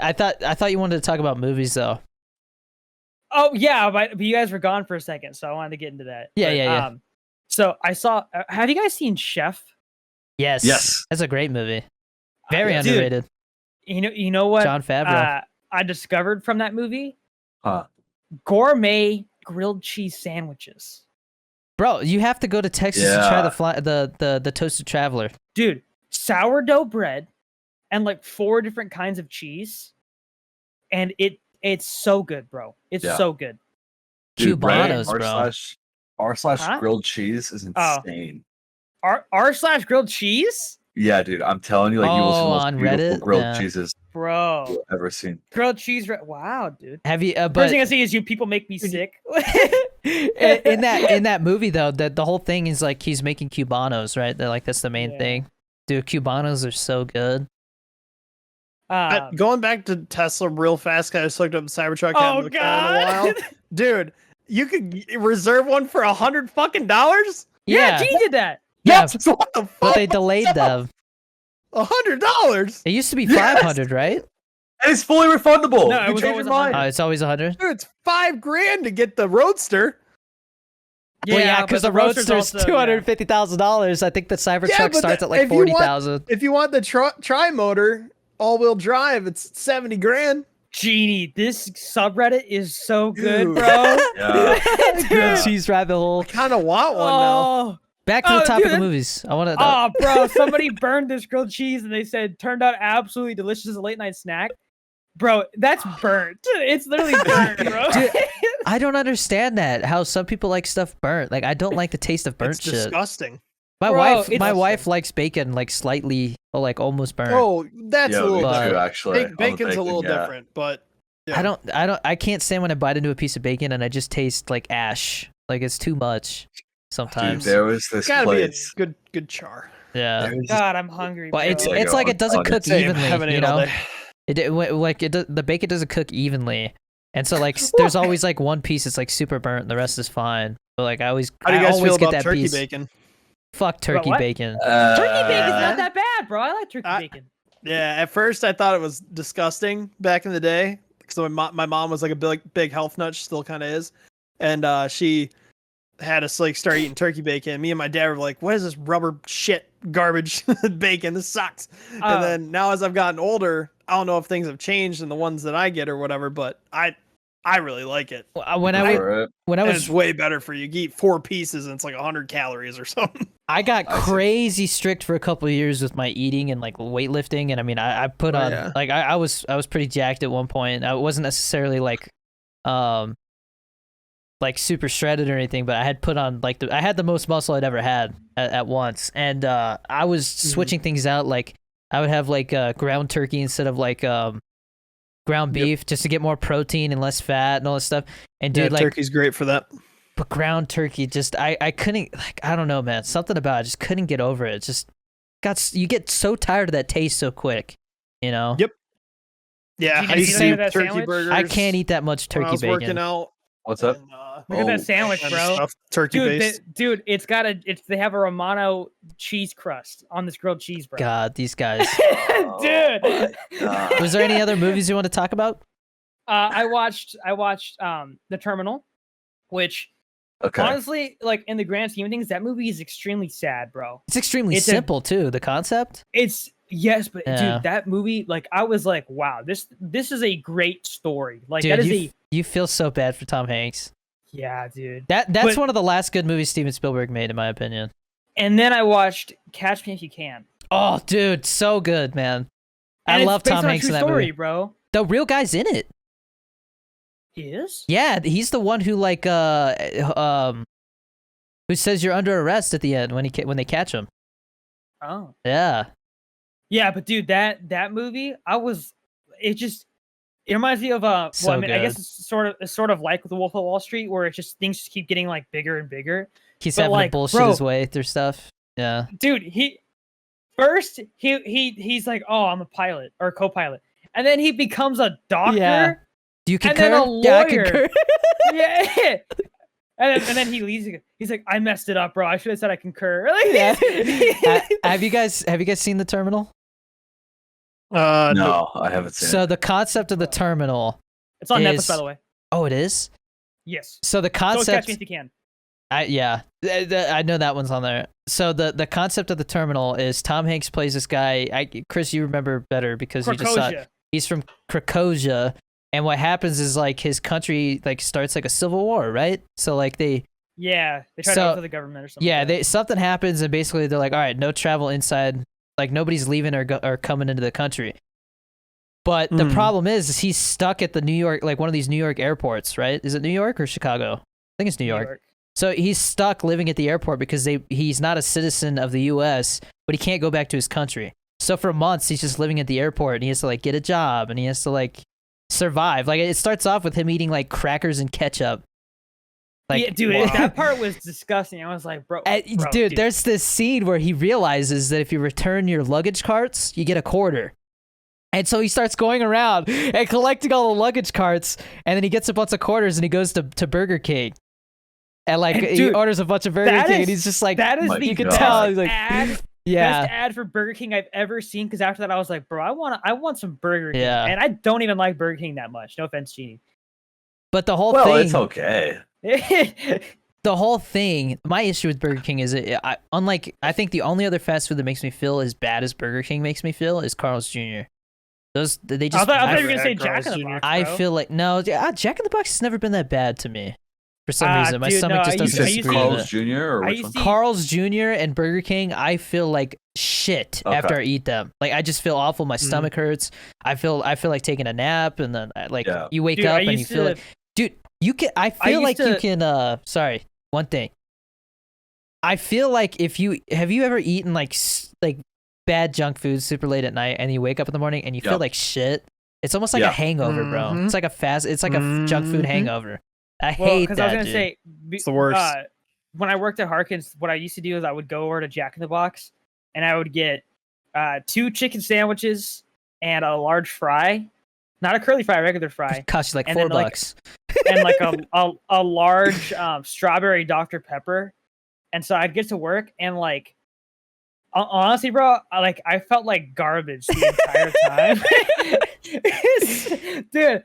I thought you wanted to talk about movies, though. Oh yeah, but you guys were gone for a second, so I wanted to get into that. Yeah. So I saw. Have you guys seen Chef? Yes. That's a great movie. Very underrated. You know what? Jon Favreau. I discovered from that movie. Huh. Gourmet grilled cheese sandwiches. Bro, you have to go to Texas to try the Toasted Traveler. Dude, sourdough bread and like 4 different kinds of cheese, and it's so good, bro. It's so good. Dude, Cubanos, bro. R/ grilled cheese is insane. R/ grilled cheese? Yeah, dude. I'm telling you, like you will see the most beautiful Reddit? grilled cheeses, bro, you've ever seen. Grilled cheese. Wow, dude. Have you? First thing I see is you people make me sick. in that movie though, the whole thing is like he's making Cubanos, right? That's the main thing. Dude, Cubanos are so good. Going back to Tesla real fast, I just looked up Cybertruck. Oh god, dude, you could reserve one for $100 fucking dollars. Yeah, G did that. Yeah, what the fuck? But they delayed them. $100. It used to be 500, right? And it's fully refundable. No, you change your mind. It's always 100. Dude, it's $5,000 to get the Roadster. Yeah, because the Roadster's $250,000. I think the Cybertruck starts at like 40,000. If you want the tri-motor all-wheel drive, it's $70,000. Genie, this subreddit is so good, bro. Dude. Cheese rabbit hole. I kind of want one now. Back to the topic of movies. I want to. Oh, bro, somebody burned this grilled cheese and they said turned out absolutely delicious as a late night snack. Bro, that's burnt. It's literally burnt, bro. Dude, I don't understand that. How some people like stuff burnt. Like I don't like the taste of burnt It's shit. disgusting. My Bro, wife, it's my wife disgusting. likes bacon like slightly, or like almost burnt. Oh, that's Yeah, a little me But- too, different. actually. on the Bacon's a little bacon, yeah. different, but yeah. I can't stand when I bite into a piece of bacon and I just taste like ash. Like it's too much Dude, sometimes. there was It's this gotta place. be a good char. Yeah. there was this- God, I'm hungry. Well, bro. it's Yeah, like go it doesn't on. cook Same, evenly, haven't you ate all know. day. The bacon doesn't cook evenly, and so like there's always like one piece that's like super burnt, and the rest is fine. But like How do you I guys always feel get about that turkey piece. bacon? Fuck turkey what? bacon. Turkey bacon's Uh, not that bad, bro. I like turkey bacon. Yeah, at first I thought it was disgusting back in the day because my mom was like a big health nut, she still kind of is, and she had us like start eating turkey bacon. Me and my dad were like, "What is this rubber shit garbage bacon? This sucks." And then now as I've gotten older, I don't know if things have changed in the ones that I get or whatever, but I really like it. When I for it. when I And was it's way better for you. You eat 4 pieces and it's like 100 calories or something. I got I see. crazy strict for a couple of years with my eating and like weightlifting, and I mean I put Oh, on yeah. like I was pretty jacked at one point. I wasn't necessarily like super shredded or anything, but I had put on like I had the most muscle I'd ever had at once, and I was switching things out. Like I would have like ground turkey instead of like ground beef, just to get more protein and less fat and all this stuff. And dude, like turkey's great for that. but ground turkey, just I couldn't, like, I don't know, man, something about it, I just couldn't get over it. Just you get so tired of that taste so quick, you know. Yep. Yeah, Did I you used eat to any do of that turkey sandwich? burgers. I can't eat that much when I turkey was working bacon. out. What's up? And, Look at that Oh, sandwich, kind of bro. stuffed turkey Dude, based. it's got they have a Romano cheese crust on this grilled cheese, bro. God, these guys. Dude. God. Was there any other movies you want to talk about? I watched The Terminal, which Okay. honestly, like in the grand scheme of things, that movie is extremely sad, bro. It's extremely It's a- simple too. The concept. It's yes, but Yeah. dude, that movie, like I was like, wow, this is a great story. Like Dude, that is you feel so bad for Tom Hanks. yeah, dude. That's But- one of the last good movies Steven Spielberg made, in my opinion. And then I watched Catch Me If You Can. Oh, dude, so good, man. And I it's love based Tom on a Hanks true in that story, movie. bro. The real guy's in it. Is? Yeah, he's the one who like who says you're under arrest at the end when when they catch him. Oh. Yeah. Yeah, but dude, that movie, it reminds me of So I guess good. it's sort of like the Wolf of Wall Street, where it just things just keep getting like bigger and bigger. He's But, having like, to bullshit bro- his way through stuff. Yeah. Dude, he's like, oh, I'm a pilot or a co-pilot, and then he becomes a doctor. Yeah. Do you And concur? then a Yeah, I lawyer. concur. Yeah. And then he leaves. He's like, I messed it up, bro. I should have said I concur. Like, Yeah. Have you guys seen The Terminal? No, I haven't seen So it. the concept of The Terminal. It's on Is- Netflix, by the way. Oh, it is. Yes. So the So Catch concept. Me If You Can. I know that one's on there. So the concept of The Terminal is Tom Hanks plays this guy. Chris, you remember better because you just saw it. Krakosia. He's from Krakosia, and what happens is like his country like starts like a civil war, right? So like Yeah, they try to So- go for the government or something. yeah, like that. something happens, and basically they're like, all right, no travel inside, like nobody's leaving or coming into the country. But the problem is he's stuck at the New York, like one of these New York airports, right? Is it New York or Chicago? I think it's New York. So he's stuck living at the airport because he's not a citizen of the U.S., but he can't go back to his country. So for months he's just living at the airport, and he has to like get a job, and he has to like survive. Like it starts off with him eating like crackers and ketchup. Like, yeah, dude, wow. that part was disgusting. I was like, bro, dude, there's this scene where he realizes that if you return your luggage carts, you get a quarter. And so he starts going around and collecting all the luggage carts, and then he gets a bunch of quarters and he goes to Burger King. And like And, he dude, orders a bunch of Burger that King, and is- he's just like, that is my the you can God. tell he's like, best yeah, ad for Burger King I've ever seen. Because after that, I was like, bro, I want some Burger King. Yeah. And I don't even like Burger King that much. No offense, Genie. but the whole Well, thing, it's okay. the whole thing, my issue with Burger King is I think the only other fast food that makes me feel as bad as Burger King makes me feel is Carl's Jr. Those they I just thought you were never gonna say had Jack in Carl's the Jr. Box. I bro. feel like no, Jack in the Box has never been that bad to me. for some reason. My dude, stomach no, just I doesn't used to- disagree with Carl's it. Jr. or I which used one? to- Carl's Jr. and Burger King, I feel like shit Okay. after I eat them. Like I just feel awful. My stomach hurts. I feel like taking a nap, and then Yeah. you wake Dude, up I and you used feel to- like, dude, you can. I feel used like you to- can. Sorry, one thing. I feel like if you have you ever eaten like bad junk food super late at night, and you wake up in the morning and you feel Yep. like shit. It's almost like Yeah. a hangover, bro. Mhm. It's like a junk food hangover. I Well, hate because that. I was gonna dude. say, It's the worst. When I worked at Harkins, what I used to do is I would go over to Jack in the Box, and I would get 2 chicken sandwiches and a large fry, not a curly fry, a regular fry, It costs you like and $4. then, like, and like a large strawberry Dr Pepper. And so I'd get to work, and like honestly, bro, I felt like garbage the entire time. Dude,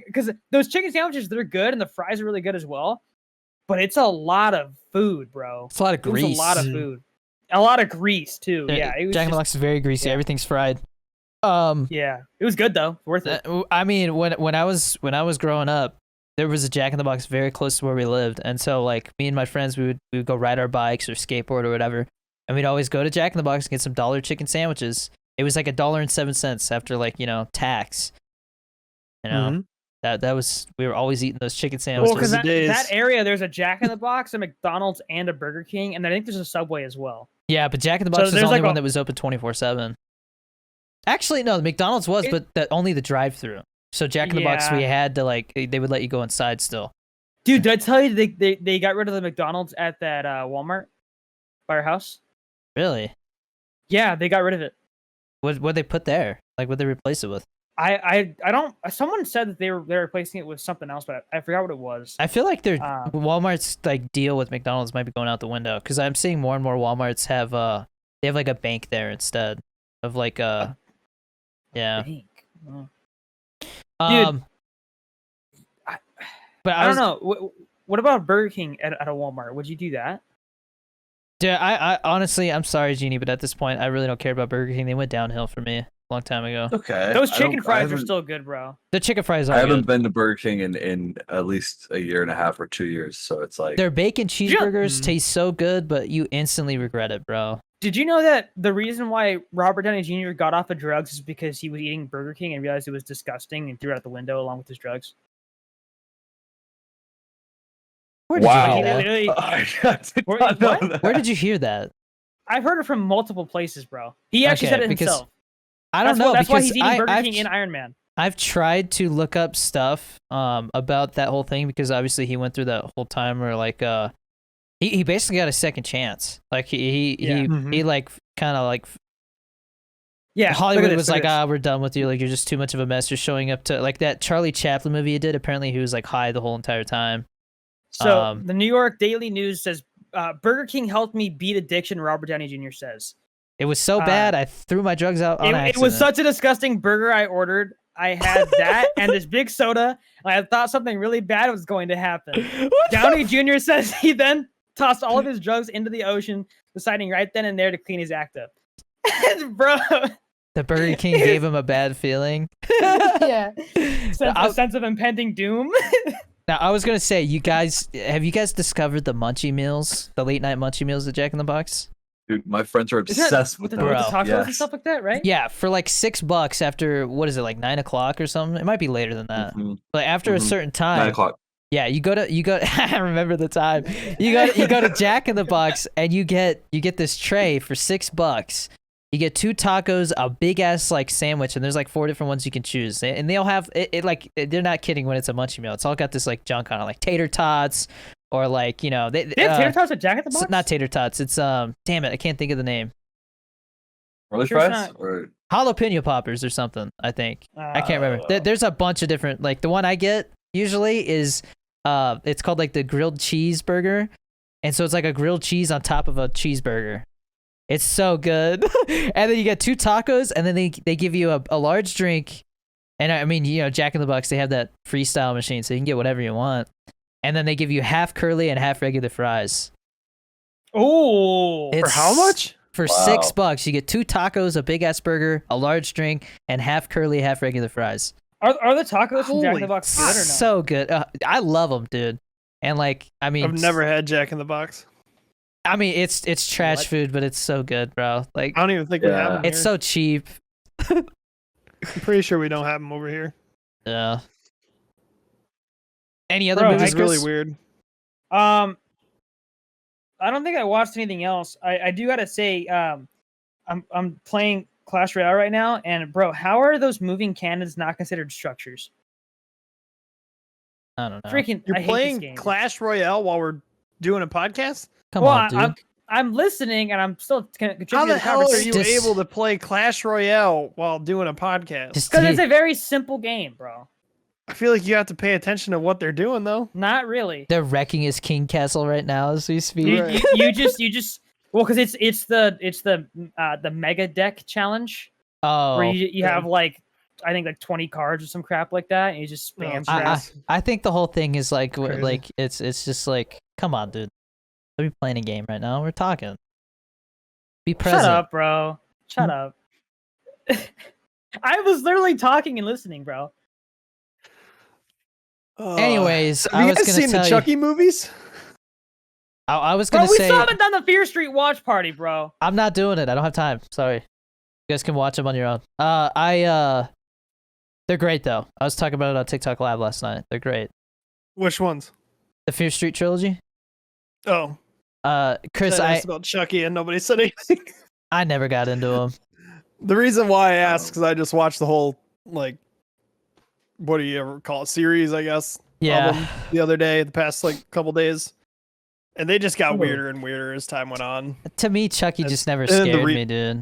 because those chicken sandwiches, they're good, and the fries are really good as well. But it's a lot of food, bro. It's a lot of It was grease. a lot of food. A lot of grease too. Uh, Yeah, it was Jack in the just, Box is very greasy. yeah. Everything's fried. yeah, it was good though. Worth it. I mean, when I was growing up, there was a Jack in the Box very close to where we lived, and so like me and my friends, we would go ride our bikes or skateboard or whatever, and we'd always go to Jack in the Box and get some dollar chicken sandwiches. It was like $1.07 after tax. You know, that was we were always eating those chicken Well, sandwiches. because Those are days. that area, there's a Jack in the Box, a McDonald's, and a Burger King, and I think there's a Subway as well. Yeah, but Jack in the So Box was the there's only like one a- that was open 24/7. Actually, no, the McDonald's was, but only the drive-through. So Jack in the Box, we Yeah. had to they would let you go inside still. Dude, did I tell you they got rid of the McDonald's at that Walmart by our house? Really? Yeah, they got rid of it. What they put there? Like, what they replace it with? I don't. Someone said that they're replacing it with something else, but I forgot what it was. I feel like their Um, Walmart's deal with McDonald's might be going out the window because I'm seeing more and more Walmarts have they have like a bank there instead of yeah. Bank. Oh. Um, but I don't know. What about Burger King at a Walmart? Would you do that? Dude, I honestly, I'm sorry, Jeannie, but at this point, I really don't care about Burger King. They went downhill for me a long time ago. Okay. Those I chicken don't- I fries are haven't- still good, bro. The chicken fries I are haven't good. been to Burger King in at least a year and a half or 2 years, so it's like Their bacon cheeseburgers Mhm. taste so good, but you instantly regret it, bro. Did you know that the reason why Robert Downey Jr. got off of drugs is because he was eating Burger King and realized it was disgusting and threw it out the window along with his drugs? Where did Wow. you He hear that? literally, I did Where- not know what? that. Where did you hear that? I've heard it from multiple places, bro. He actually Okay, said it because himself. I don't That's know why, that's why because he's eating Burger I've, King in Iron Man. I've tried to look up stuff about that whole thing because obviously he went through that whole time where he basically got a second chance. Like he Yeah. kind of Yeah, Hollywood look at was this, look like, at this. we're done with you. Like, you're just too much of a mess. You're showing up to like that Charlie Chaplin movie he did. Apparently, he was like high the whole entire time. So the New York Daily News says Burger King helped me beat addiction. Robert Downey Jr. says It was so bad, I threw my drugs out on it accident. was such a disgusting burger I ordered. I had that and this big soda. And I thought something really bad was going to happen. Downey Jr. says he then tossed all of his drugs into the ocean, deciding right then and there to clean his act up. Bro, The Burger King gave him a bad feeling. yeah, I- a sense of impending doom. Now, I was gonna say, have you guys discovered the Munchie Meals, the late night Munchie Meals at Jack in the Box? Dude, my friends are Isn't that obsessed with the, them. Bro. with the tacos and Yes. stuff like that, right? Yeah, for like $6 after what is it, like 9 o'clock or something? It might be later than that. Mhm. But after a Mhm. certain 9 time, o'clock. yeah, you go. I remember the time. You go to Jack in the Box and you get this tray for $6. You get 2 tacos, a big ass like sandwich, and there's like 4 different ones you can choose. And they all have they're not kidding when it's a Munchie Meal. It's all got this like junk on it, like tater tots or like They have tater tots at Jack in the Box. not tater tots. It's damn it, I can't think of the name. Relish Sure it's fries? not- Or Jalapeno poppers or something. I think. I can't remember. There's a bunch of different. Like the one I get usually is it's called like the grilled cheeseburger, and so it's like a grilled cheese on top of a cheeseburger. It's so good. And then you get 2 tacos, and then they give you a large drink. And I mean, Jack in the Box, they have that freestyle machine, so you can get whatever you want. And then they give you half curly and half regular fries. Oh, For how much? For Wow. $6, you get 2 tacos, a big ass burger, a large drink, and half curly, half regular fries. are the tacos from Jack in Holy the Box good or no? So good. I love them, dude. And like, I mean, I've never had Jack in the Box. I mean, it's trash What? food, but it's so good, bro. Like, I don't even think we have Yeah. them it's here. so cheap. I'm pretty sure we don't have them over here. Yeah. Any other Bro, Which movies? is really Chris? weird. I don't think I watched anything else. I do gotta say, I'm playing Clash Royale right now, and bro, how are those moving cannons not considered structures? I don't know. Freaking, You're I hate this playing game. Clash Royale while we're doing a podcast? Come well, on, dude. I'm listening, and I'm still contributing How to the the hell are conversation. you Dis- able to play Clash Royale while doing a podcast? Just Because it's a very simple game, bro. I feel like you have to pay attention to what they're doing, though. Not really. they're wrecking his king castle right now as we speak. Right. You just well, because it's the mega deck challenge Oh, where you yeah. have like I think like 20 cards or some crap like that, and you just spam Oh, crap. I think the whole thing is like Crazy. like it's just like, come on, dude. Are we playing a game right now? We're talking. Be present. Shut up, bro. Shut up. I was literally talking and listening, bro. Anyways, have I you was guys gonna seen the tell you- Chucky movies? I was Bro, gonna we say still haven't done the Fear Street watch party, bro. I'm not doing it. I don't have time. Sorry. You guys can watch them on your own. They're great though. I was talking about it on TikTok Live last night. They're great. Which ones? The Fear Street trilogy. Oh, Chris, I asked about Chucky and nobody said anything. I never got into them. The reason why I asked because I just watched the whole like, what do you ever call it, series? I guess. of Yeah. them the other day, the past like couple days, and they just got Ooh. weirder and weirder as time went on. To me, Chucky just never then the scared me, dude.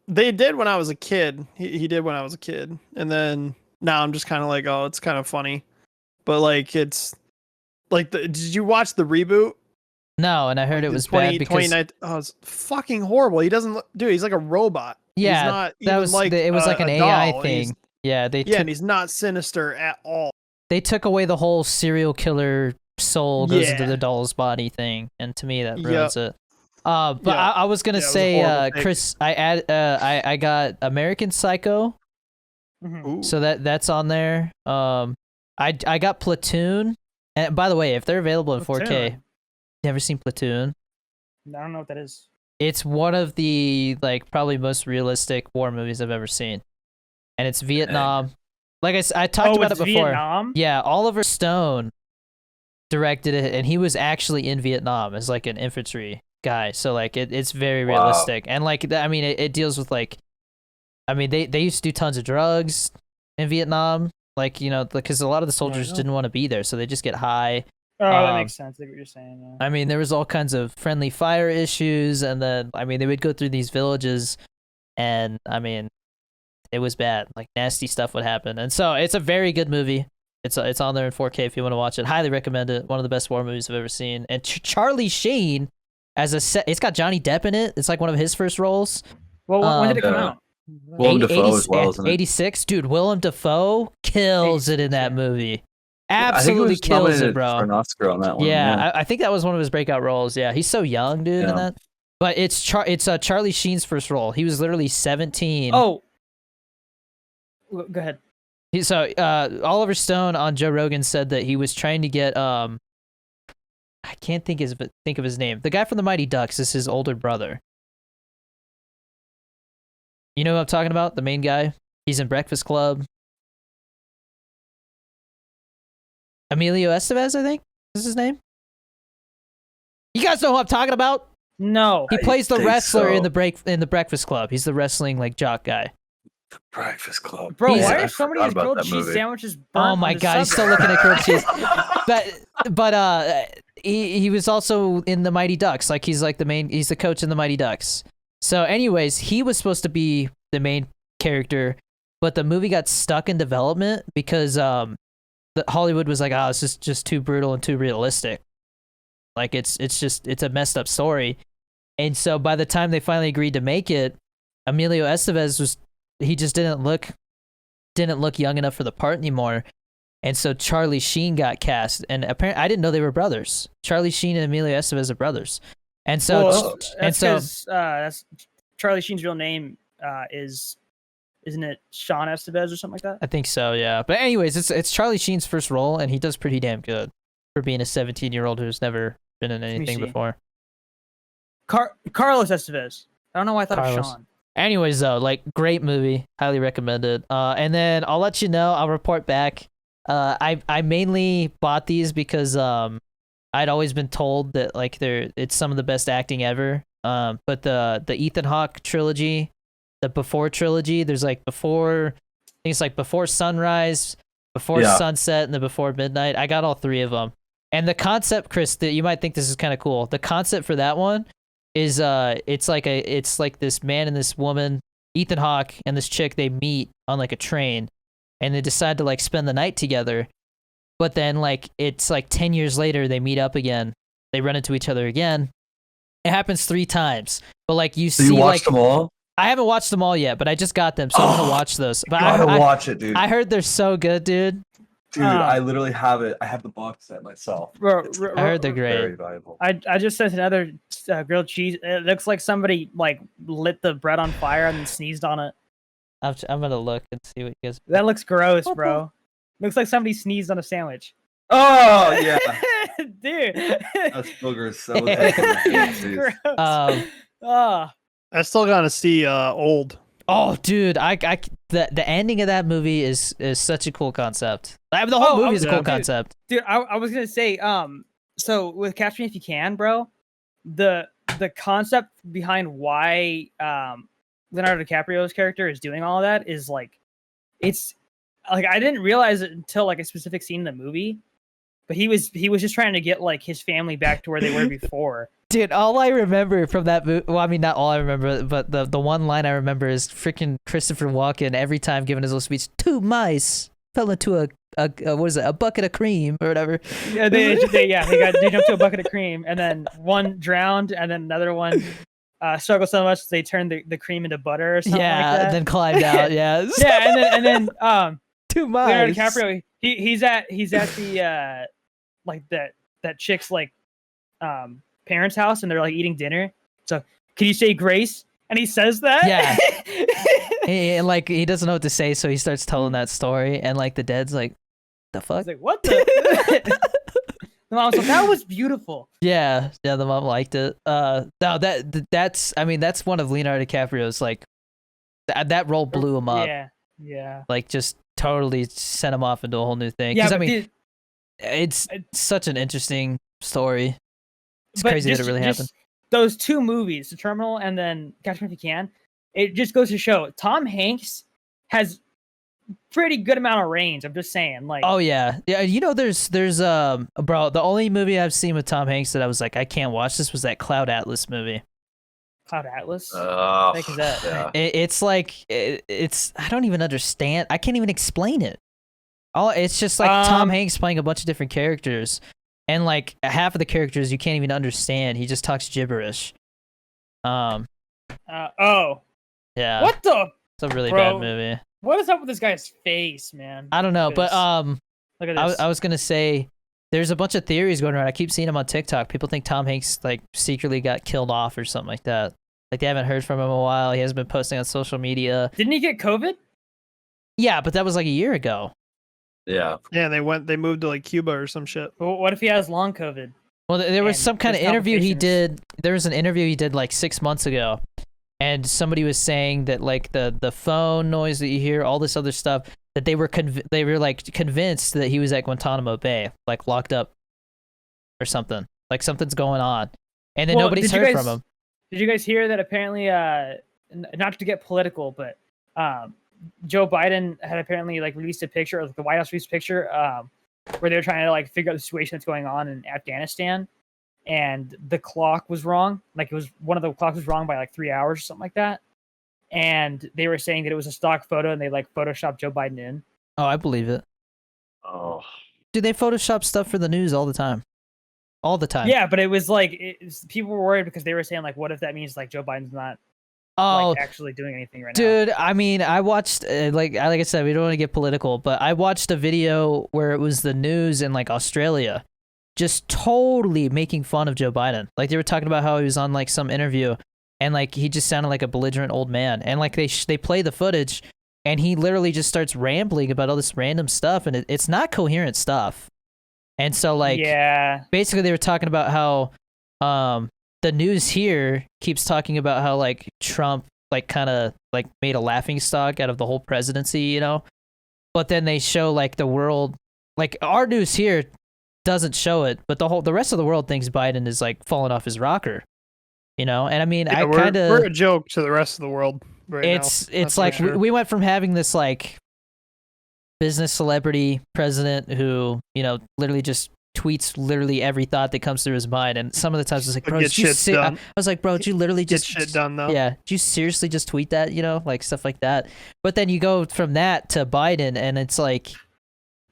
They did when I was a kid. He did when I was a kid, and then now I'm just kind of like, oh, it's kind of funny, but like it's like did you watch the reboot? No, and I heard it The was bad because 29 oh, it's fucking horrible. He doesn't dude. He's like a robot. yeah, he's not that even was like it was like an a AI doll. He's- thing. Yeah, they Yeah, took and he's not sinister at all. they took away the whole serial killer soul goes into Yeah. the doll's body thing, and to me that Yep. ruins it. But Yeah. I was gonna Yeah, it was a say, horrible take. Chris, I got American Psycho, Mhm. Ooh. so that's on there. I got Platoon, and by the way, if they're available in 4K, Platoon. never seen Platoon. I don't know what that is. It's one of the like probably most realistic war movies I've ever seen, and it's Vietnam. Like I talked about it it's before. Vietnam? Yeah, Oliver Stone directed it, and he was actually in Vietnam as like an infantry guy. So like it's very Wow. realistic, and like I mean it deals with like, I mean they used to do tons of drugs in Vietnam, like because a lot of the soldiers know. didn't want to be there, so they just get high. Oh, that Um, makes sense. I get what you're saying. Yeah. I mean, there was all kinds of friendly fire issues, and then I mean, they would go through these villages, and I mean, it was bad. Like nasty stuff would happen, and so it's a very good movie. It's on there in 4K if you want to watch it. Highly recommend it. One of the best war movies I've ever seen. And Charlie Sheen as it's got Johnny Depp in it. It's like one of his first roles. Well, when did it come Yeah. out? Willem Dafoe as well, isn't it? 86, dude. Willem Dafoe kills it in 86, that yeah. movie. I think he Absolutely was kills nominated it, bro. for an Oscar on that one. Yeah, I think that was one of his breakout roles. Yeah, he's so young, dude, in Yeah. that. But it's Charlie Sheen's first role. He was literally 17. Oh, go ahead. So Oliver Stone on Joe Rogan said that he was trying to get I can't think of his name. The guy from the Mighty Ducks is his older brother. You know who I'm talking about? The main guy. He's in Breakfast Club. Emilio Estevez, I think, is his name. You guys know who I'm talking about? No. He I plays the think wrestler in so. the Breakfast Club. He's the wrestling like jock guy. Breakfast Club. Bro, He's- why I are so many forgot of these about grilled that cheese movie. sandwiches burnt Oh on my the god, he's still subway? looking at grilled cheese. But he was also in the Mighty Ducks. Like he's the coach in the Mighty Ducks. So anyways, he was supposed to be the main character, but the movie got stuck in development because Hollywood was like, oh, it's just too brutal and too realistic. Like it's a messed up story. And so by the time they finally agreed to make it, Emilio Estevez just didn't look young enough for the part anymore. And so Charlie Sheen got cast, and apparently I didn't know they were brothers. Charlie Sheen and Emilio Estevez are brothers. And so Well, and that's so 'cause, that's Charlie Sheen's real name isn't it Sean Estevez or something like that? I think so, yeah. But anyways, it's Charlie Sheen's first role, and he does pretty damn good. for being a 17-year-old who's never been in me anything see. before. Carlos Estevez. I don't know why I thought Carlos. of Sean. Anyways, though, like great movie, highly recommended. And then I'll let you know. I'll report back. I mainly bought these because I'd always been told that like it's some of the best acting ever. But the Ethan Hawke trilogy, the Before trilogy, there's like Before, I think it's like Before Sunrise, Before Sunset, and the Before Midnight. I got all three of them. And the concept, Chris, that you might think this is kind of cool. The concept for that one is it's like this man and this woman, Ethan Hawke and this chick, they meet on like a train, and they decide to like spend the night together. But then like it's like 10 years later they meet up again. They run into each other again. It happens 3 times. But like you see, you watched like them all? I haven't watched them all yet, but I just got them, so I'm gonna watch those. But I gotta watch it, dude. I heard they're so good, dude. Dude, I literally have it. I have the box set myself. I heard they're great. Very valuable. I just sent another grilled cheese. It looks like somebody like lit the bread on fire and then sneezed on it. I'm gonna look and see what you guys. That looks gross, bro. Looks like somebody sneezed on a sandwich. Oh yeah, Dude. that's boogers. That was like, Gross. I still gotta see Old. Oh, dude, the ending of that movie is such a cool concept. The whole movie is a cool concept. Dude, I was gonna say, so with Catch Me If You Can, bro, the concept behind why Leonardo DiCaprio's character is doing all of that is like, it's like I didn't realize it until like a specific scene in the movie, but he was just trying to get like his family back to where they were before. Dude, all I remember from that movie, well, I mean, not all I remember, but the one line I remember is freaking Christopher Walken every time giving his little speech, 2 mice fell into a what is it, a bucket of cream or whatever. Yeah, they jumped to a bucket of cream, and then one drowned, and then another one struggled so much they turned the cream into butter or something like that. And then climbed out, yeah. Yeah, and then 2 mice. Leonardo DiCaprio, he's at the like that chick's like parents' house, and they're like eating dinner. So, can you say grace? And he says that. Yeah. And like he doesn't know what to say, so he starts telling that story, and like the dad's like, "The fuck?" He's like, "What the?" The mom's like, "That was beautiful." Yeah, the mom liked it. No, that's I mean that's one of Leonardo DiCaprio's like that role blew him up. Yeah. Like just totally sent him off into a whole new thing. Yeah, I mean, it's such an interesting story. It's crazy that it really happened. Those 2 movies, The Terminal and then Catch Me If You Can, it just goes to show Tom Hanks has pretty good amount of range. I'm just saying, like. Oh yeah. You know, there's bro. The only movie I've seen with Tom Hanks that I was like, I can't watch this was that Cloud Atlas movie. Cloud Atlas. What the heck is that? Yeah. It's like it's I don't even understand. I can't even explain it. It's just like Tom Hanks playing a bunch of different characters, and like half of the characters you can't even understand. He just talks gibberish. Yeah. What the? It's a really bad movie. What is up with this guy's face, man? I don't know, but look at this. I was gonna say there's a bunch of theories going around. I keep seeing them on TikTok. People think Tom Hanks like secretly got killed off or something like that. Like they haven't heard from him in a while. He hasn't been posting on social media. Didn't he get COVID? Yeah, but that was like a year ago. Yeah. Yeah, they moved to like Cuba or some shit. Well, what if he has long COVID? Well, there was some kind of interview he complications. did. There was an interview he did like 6 months ago, and somebody was saying that like the phone noise that you hear, all this other stuff, that they were like convinced that he was at Guantanamo Bay, like locked up or something. Like something's going on, and then nobody's heard from him. Did you guys hear that apparently, not to get political, but Joe Biden had apparently like released a picture, or the White House released a picture where they were trying to like figure out the situation that's going on in Afghanistan, and the clock was wrong. Like it was one of the clocks was wrong by like 3 hours or something like that. And they were saying that it was a stock photo, and they like photoshopped Joe Biden in. Oh, I believe it. Oh. Dude, they Photoshop stuff for the news all the time. All the time. Yeah, but it was like people were worried because they were saying like, what if that means like Joe Biden's not like actually doing anything right now? Dude, I mean, I watched like I said, we don't want to get political, but I watched a video where it was the news in like Australia, just totally making fun of Joe Biden. Like they were talking about how he was on like some interview, and like he just sounded like a belligerent old man, and like they play the footage, and he literally just starts rambling about all this random stuff, and it's not coherent stuff. And so like yeah, basically they were talking about how the news here keeps talking about how like Trump like kind of like made a laughing stock out of the whole presidency, you know? But then they show like the world, like our news here doesn't show it, but the rest of the world thinks Biden is like falling off his rocker, you know? And I mean, Yeah, I kind we're a of joke to the rest of the world right now. it's That's like for sure. we went from having this like business celebrity president who, you know, literally just tweets literally every thought that comes through his mind, and some of the times it's like, But bro, get did you shit done. I was like, bro, did you literally Get just shit done though. yeah, did you seriously just tweet that, you know, like stuff like that. But then you go from that to Biden, and it's like,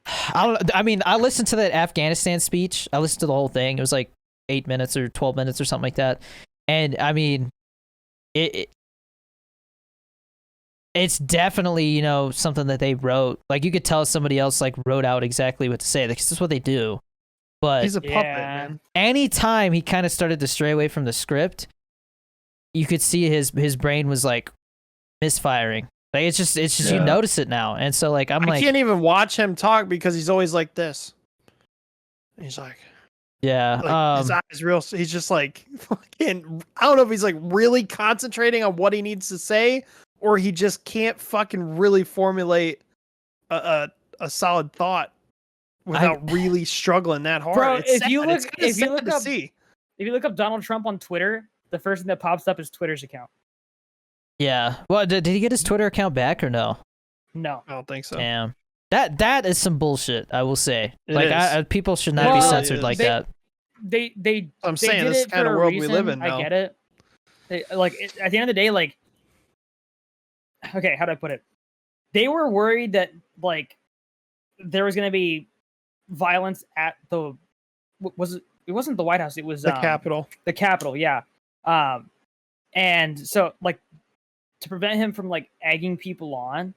I mean, I listened to that Afghanistan speech. I listened to the whole thing. It was like 8 minutes or 12 minutes or something like that. And I mean, it's definitely, you know, something that they wrote. Like you could tell somebody else like wrote out exactly what to say. Like, this is what they do. But He's a puppet, Yeah. man. anytime he kind of started to stray away from the script, you could see his brain was like misfiring. Like it's just you Yeah. notice it now. And so like I'm I like, can't even watch him talk because he's always like this. He's like yeah, his eyes real. He's just like fucking. I don't know if he's like really concentrating on what he needs to say, or he just can't fucking really formulate a solid thought without really struggling that hard. Bro, It's if sad. you It's look- kinda if you sad look to up- see. if you look up Donald Trump on Twitter, the first thing that pops up is Twitter's account. yeah. Well, did he get his Twitter account back or no? No. I don't think so. Damn. That is some bullshit, I will say. It Like is. people should not It be really censored is. like They- that. They I'm they saying did this is it the kind for of a world we live reason, in now. I get it. At the end of the day, like, okay, how do I put it? They were worried that like there was gonna be violence at the it wasn't the White House, it was The Capitol. the Capitol, yeah. And so like to prevent him from like egging people on,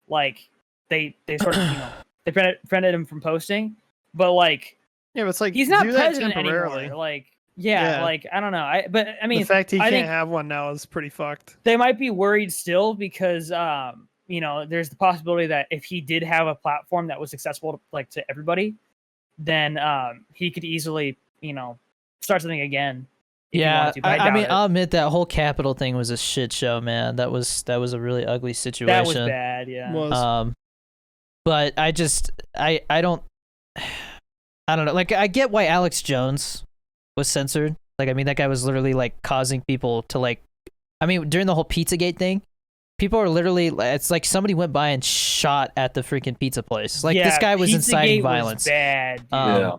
like they sort of they prevented him from posting, but like Yeah, but it's like he's not do that president temporarily. anymore. Like yeah, like I don't know. I mean The fact he I can't think have one now is pretty fucked. they might be worried still because there's the possibility that if he did have a platform that was accessible to everybody, then he could easily start something again. If he Yeah, wanted to, but I mean, doubt it. I'll admit that whole Capitol thing was a shit show, man. That was a really ugly situation. That was bad. Yeah. Was But I don't know. Like, I get why Alex Jones was censored. Like, I mean, that guy was literally like causing people to like. I mean, during the whole Pizzagate thing, people are literally. It's like somebody went by and shot at the freaking pizza place. Like, this guy was inciting Pizzagate was violence. bad. Dude. Yeah.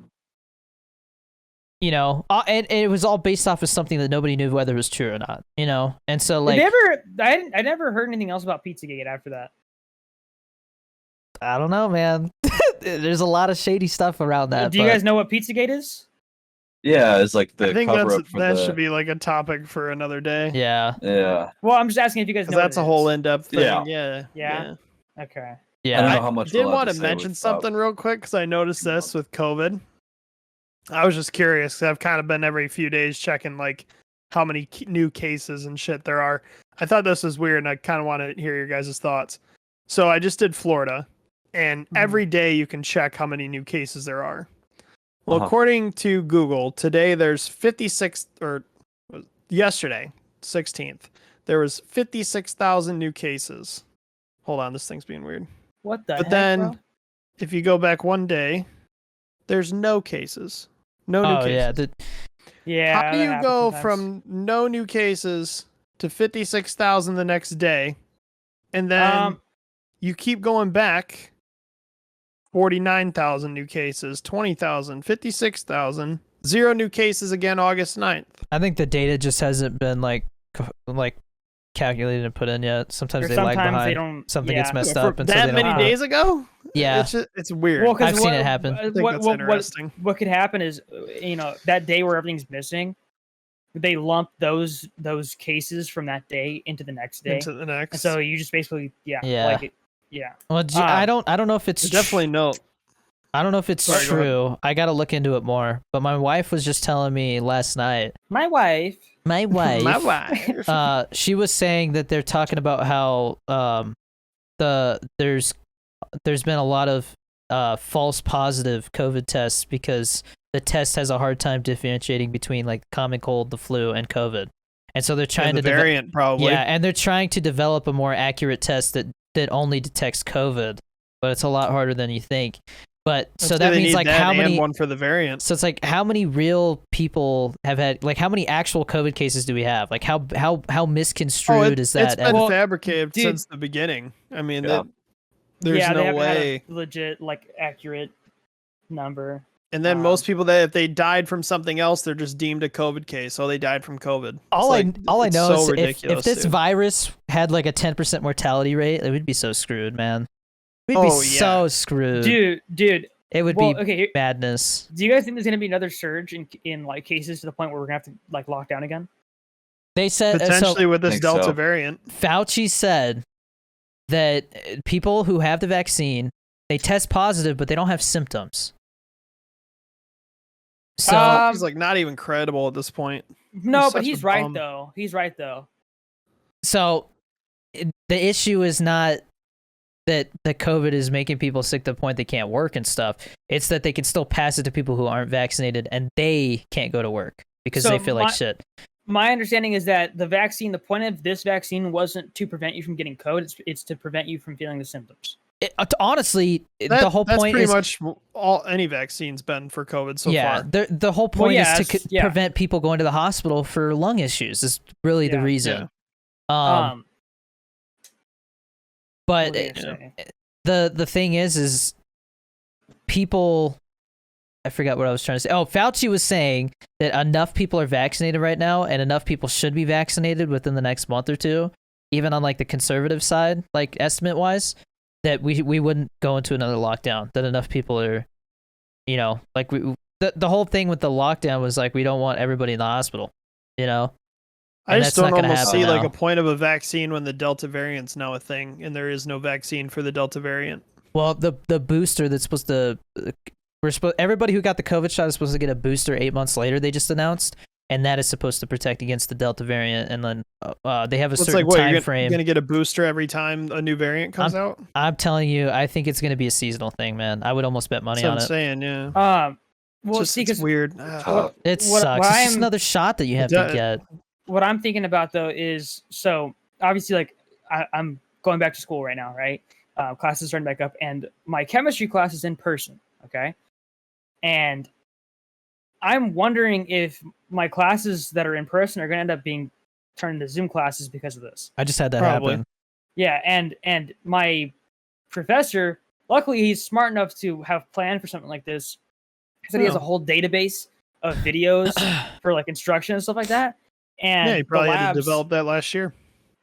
You know, and it was all based off of something that nobody knew whether it was true or not. You know, and so like, I never heard anything else about Pizzagate after that. I don't know, man. There's a lot of shady stuff around that. Do you guys know what Pizzagate is? Yeah, it's like the I think cover up for that the. should be like a topic for another day. Yeah. Yeah. Well, I'm just asking if you guys know. Because what that's it a whole is. in-depth thing. Yeah. Yeah. Yeah? Okay. I don't Yeah. know how much. Did we're allowed want to say mention without- something real quick because I noticed this with COVID. I was just curious. 'Cause I've kind of been every few days checking like how many new cases and shit there are. I thought this was weird, and I kind of want to hear your guys' thoughts. So I just did Florida, and every day you can check how many new cases there are. Well, according to Google, today there's 56, or yesterday, 16th, there was 56,000 new cases. Hold on, this thing's being weird. What the But heck, then, bro? if you go back one day, there's no cases. No new Oh cases. yeah. Yeah. How do that you happens go sometimes. from no new cases to 56,000 the next day, and then you keep going back? 49,000 new cases, 20,000, 56,000, 0 new cases again August 9th. I think the data just hasn't been like calculated and put in yet. Sometimes Or they lag sometimes behind. they don't. Something yeah. gets messed For up, and so that they many don't. days ago? Yeah. It's weird. Well, 'cause I've seen it happen. I think that's interesting. What could happen is, that day where everything's missing, they lump those cases from that day into the next day. Into the next. And so you just basically, Yeah. yeah. Well, I don't know if it's definitely no. I don't know if it's Sorry, go ahead. true. I gotta look into it more. But my wife was just telling me last night. My wife. My wife. My wife. She was saying that they're talking about how there's been a lot of false positive COVID tests because the test has a hard time differentiating between like common cold, the flu, and COVID. And so they're trying And to the variant probably. yeah, and they're trying to develop a more accurate test that only detects COVID, but it's a lot harder than you think. But so that means like how many one for the variant. So it's like how many real people have had like how many actual COVID cases do we have? Like how misconstrued is that? It's been Well, fabricated dude, since the beginning. I mean, Yeah. there's yeah, they no haven't way. had a legit, like, accurate number. And then most people that if they died from something else, they're just deemed a COVID case. So they died from COVID. all I It's all I it's know so is if ridiculous, this dude. virus had like a 10% mortality rate, it would be so screwed, man. We'd be Oh, yeah. so screwed. Dude, It would well, be okay, madness. do you guys think there's gonna be another surge in like cases to the point where we're gonna have to like lock down again? They said Potentially so with this Think Delta so. variant. Fauci said that people who have the vaccine, they test positive, but they don't have symptoms. So He's like not even credible at this point. No, He's but such he's a right bum. though. He's right though. So the issue is not that the COVID is making people sick to the point they can't work and stuff. It's that they can still pass it to people who aren't vaccinated and they can't go to work because So they feel like shit. My understanding is that the point of this vaccine wasn't to prevent you from getting COVID. It's to prevent you from feeling the symptoms. Honestly, the whole That's point pretty is much all any vaccine's been for COVID so yeah, far. the whole point yeah, is to it's- yeah. prevent people going to the hospital for lung issues. Is really the Yeah, reason. What But were you gonna say? the thing is people. I forgot what I was trying to say. Oh, Fauci was saying that enough people are vaccinated right now, and enough people should be vaccinated within the next month or two, even on like the conservative side, like estimate wise, that we wouldn't go into another lockdown. That enough people are, you know, like the whole thing with the lockdown was like we don't want everybody in the hospital, you know. I And just that's not don't gonna almost happen see like now. a point of a vaccine when the Delta variant's now a thing, and there is no vaccine for the Delta variant. Well, the booster that's supposed to everybody who got the COVID shot is supposed to get a booster 8 months later. They just announced, and that is supposed to protect against the Delta variant. And then they have a So it's certain like what time you're frame. gonna get a booster every time a new variant comes out. I'm telling you, I think it's gonna be a seasonal thing, man. I would almost bet money That's what on I'm it. saying, yeah. Well, It's see, just it's 'cause weird. Tough. It what sucks. It's just I'm- another shot that you have to does. get. what I'm thinking about though is so obviously like I'm going back to school right now, right? Classes starting back up, and my chemistry class is in person. Okay, and I'm wondering if my classes that are in person are going to end up being turned into Zoom classes because of this. I just had that Probably. happen. Yeah, and my professor, luckily, he's smart enough to have planned for something like this. He said he has a Oh. whole database of videos for like instruction and stuff like that. And Yeah, he the probably had to labs- develop that last year.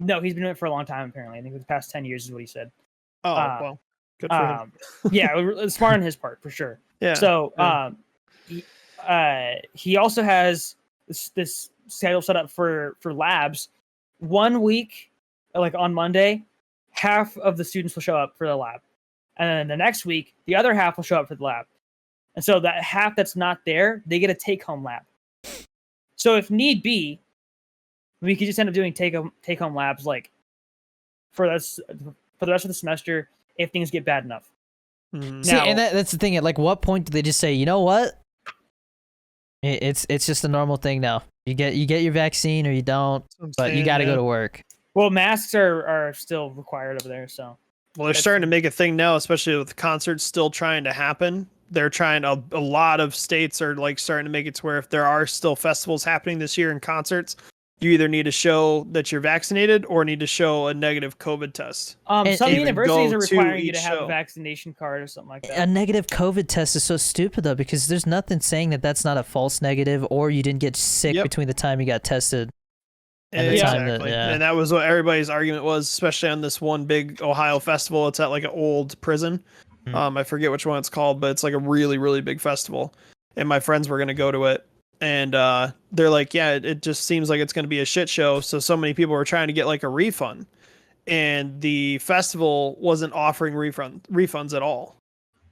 No, he's been doing it for a long time. Apparently, I think for the past 10 years is what he said. Oh well, good for him. Yeah, it was smart on his part for sure. Yeah. So, yeah. he also has this schedule set up for labs. 1 week, like on Monday, half of the students will show up for the lab, and then the next week, the other half will show up for the lab. And so that half that's not there, they get a take-home lab. So if need be, we could just end up doing take-home labs like for the rest of the semester if things get bad enough. Mhm. See, and that's the thing. At like what point do they just say, you know what? It's just a normal thing now. You get your vaccine or you don't, That's what I'm but you saying, got to yeah. go to work. Well, masks are still required over there, so Well, they're starting to make a thing now, especially with concerts still trying to happen. They're trying a lot of states are like starting to make it to where if there are still festivals happening this year and concerts, you either need to show that you're vaccinated or need to show a negative COVID test. And some even universities go are to requiring you to each have a show. vaccination card or something like A that. negative COVID test is so stupid though, because there's nothing saying that that's not a false negative or you didn't get sick Yep. between the time you got tested. And the Exactly. time that- yeah. And that was what everybody's argument was, especially on this one big Ohio festival. It's at like an old prison. Hmm. I forget which one it's called, but it's like a really, really big festival. And my friends were going to go to it. And they're like, yeah, it just seems like it's going to be a shit show. So many people were trying to get like a refund. And the festival wasn't offering refunds at all.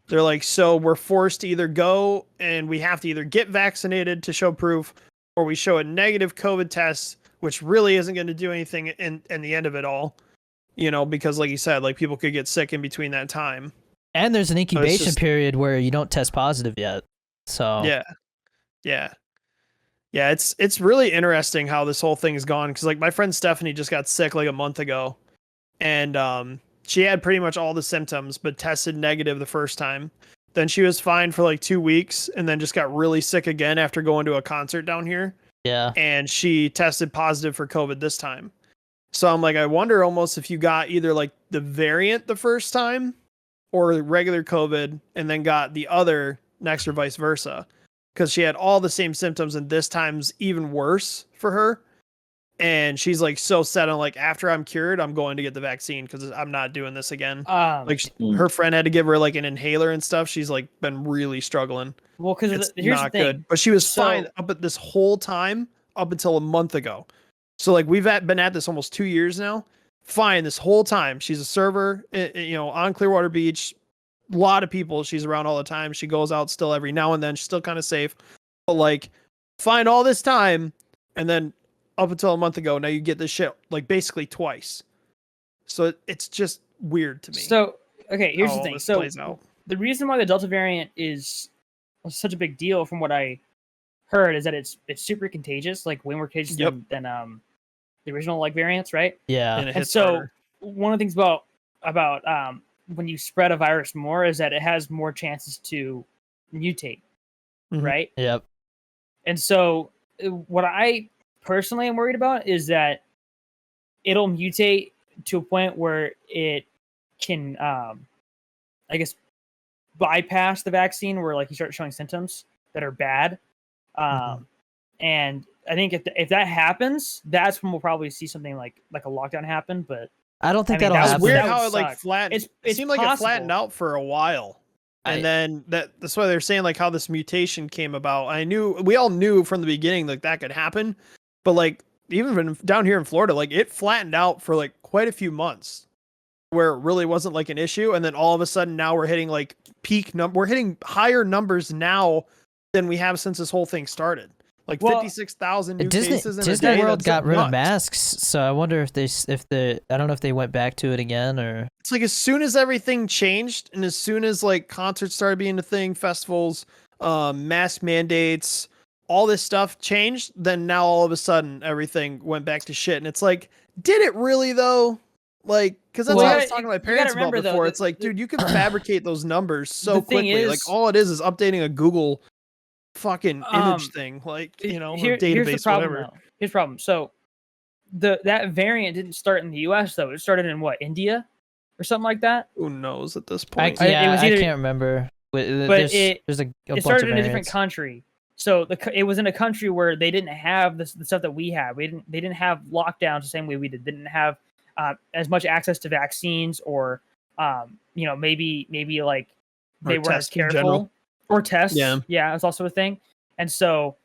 They're like, so we're forced to either go and we have to either get vaccinated to show proof or we show a negative COVID test, which really isn't going to do anything in the end of it all, you know, because like you said, like people could get sick in between that time. And there's an incubation just- period where you don't test positive yet. So Yeah. It's really interesting how this whole thing has gone, because like my friend Stephanie just got sick like a month ago, and she had pretty much all the symptoms but tested negative the first time. Then she was fine for like 2 weeks and then just got really sick again after going to a concert down here, yeah. and she tested positive for COVID this time. So I'm like, I wonder almost if you got either like the variant the first time or regular COVID and then got the other next, or vice versa, because she had all the same symptoms and this time's even worse for her. And she's like so set on like, after I'm cured, I'm going to get the vaccine because I'm not doing this again. Like her friend had to give her like an inhaler and stuff. She's like been really struggling. well, because It's here's the not thing. good. But she was So- fine up at this whole time up until a month ago. So like been at this almost 2 years now. Fine this whole time. She's a server, on Clearwater Beach. A lot of people she's around all the time. She goes out still every now and then. She's still kind of safe. But like fine all this time, and then up until a month ago, now you get this shit like basically twice. So it's just weird to me. So okay, here's how the all thing. this So plays out. the reason why the Delta variant is such a big deal, from what I heard, is that it's super contagious, like way more contagious Yep. than the original like variants, right? Yeah. And it And hits so harder. one of the things about when you spread a virus more is that it has more chances to mutate, Mhm. right? Yep. And so what I personally am worried about is that it'll mutate to a point where it can, I guess, bypass the vaccine, where like you start showing symptoms that are bad. And I think if that happens, that's when we'll probably see something like a lockdown happen. But I don't think I mean, that'll that happen. was Weird that how would it like suck. flattened. It It's seemed like it flattened possible. out for a while, and I- then that's why they're saying like how this mutation came about. We all knew from the beginning like that could happen, but like even down here in Florida, like it flattened out for like quite a few months, where it really wasn't like an issue, and then all of a sudden now we're hitting like we're hitting higher numbers now than we have since this whole thing started. Like Well, 56,000 new Disney cases in a Disney day. World That's got rid of nuts. masks, so I wonder if I don't know if they went back to it again or It's like as soon as everything changed and as soon as like concerts started being a thing, festivals, mask mandates, all this stuff changed, then now all of a sudden everything went back to shit. And it's like, did it really though? Like, because that's Well, what I was you talking to my gotta parents about remember, though, before. that It's like, the- dude, you can fabricate those numbers so The thing quickly. Like is- all it is updating a Google fucking image Um, thing, like or here's the database, problem, whatever. though. Here's the problem. So that variant didn't start in the U.S. though. It started in what, India or something like that. Who knows at this I, point? yeah, it was I either- can't remember. But There's a it bunch started of in a different variants. country. So it was in a country where they didn't have the stuff that we have. They didn't have lockdowns the same way we did. They didn't have as much access to vaccines, or maybe like Or they weren't as tests in general. careful, or tests. Yeah. That's also a thing. And so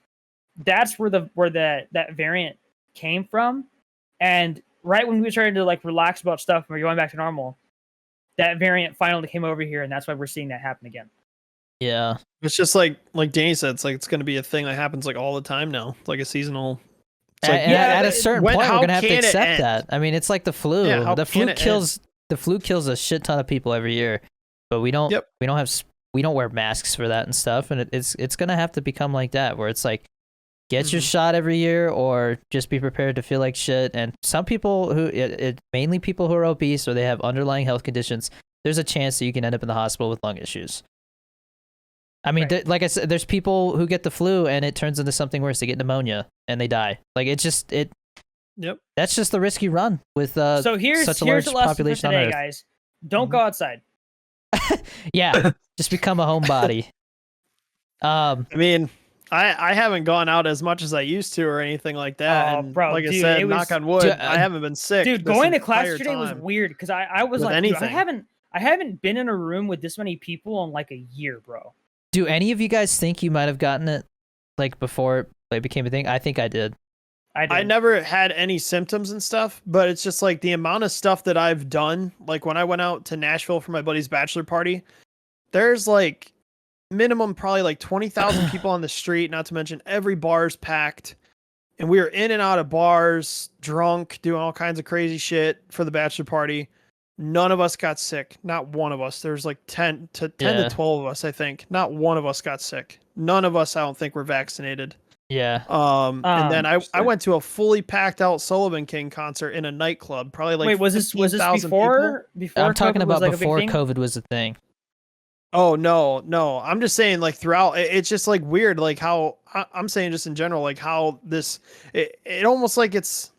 that's where that variant came from. And right when we started to like relax about stuff and we're going back to normal, that variant finally came over here, and that's why we're seeing that happen again. Yeah. It's just like Danny said, it's like it's going to be a thing that happens like all the time now. It's like a seasonal. It's like, At a but certain when- point, we're how gonna have to can it accept end? that. I mean, it's like the flu. Yeah, how the can flu it kills a shit ton of people every year, but we don't Yep. we don't wear masks for that and stuff, and it's gonna have to become like that, where it's like get your Mhm. shot every year, or just be prepared to feel like shit. And some people mainly people who are obese or they have underlying health conditions, there's a chance that you can end up in the hospital with lung issues. I mean, Right. like I said, there's people who get the flu and it turns into something worse. They get pneumonia and they die. Like Yep. that's just the risk you run with So here's such a large the lesson for population on today, Earth. guys. Don't Mhm. go outside. Yeah, just become a homebody. I mean, I haven't gone out as much as I used to or anything like that. Oh, And bro, like I dude, said, it knock was- on wood, Dude, I haven't been sick. Dude, this going to class entire today was time. weird because I was With like, dude, anything. I haven't been in a room with this many people in like a year, bro. Do any of you guys think you might have gotten it like before it became a thing? I think I did. I never had any symptoms and stuff, but it's just like the amount of stuff that I've done. Like when I went out to Nashville for my buddy's bachelor party, there's like minimum probably like 20,000 people on the street, not to mention every bar's packed. And we were in and out of bars, drunk, doing all kinds of crazy shit for the bachelor party. None of us got sick. Not one of us. There's like 10 to 12 of us, I think. Not one of us got sick. None of us, I don't think, were vaccinated. Yeah. And then I went to a fully packed out Sullivan King concert in a nightclub. Probably like wait, was this 15,000 before I'm talking COVID was, about like, a big before thing? COVID was a thing. Oh no. I'm just saying like throughout it's just like weird like how I'm saying just in general like how this it almost like it's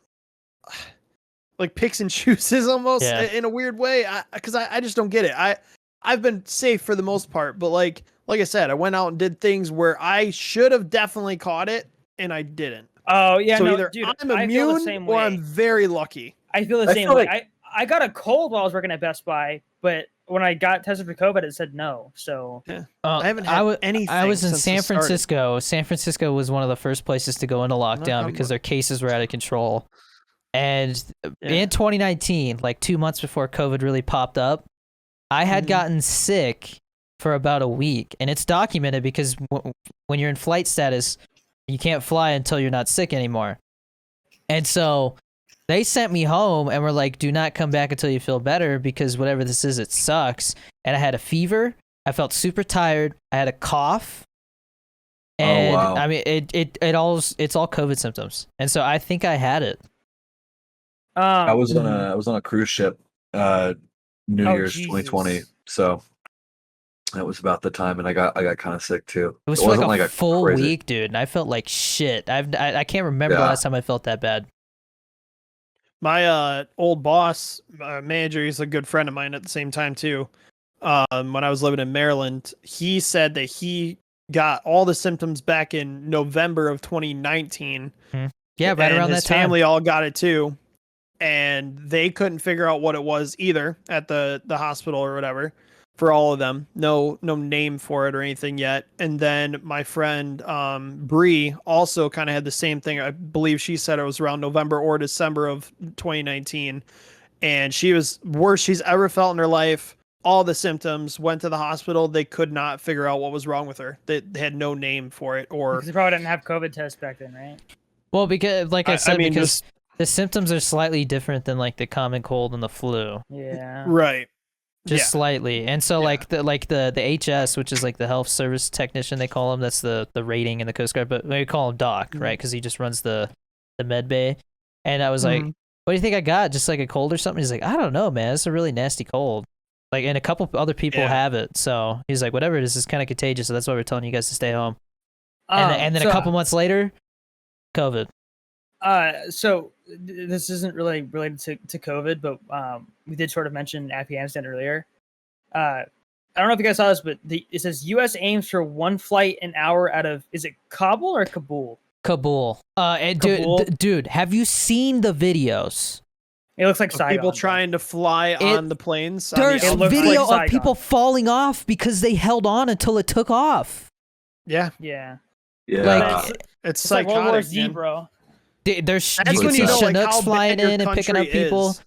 like picks and chooses almost in a weird way because I just don't get it. I've been safe for the most part, but like I said, I went out and did things where I should have definitely caught it and I didn't. Oh yeah, So no, either dude, I'm I feel the immune same or way. I'm very lucky. I feel the I same feel way. like- I got a cold while I was working at Best Buy, but when I got tested for COVID, it said no. So I haven't had anything. I was in since San it started. Francisco. San Francisco was one of the first places to go into lockdown because their cases were out of control. And in 2019, like 2 months before COVID really popped up, I had gotten sick for about a week. And it's documented because when you're in flight status, you can't fly until you're not sick anymore. And so they sent me home and were like, do not come back until you feel better because whatever this is, it sucks. And I had a fever. I felt super tired. I had a cough. And wow. I mean, it's all COVID symptoms. And so I think I had it. I was on a cruise ship, New Year's Jesus. 2020. So that was about the time, and I got kind of sick too. It was for wasn't like a full crazy. week, dude, and I felt like shit. I can't remember the last time I felt that bad. My old boss, manager, he's a good friend of mine at the same time too. When I was living in Maryland, he said that he got all the symptoms back in November of 2019. Yeah, right around that his time. family all got it too, and they couldn't figure out what it was either at the hospital or whatever. For all of them, no name for it or anything yet. And then my friend Bree also kind of had the same thing. I believe she said it was around November or December of 2019, and she was worst she's ever felt in her life. All the symptoms, went to the hospital. They could not figure out what was wrong with her. They had no name for it, or because they probably didn't have COVID tests back then, right? Well, because like I said, mean, because the symptoms are slightly different than like the common cold and the flu. Yeah. right. Just slightly. And so like the HS, which is like the health service technician, they call him, that's the rating in the Coast Guard, but we call him Doc, right? Because he just runs the med bay. And I was like, what do you think I got? Just like a cold or something? He's like, I don't know, man. It's a really nasty cold. Like, and a couple other people have it. So he's like, whatever it is kind of contagious. So that's why we're telling you guys to stay home. And then a couple months later, COVID. So this isn't really related to COVID, but we did sort of mention Afghanistan earlier. I don't know if you guys saw this, but it says U.S. aims for one flight an hour out of, is it Kabul or Kabul? Kabul. And Kabul? dude, have you seen the videos? It looks like Of Saigon, people bro. trying to fly on the planes. There's it looks video like of people Saigon. falling off because they held on until it took off. Yeah, Yeah. Yeah. Like, it's It's like psychotic. World War Z, man. bro. There's That's you can when see you know like Chinooks how flying bad your in and picking up country people. is at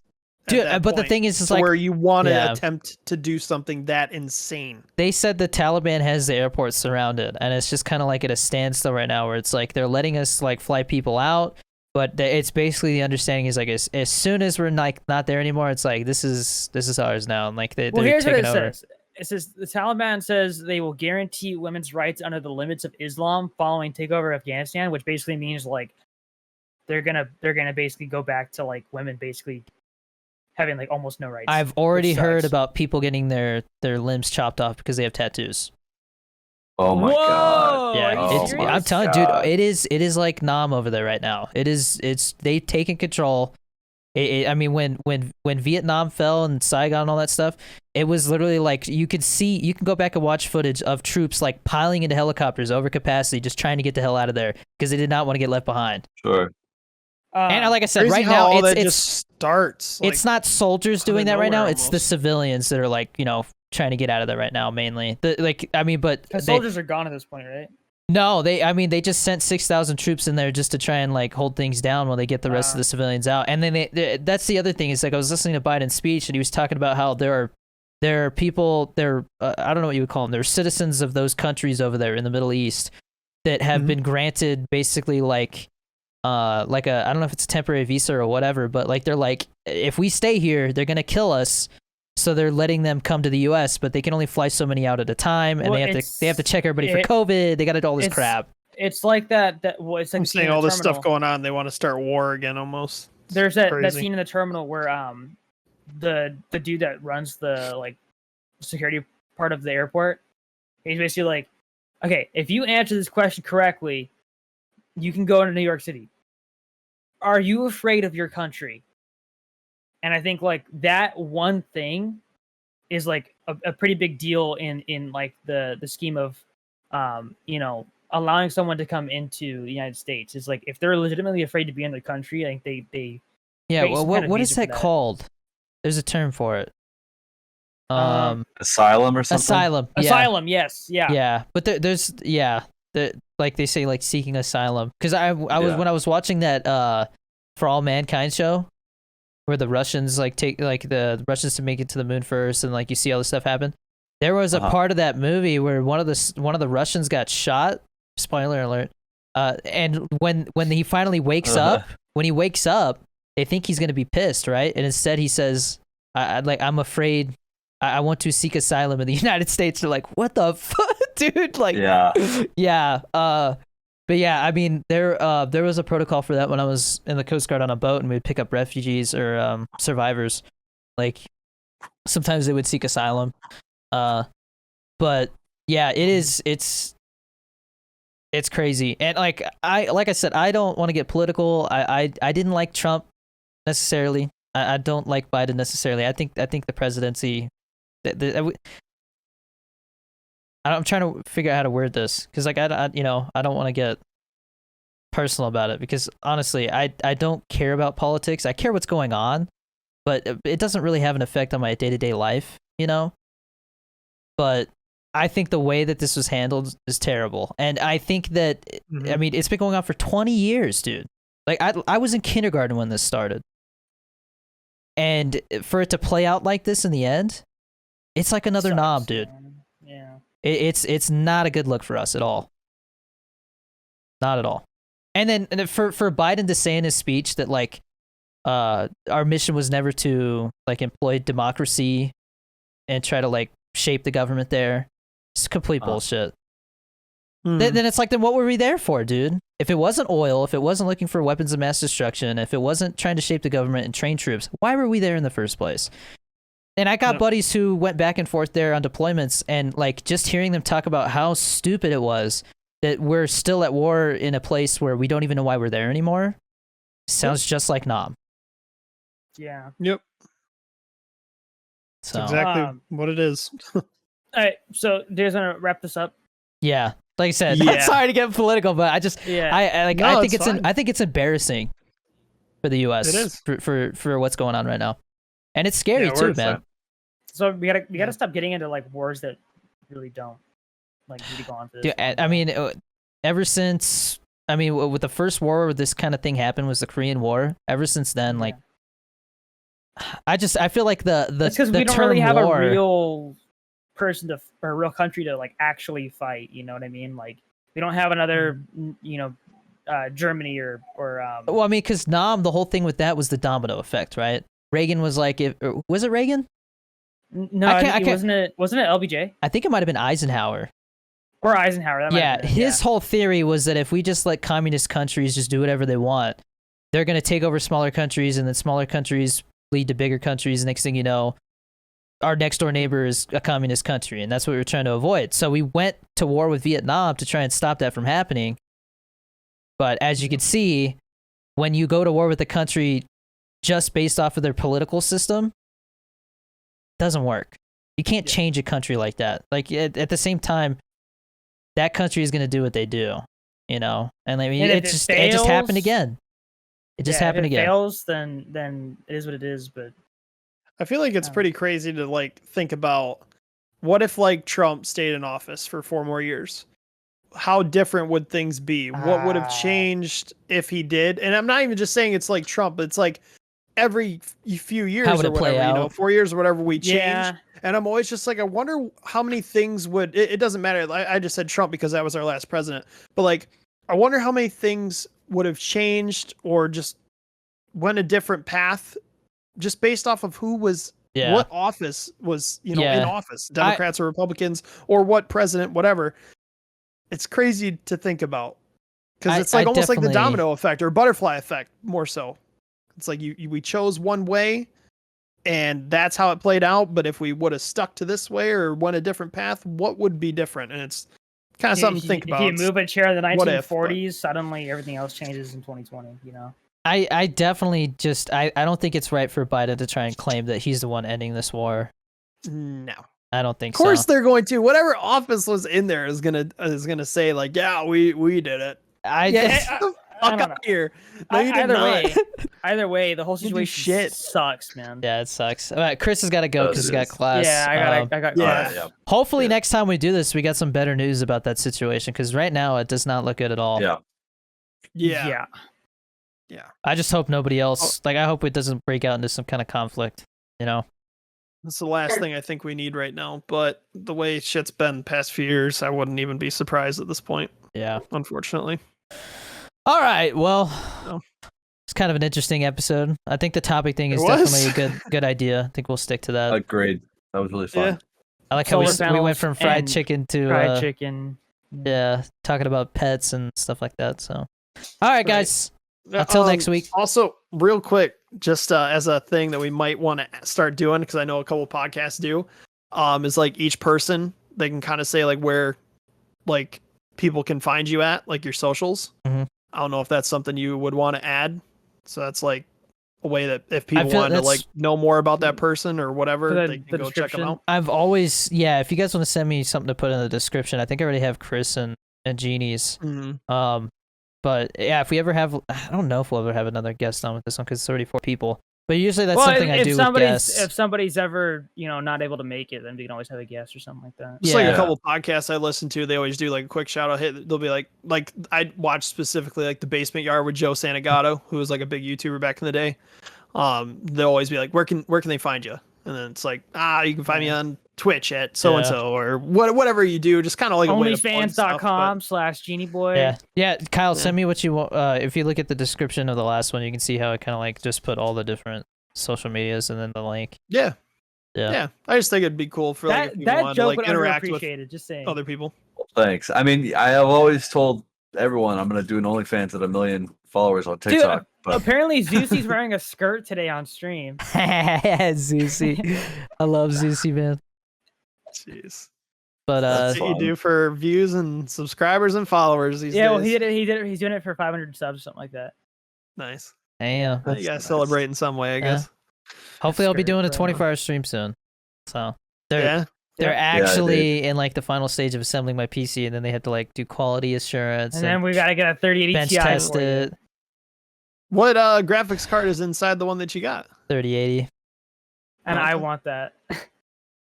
Dude, that but the point, thing is to like where you want to yeah. attempt to do something that insane. they said the Taliban has the airport surrounded, and it's just kind of like at a standstill right now, where it's like they're letting us like fly people out, but it's basically the understanding is like as soon as we're like not there anymore, it's like this is ours now, and like they're Here's what taking it over. says. It says the Taliban says they will guarantee women's rights under the limits of Islam following takeover of Afghanistan, which basically means like they're gonna basically go back to like women basically having like almost no rights. I've already which heard sucks. about people getting their limbs chopped off because they have tattoos. Oh my Whoa! god. Yeah, Are you Oh it's, my I'm telling you, God. dude, it is like Nam over there right now. It's they've taken control. I mean, when Vietnam fell and Saigon and all that stuff, it was literally like you can go back and watch footage of troops like piling into helicopters over capacity, just trying to get the hell out of there because they did not want to get left behind. Sure. And like I said, Crazy right how now all it's that just starts. it's not soldiers out of doing that right now. nowhere It's the almost. civilians that are like trying to get out of there right now mainly. But the soldiers are gone at this point, right? No, they just sent 6,000 troops in there just to try and like hold things down while they get the rest of the civilians out. And then that's the other thing is like I was listening to Biden's speech and he was talking about how there are people I don't know what you would call them. There are citizens of those countries over there in the Middle East that have been granted basically like like I don't know if it's a temporary visa or whatever, but like they're like, if we stay here, they're gonna kill us. So they're letting them come to the U.S., but they can only fly so many out at a time, and Well, they have to check everybody for COVID. They got to do all this crap. It's like that. Well, it's like I'm saying all this stuff going on. They want to start war again, almost. There's that scene in the terminal where the dude that runs the like security part of the airport, he's basically like, okay, if you answer this question correctly, you can go into New York City. Are you afraid of your country? And I think like that one thing is like a pretty big deal in like the scheme of you know, allowing someone to come into the United States. Is like if they're legitimately afraid to be in the country, I think they yeah. Well, what is that called? There's a term for it. Asylum or something. Asylum. Yeah. Asylum. Yes. Yeah. Yeah, but there's like they say like seeking asylum, because I was when I was watching that For All Mankind show, where the Russians like take like the Russians to make it to the moon first, and like you see all this stuff happen. There was a part of that movie where one of the Russians got shot. Spoiler alert. And when he finally wakes up, they think he's gonna be pissed, right? And instead he says, I'm afraid. I want to seek asylum in the United States." They're like, "What the fuck, dude?" Like, yeah. But yeah, I mean, there was a protocol for that when I was in the Coast Guard on a boat, and we'd pick up refugees or survivors. Like, sometimes they would seek asylum. But yeah, it's crazy. And like I said, I don't want to get political. I didn't like Trump necessarily. I don't like Biden necessarily. I think the presidency. I'm trying to figure out how to word this, because like I don't want to get personal about it, because honestly I don't care about politics. I care what's going on, but it doesn't really have an effect on my day-to-day life, you know. But I think the way that this was handled is terrible, and I think that I mean, it's been going on for 20 years, dude. Like I was in kindergarten when this started, and for it to play out like this in the end, it's like another knob, dude. Yeah. It's not a good look for us at all. Not at all. And then for Biden to say in his speech that like our mission was never to like employ democracy and try to like shape the government there, it's complete bullshit. Then it's like, then what were we there for, dude? If it wasn't oil, if it wasn't looking for weapons of mass destruction, if it wasn't trying to shape the government and train troops, why were we there in the first place? And I got buddies who went back and forth there on deployments, and like just hearing them talk about how stupid it was that we're still at war in a place where we don't even know why we're there anymore sounds just like Nam. Yeah. Yep. So That's exactly what it is. All right. So, do you guys want to wrap this up? yeah, like I said, not sorry to get political, but I just I think it's embarrassing for the U.S. It is. for what's going on right now. And it's scary too, man. So we gotta stop getting into like wars that really don't like really go on for this. Dude, I mean, ever since with the first war where this kind of thing happened was the Korean War. Ever since then, like, I feel like the because we don't really have a real person to or a real country to like actually fight. You know what I mean? Like we don't have another Germany or well, I mean, because Nam, the whole thing with that was the domino effect, right? Reagan was like, was it Reagan? No, wasn't it LBJ? I think it might have been Eisenhower. Or Eisenhower. His whole theory was that if we just let communist countries just do whatever they want, they're going to take over smaller countries, and then smaller countries lead to bigger countries. Next thing you know, our next door neighbor is a communist country, and that's what we were trying to avoid. So we went to war with Vietnam to try and stop that from happening. But as you can see, when you go to war with a country just based off of their political system, doesn't work. You can't change a country like that. Like at the same time, that country is going to do what they do, you know. And I mean, it just happened again. It just happened again. If it fails, then it is what it is. But I feel like it's pretty crazy to like think about what if like Trump stayed in office for 4 more years. How different would things be? What would have changed if he did? And I'm not even just saying it's like Trump, but it's like every few years or whatever, 4 years or whatever, we change. Yeah. And I'm always just like, I wonder how many things would, it doesn't matter. I just said Trump because that was our last president, but like, I wonder how many things would have changed or just went a different path, just based off of who was what office was in office, Democrats or Republicans, or what president, whatever. It's crazy to think about because it's like almost like the domino effect or butterfly effect, more so. It's like we chose one way and that's how it played out. But if we would have stuck to this way or went a different path, what would be different? And it's kind of something to think about. If you move a chair in the 1940s, suddenly everything else changes in 2020, you know? I definitely just I don't think it's right for Biden to try and claim that he's the one ending this war. No. I don't think so. Of course they're going to. Whatever office was in there is gonna say like, yeah, we did it. I don't know. Here. No, either way, the whole situation sucks, man. Yeah, it sucks. All right, Chris has got to go because he's got class. Yeah, I got class. Yeah. Hopefully next time we do this, we got some better news about that situation because right now it does not look good at all. Yeah. I just hope nobody else, I hope it doesn't break out into some kind of conflict, you know? That's the last thing I think we need right now. But the way shit's been the past few years, I wouldn't even be surprised at this point. Yeah. Unfortunately. All right. Well, it's kind of an interesting episode. I think the topic thing is definitely a good idea. I think we'll stick to that. Agreed. That was really fun. Yeah. I like how we went from fried chicken to fried chicken. Yeah, talking about pets and stuff like that. So, all right, guys. Until next week. Also, real quick, just as a thing that we might want to start doing, because I know a couple podcasts do, is like each person, they can kind of say like where like people can find you at, like your socials. Mm-hmm. I don't know if that's something you would want to add. So that's like a way that if people wanted to like know more about that person or whatever, they can go check them out. I've always, if you guys want to send me something to put in the description, I think I already have Chris and Jeannie's. Mm-hmm. But yeah, if we ever have, I don't know if we'll ever have another guest on with this one because it's already 4 people. But usually that's something I do with guests. If somebody's ever, not able to make it, then we can always have a guest or something like that. Just like a couple podcasts I listen to, they always do like a quick shout out hit. They'll be like I watched specifically like the Basement Yard with Joe Santagato, who was like a big YouTuber back in the day. They'll always be like, where can they find you? And then it's like, you can find me on Twitch at so and so or whatever you do. Just kind of like onlyfans.com/GenieBoy. Yeah. Kyle, send me what you want. If you look at the description of the last one, you can see how it kind of like just put all the different social medias and then the link. Yeah. I just think it'd be cool for like if you want to like interact with just saying. other people. Well, thanks. I mean, I have always told everyone I'm gonna do an OnlyFans at 1 million followers on TikTok. Dude, apparently Zeusie's wearing a skirt today on stream. Zeusie. I love Zeusie, man. Jeez. But that's what you do for views and subscribers and followers these days. Well, he did it. He's doing it for 500 subs or something like that. Nice. Damn. You gotta celebrate in some way, I guess. Hopefully I'll be doing a 24-hour stream soon. So they're actually in like the final stage of assembling my PC, and then they have to like do quality assurance. And then we gotta get a 3080 bench Ti test it. What graphics card is inside the one that you got? 3080. And I want that.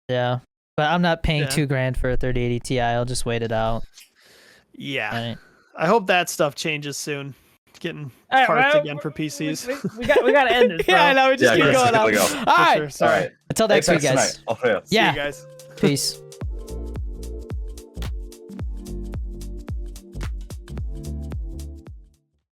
Yeah. But I'm not paying $2,000 for a 3080 Ti. I'll just wait it out. Yeah. Right. I hope that stuff changes soon. Getting parts again for PCs. We got to end this, bro. Yeah, I know. We just keep going on. Go. All right. All right. Until next week, guys. See you Yeah. guys. Peace.